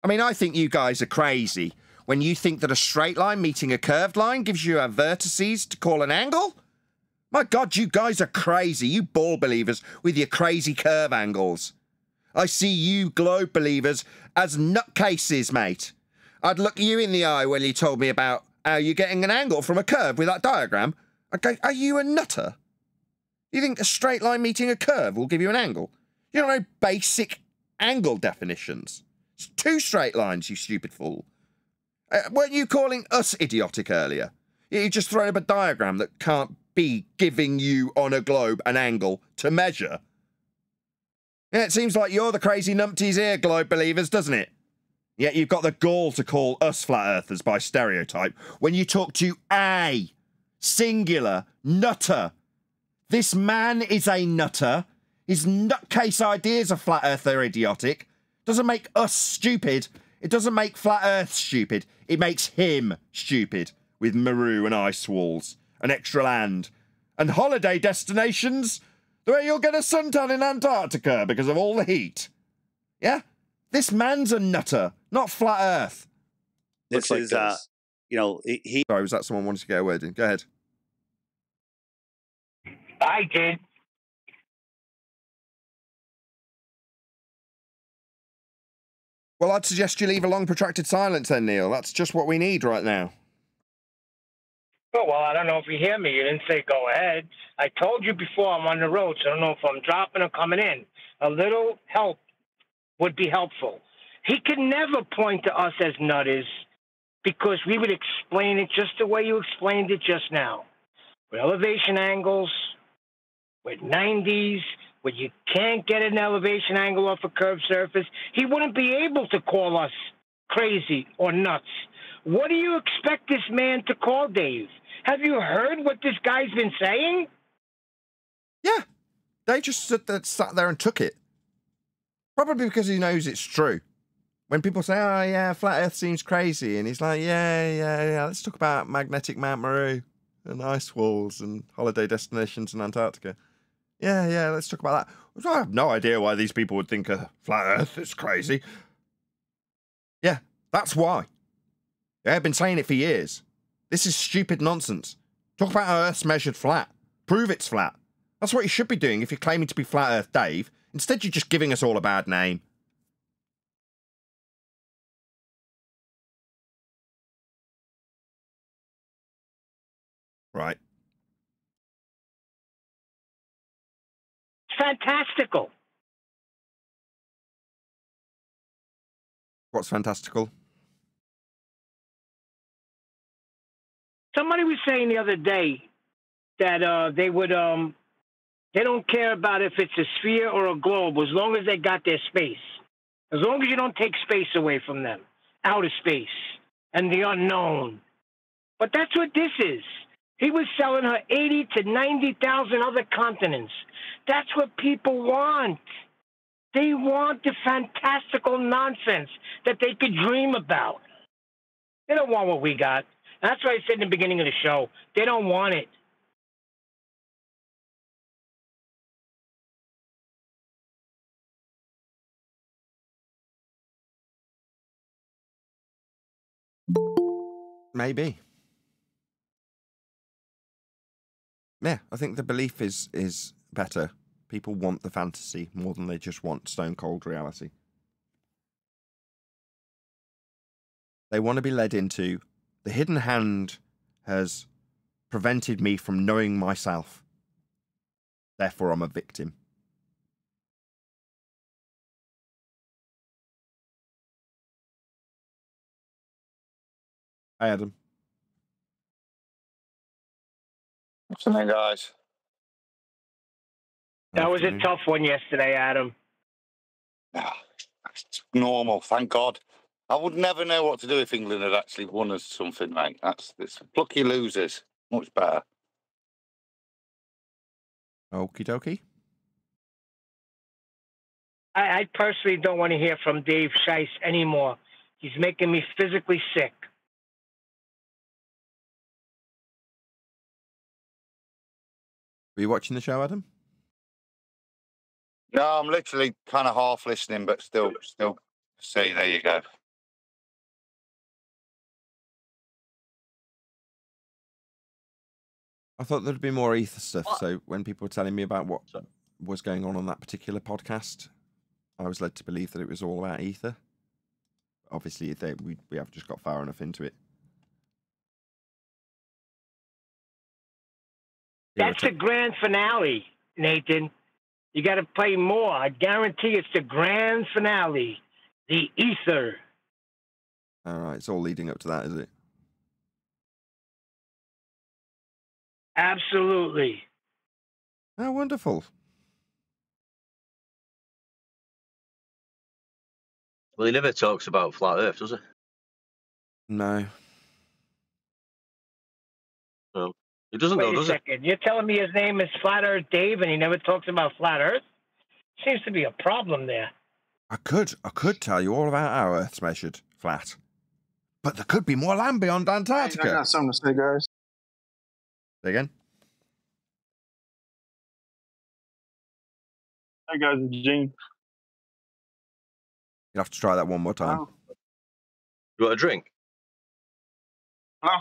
I mean, I think you guys are crazy when you think that a straight line meeting a curved line gives you a vertices to call an angle. My God, you guys are crazy, you ball believers with your crazy curve angles. I see you globe believers as nutcases, mate. I'd look you in the eye when you told me about how you're getting an angle from a curve with that diagram. I'd go, are you a nutter? You think a straight line meeting a curve will give you an angle? You don't know basic angle definitions. It's two straight lines, you stupid fool. Weren't you calling us idiotic earlier? You just thrown up a diagram that can't be giving you on a globe an angle to measure. Yeah, it seems like you're the crazy numpties here, globe believers, doesn't it? Yet you've got the gall to call us flat earthers by stereotype when you talk to a singular nutter. This man is a nutter. His nutcase ideas of flat earth are idiotic. Doesn't make us stupid. It doesn't make flat earth stupid. It makes him stupid with Maru and ice walls and extra land and holiday destinations the way you'll get a suntan in Antarctica because of all the heat. Yeah? This man's a nutter, not flat earth. This is, you know, he... Sorry, was that someone wanted to get a word in? Go ahead. I did. Well, I'd suggest you leave a long protracted silence then, Neil. That's just what we need right now. Oh, well, I don't know if you hear me. You didn't say go ahead. I told you before I'm on the road, so I don't know if I'm dropping or coming in. A little help would be helpful. He could never point to us as nutters because we would explain it just the way you explained it just now. With elevation angles, with 90s, where you can't get an elevation angle off a curved surface, he wouldn't be able to call us crazy or nuts. What do you expect this man to call, Dave? Have you heard what this guy's been saying? Yeah. They just sat there and took it. Probably because he knows it's true. When people say, oh, yeah, flat Earth seems crazy, and he's like, yeah, let's talk about magnetic Mount Maru and ice walls and holiday destinations in Antarctica. Yeah, let's talk about that. I have no idea why these people would think a flat Earth is crazy. Yeah, that's why. Yeah, I've been saying it for years. This is stupid nonsense. Talk about how Earth's measured flat. Prove it's flat. That's what you should be doing if you're claiming to be Flat Earth Dave. Instead, you're just giving us all a bad name. Right. Fantastical. What's fantastical? Somebody was saying the other day that they don't care about if it's a sphere or a globe as long as they got their space. As long as you don't take space away from them. Outer space and the unknown. But that's what this is. He was selling her 80 to 90,000 other continents. That's what people want. They want the fantastical nonsense that they could dream about. They don't want what we got. That's why I said in the beginning of the show, they don't want it. Maybe. Yeah, I think the belief is better. People want the fantasy more than they just want stone cold reality. They want to be led into the hidden hand has prevented me from knowing myself. Therefore, I'm a victim. Hi, Adam. What's the name, guys? That was a tough one yesterday, Adam. It's normal, thank God. I would never know what to do if England had actually won us something, mate. It's plucky losers. Much better. Okie dokie. I personally don't want to hear from Dave Scheiss anymore. He's making me physically sick. Were you watching the show, Adam? No, I'm literally kind of half listening, but still. See, there you go. I thought there'd be more ether stuff. So when people were telling me about what was going on that particular podcast, I was led to believe that it was all about ether. Obviously, we have just got far enough into it. That's the grand finale, Nathan. You got to play more. I guarantee it's the grand finale, the ether. All right, it's all leading up to that, is it? Absolutely. Oh, wonderful. Well, he never talks about flat Earth, does he? No. No. He doesn't Wait know, a does second. You're telling me his name is Flat Earth Dave and he never talks about Flat Earth? Seems to be a problem there. I could tell you all about how Earth's measured flat. But there could be more land beyond Antarctica. I got something to say, guys. Say again? Hey, guys, it's Gene. You'll have to try that one more time. You want a drink? Hello?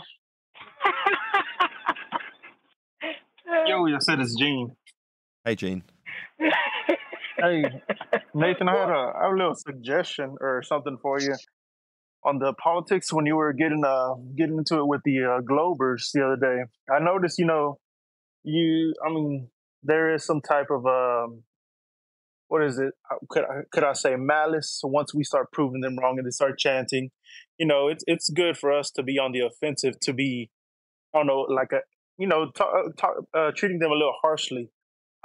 Yo, I said it's Gene. Hey, Gene. Hey, Nathan, I had a little suggestion or something for you on the politics when you were getting into it with the Globers the other day. I noticed, there is some type of what is it? Could I say malice? Once we start proving them wrong and they start chanting, it's good for us to be on the offensive, to be, I don't know, like treating them a little harshly.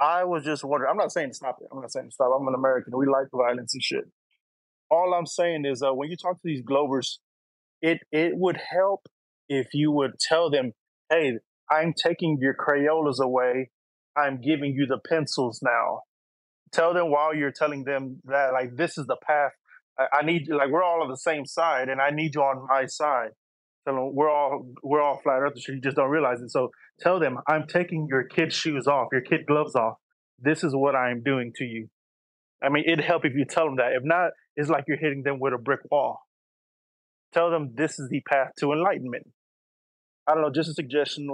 I was just wondering. I'm not saying to stop it. I'm not saying to stop. I'm an American. We like violence and shit. All I'm saying is, when you talk to these Globers, it would help if you would tell them, "Hey, I'm taking your Crayolas away. I'm giving you the pencils now." Tell them while you're telling them that, like, this is the path. I need you. Like, we're all on the same side, and I need you on my side. Tell them we're all flat earthers. You just don't realize it. So tell them, I'm taking your kid shoes off, your kid gloves off. This is what I'm doing to you. I mean, it'd help if you tell them that. If not, it's like you're hitting them with a brick wall. Tell them this is the path to enlightenment. I don't know, just a suggestion,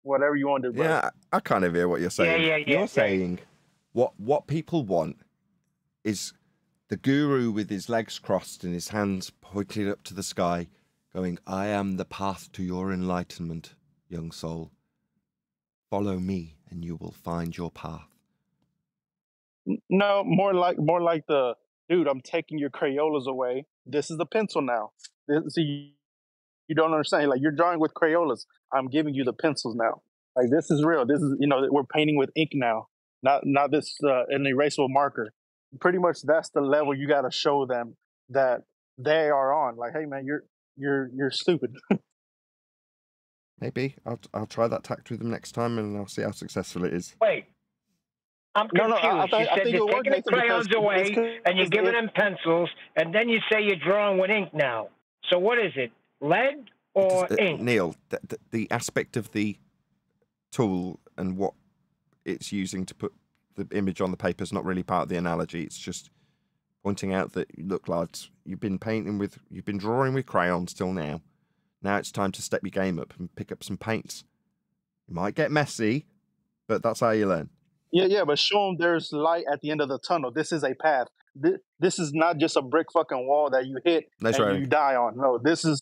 whatever you want to do. Yeah, I kind of hear what you're saying. Yeah. You're saying what people want is the guru with his legs crossed and his hands pointed up to the sky, going, "I am the path to your enlightenment, young soul. Follow me and you will find your path." No, more like the dude. I'm taking your Crayolas away. This is the pencil now. See, you don't understand. Like, you're drawing with Crayolas. I'm giving you the pencils now. Like, this is real. This is we're painting with ink now. Not this an erasable marker. Pretty much that's the level you got to show them that they are on. Like, hey man, you're stupid. Maybe I'll try that tact with them next time, and I'll see how successful it is. Wait. I'm confused. I You said think you're it worked, taking the Nathan, crayons because away and you're giving them pencils, and then you say you're drawing with ink now. So what is it? Lead or ink? Neil, the aspect of the tool and what it's using to put the image on the paper is not really part of the analogy. It's just pointing out that, look, lads, you've been drawing with crayons till now. Now it's time to step your game up and pick up some paints. It might get messy, but that's how you learn. Yeah, but show them there's light at the end of the tunnel. This is a path. This is not just a brick fucking wall that you hit and you die on. No, this is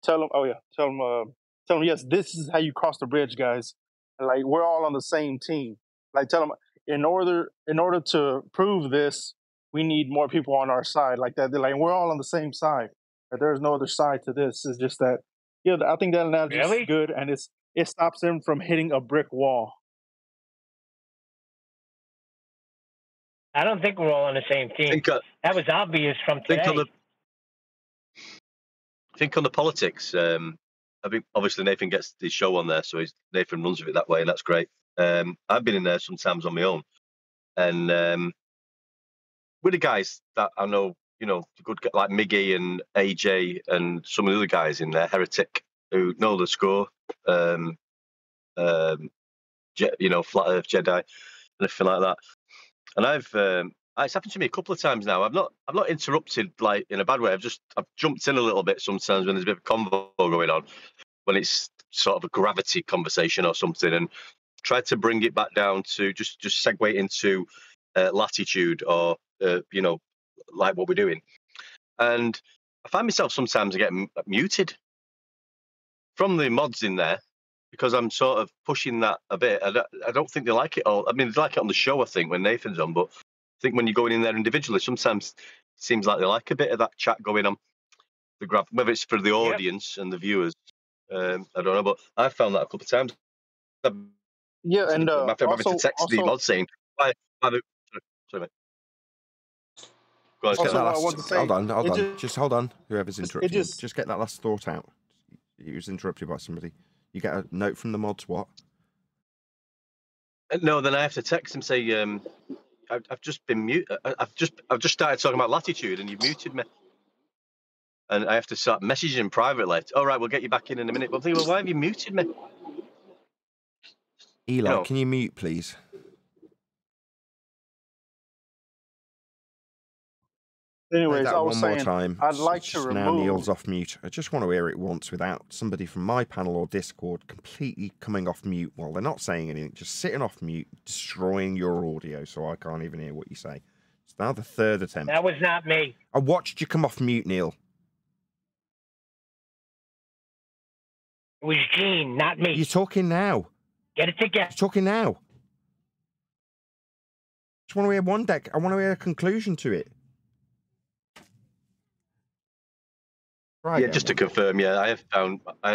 tell them. Yes, this is how you cross the bridge, guys. Like, we're all on the same team. Like, tell them in order to prove this, we need more people on our side. Like that, they're like, we're all on the same side. But there's no other side to this. It's just that. Yeah, I think that analogy is good, and it stops them from hitting a brick wall. I don't think we're all on the same team. That was obvious from today. Think on the politics. I think obviously Nathan gets his show on there, so Nathan runs with it that way, and that's great. I've been in there sometimes on my own, and with the guys that I know, good like Miggy and AJ and some of the other guys in there, Heretic, who know the score. flat Earth Jedi and everything like that. And it's happened to me a couple of times now. I've not interrupted like in a bad way. I've jumped in a little bit sometimes when there's a bit of convo going on, when it's sort of a gravity conversation or something, and tried to bring it back down to just segue into latitude or like what we're doing. And I find myself sometimes getting muted from the mods in there because I'm sort of pushing that a bit. I don't think they like it all. I mean, they like it on the show, I think, when Nathan's on, but I think when you're going in there individually, sometimes it seems like they like a bit of that chat going on. Whether it's for the audience and the viewers, I don't know, but I've found that a couple of times. Yeah, and I've had to text the mods saying, sorry, mate. Go on, Just get that I last, want to say, hold on. it Just hold on. Whoever's interrupting, just- just get that last thought out. He was interrupted by somebody. You get a note from the mods. What? No, then I have to text him say, I've just been mute. I've just started talking about latitude, and you've muted me. And I have to start messaging him privately. All right, we'll get you back in a minute. But I'm thinking, well, why have you muted me? Eli, can you mute, please? Anyways, that I was one more saying, time. I'd like to Just now remove. Neil's off mute. I just want to hear it once without somebody from my panel or Discord completely coming off mute while they're not saying anything, just sitting off mute, destroying your audio so I can't even hear what you say. It's now the third attempt. That was not me. I watched you come off mute, Neil. It was Gene, not me. You're talking now. Get it together. You're talking now. Just want to hear one deck. I want to hear a conclusion to it. Right, Yeah, just to confirm, yeah, I have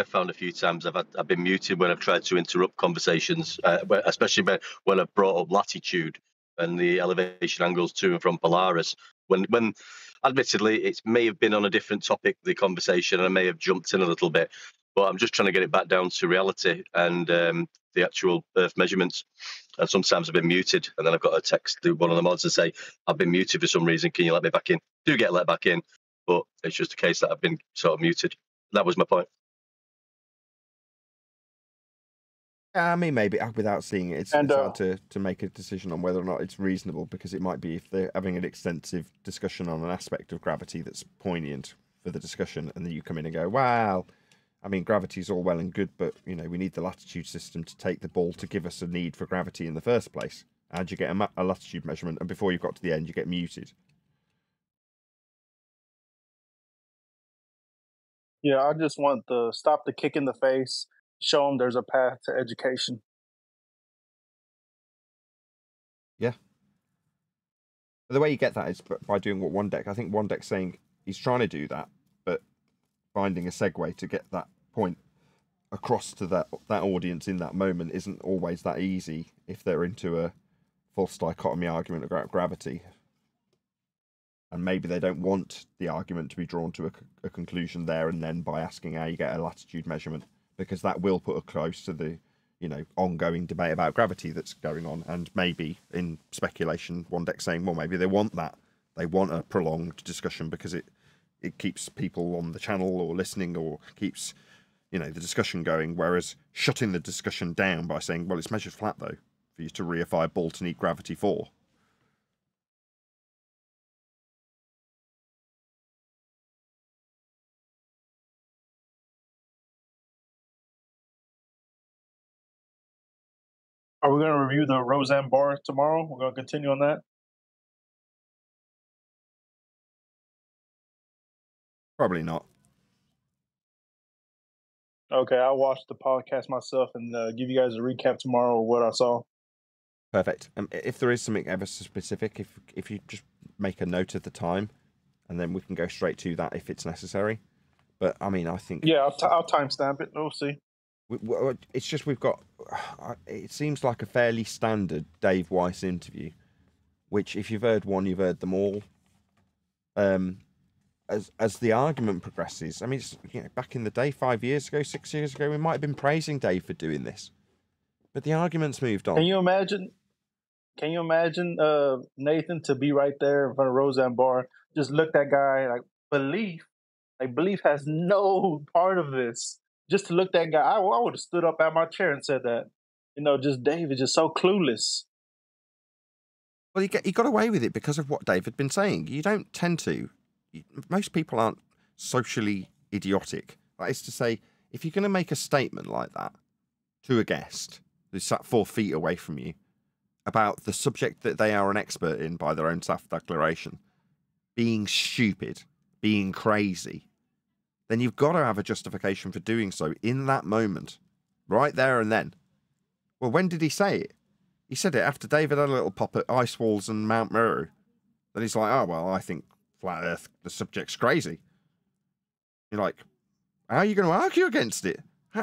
found a few times I've been muted when I've tried to interrupt conversations, especially when I've brought up latitude and the elevation angles to and from Polaris. When admittedly it may have been on a different topic, the conversation, and I may have jumped in a little bit, but I'm just trying to get it back down to reality and the actual Earth measurements. And sometimes I've been muted, and then I've got to text one of the mods and say, I've been muted for some reason. Can you let me back in? Do get let back in. But it's just a case that I've been sort of muted. That was my point. I mean, maybe without seeing it, it's hard to make a decision on whether or not it's reasonable, because it might be if they're having an extensive discussion on an aspect of gravity that's poignant for the discussion, and then you come in and go, well, I mean, gravity's all well and good, but, we need the latitude system to take the ball to give us a need for gravity in the first place. And you get a latitude measurement, and before you've got to the end, you get muted. Yeah, I just want to stop the kick in the face, show them there's a path to education. Yeah. But the way you get that is by doing what one deck. I think one deck's saying he's trying to do that, but finding a segue to get that point across to that audience in that moment isn't always that easy if they're into a false dichotomy argument about gravity. And maybe they don't want the argument to be drawn to a conclusion there and then by asking how you get a latitude measurement, because that will put us close to the, ongoing debate about gravity that's going on. And maybe in speculation, one deck saying, well, maybe they want that. They want a prolonged discussion because it keeps people on the channel or listening, or keeps, the discussion going. Whereas shutting the discussion down by saying, well, it's measured flat though, for you to reify a ball to need gravity for. Are we going to review the Roseanne bar tomorrow? We're going to continue on that? Probably not. Okay, I'll watch the podcast myself and give you guys a recap tomorrow of what I saw. Perfect. If there is something ever so specific, if you just make a note of the time, and then we can go straight to that if it's necessary. But, I mean, I think... Yeah, I'll timestamp it. We'll see. It's just we've got... It seems like a fairly standard Dave Weiss interview, which, if you've heard one, you've heard them all. As the argument progresses, I mean, it's, back in the day, 5 years ago, 6 years ago, we might have been praising Dave for doing this. But the argument's moved on. Can you imagine Nathan to be right there in front of Roseanne bar, just look that guy belief has no part of this. Just to look that guy, I would have stood up at my chair and said that. just Dave is just so clueless. Well, he got away with it because of what Dave had been saying. You don't tend to. Most people aren't socially idiotic. That is to say, if you're going to make a statement like that to a guest who's sat 4 feet away from you about the subject that they are an expert in by their own self-declaration, being stupid, being crazy, then you've got to have a justification for doing so in that moment, right there and then. Well, when did he say it? He said it after David had a little pop at Ice Walls and Mount Meru. Then he's like, oh, well, I think Flat Earth, the subject's crazy. You're like, how are you going to argue against it?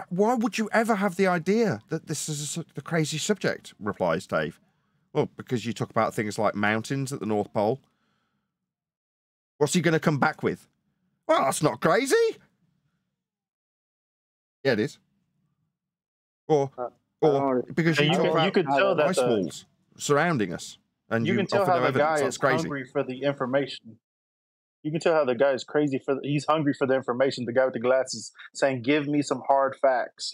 Why would you ever have the idea that this is the crazy subject, replies Dave. Well, because you talk about things like mountains at the North Pole. What's he going to come back with? Well, that's not crazy. Yeah, it is. Or because you talk about you could tell that ice walls surrounding us, and you can tell offer how no the evidence. guy That's is crazy. hungry for the information. You can tell how the guy is crazy he's hungry for the information. The guy with the glasses saying, "Give me some hard facts,"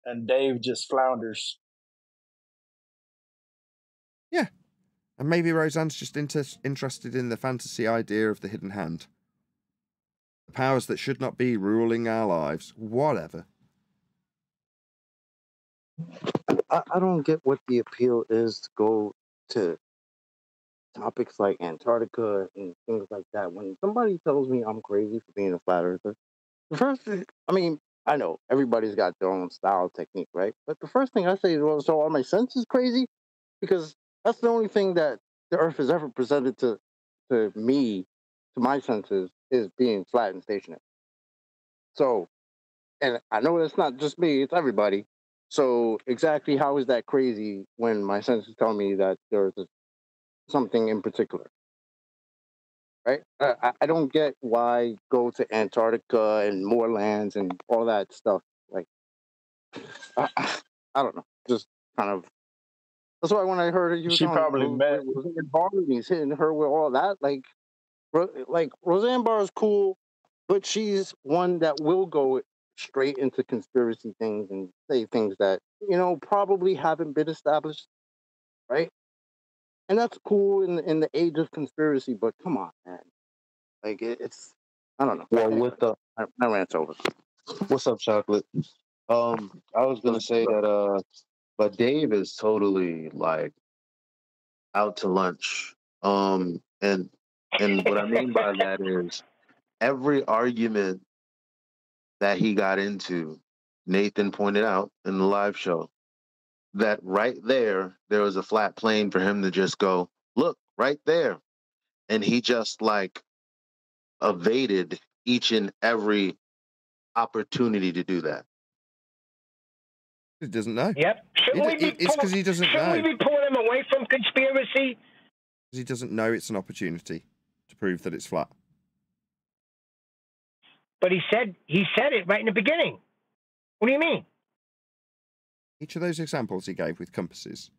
and Dave just flounders. Yeah, and maybe Roseanne's just interested in the fantasy idea of the hidden hand, the powers that should not be ruling our lives. Whatever. I don't get what the appeal is to go to topics like Antarctica and things like that. When somebody tells me I'm crazy for being a flat earther, the first thing, I know everybody's got their own style technique, right? But the first thing I say is, well, so are my senses crazy? Because that's the only thing that the earth has ever presented to me, to my senses, is being flat and stationary. So, and I know it's not just me, it's everybody. So exactly how is that crazy when my senses tell me that there's something in particular, right? I don't get why go to Antarctica and more lands and all that stuff. Like, I don't know. Just kind of. That's why when I heard you She on probably met. Roseanne Barr, and he's hitting her with all that, like Roseanne Barr is cool, but she's one that will go straight into conspiracy things and say things that probably haven't been established, right? And that's cool in the age of conspiracy, but come on, man. Like it's I don't know. Well, Anyway, with the my rant's over. what's up, chocolate? I was gonna say that but Dave is totally like out to lunch. And what I mean by that is every argument that he got into, Nathan pointed out in the live show that right there was a flat plane for him to just go, look, right there. And he just like evaded each and every opportunity to do that. He doesn't know. Yep. It's because he doesn't know. Shouldn't we be pulling him away from conspiracy? Because he doesn't know it's an opportunity to prove that it's flat. But he said it right in the beginning. What do you mean? Each of those examples he gave with compasses,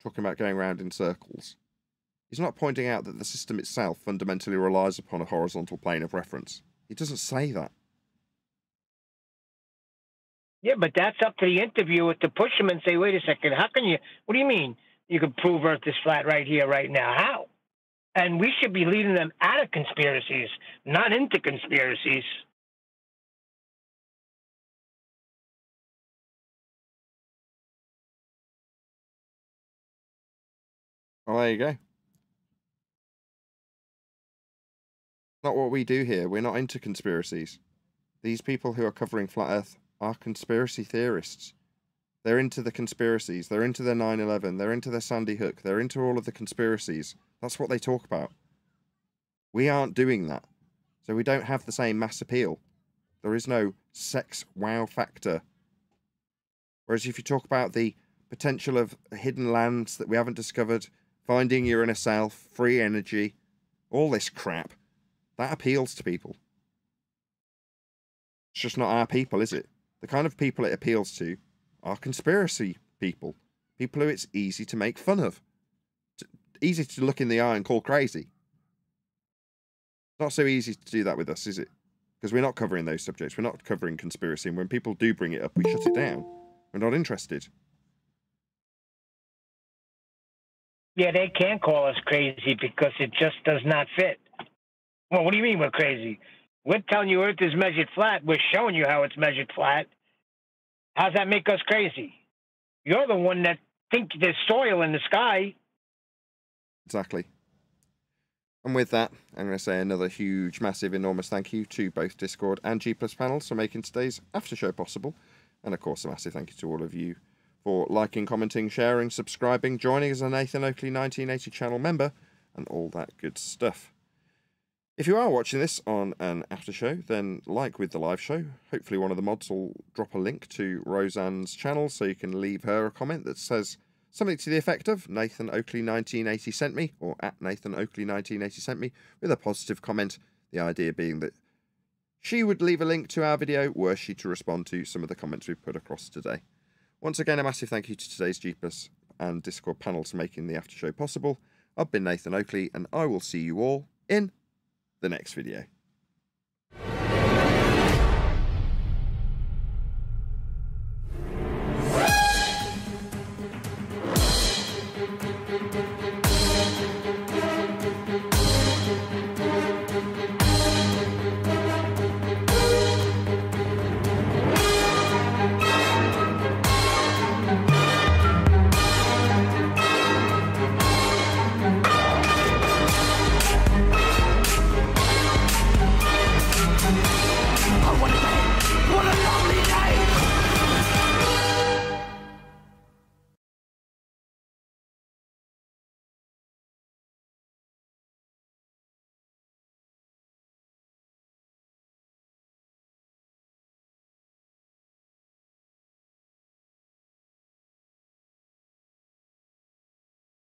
talking about going around in circles, he's not pointing out that the system itself fundamentally relies upon a horizontal plane of reference. He doesn't say that. Yeah, but that's up to the interviewer to push him and say, wait a second, how can you, what do you mean you can prove Earth is flat right here, right now? How? And we should be leading them out of conspiracies, not into conspiracies. Well, there you go. Not what we do here. We're not into conspiracies. These people who are covering Flat Earth are conspiracy theorists. They're into the conspiracies. They're into their 9/11. They're into their Sandy Hook. They're into all of the conspiracies. That's what they talk about. We aren't doing that. So we don't have the same mass appeal. There is no sex wow factor. Whereas if you talk about the potential of hidden lands that we haven't discovered, finding your inner self, free energy, all this crap, that appeals to people. It's just not our people, is it? The kind of people it appeals to are conspiracy people. People who it's easy to make fun of. Easy to look in the eye and call crazy. Not so easy to do that with us, is it? Because we're not covering those subjects. We're not covering conspiracy. And when people do bring it up, we shut it down. We're not interested. Yeah, they can call us crazy because it just does not fit. Well, what do you mean we're crazy? We're telling you Earth is measured flat. We're showing you how it's measured flat. How's that make us crazy? You're the one that think there's soil in the sky. Exactly. And with that, I'm going to say another huge, massive, enormous thank you to both Discord and G Plus panels for making today's after show possible. And of course, a massive thank you to all of you for liking, commenting, sharing, subscribing, joining as a Nathan Oakley 1980 channel member, and all that good stuff. If you are watching this on an after show, then like with the live show, hopefully one of the mods will drop a link to Roseanne's channel so you can leave her a comment that says something to the effect of Nathan Oakley 1980 sent me, or at Nathan Oakley 1980 sent me, with a positive comment, the idea being that she would leave a link to our video were she to respond to some of the comments we've put across today. Once again, a massive thank you to today's G Plus and Discord panels for making the after show possible. I've been Nathan Oakley, and I will see you all in the next video.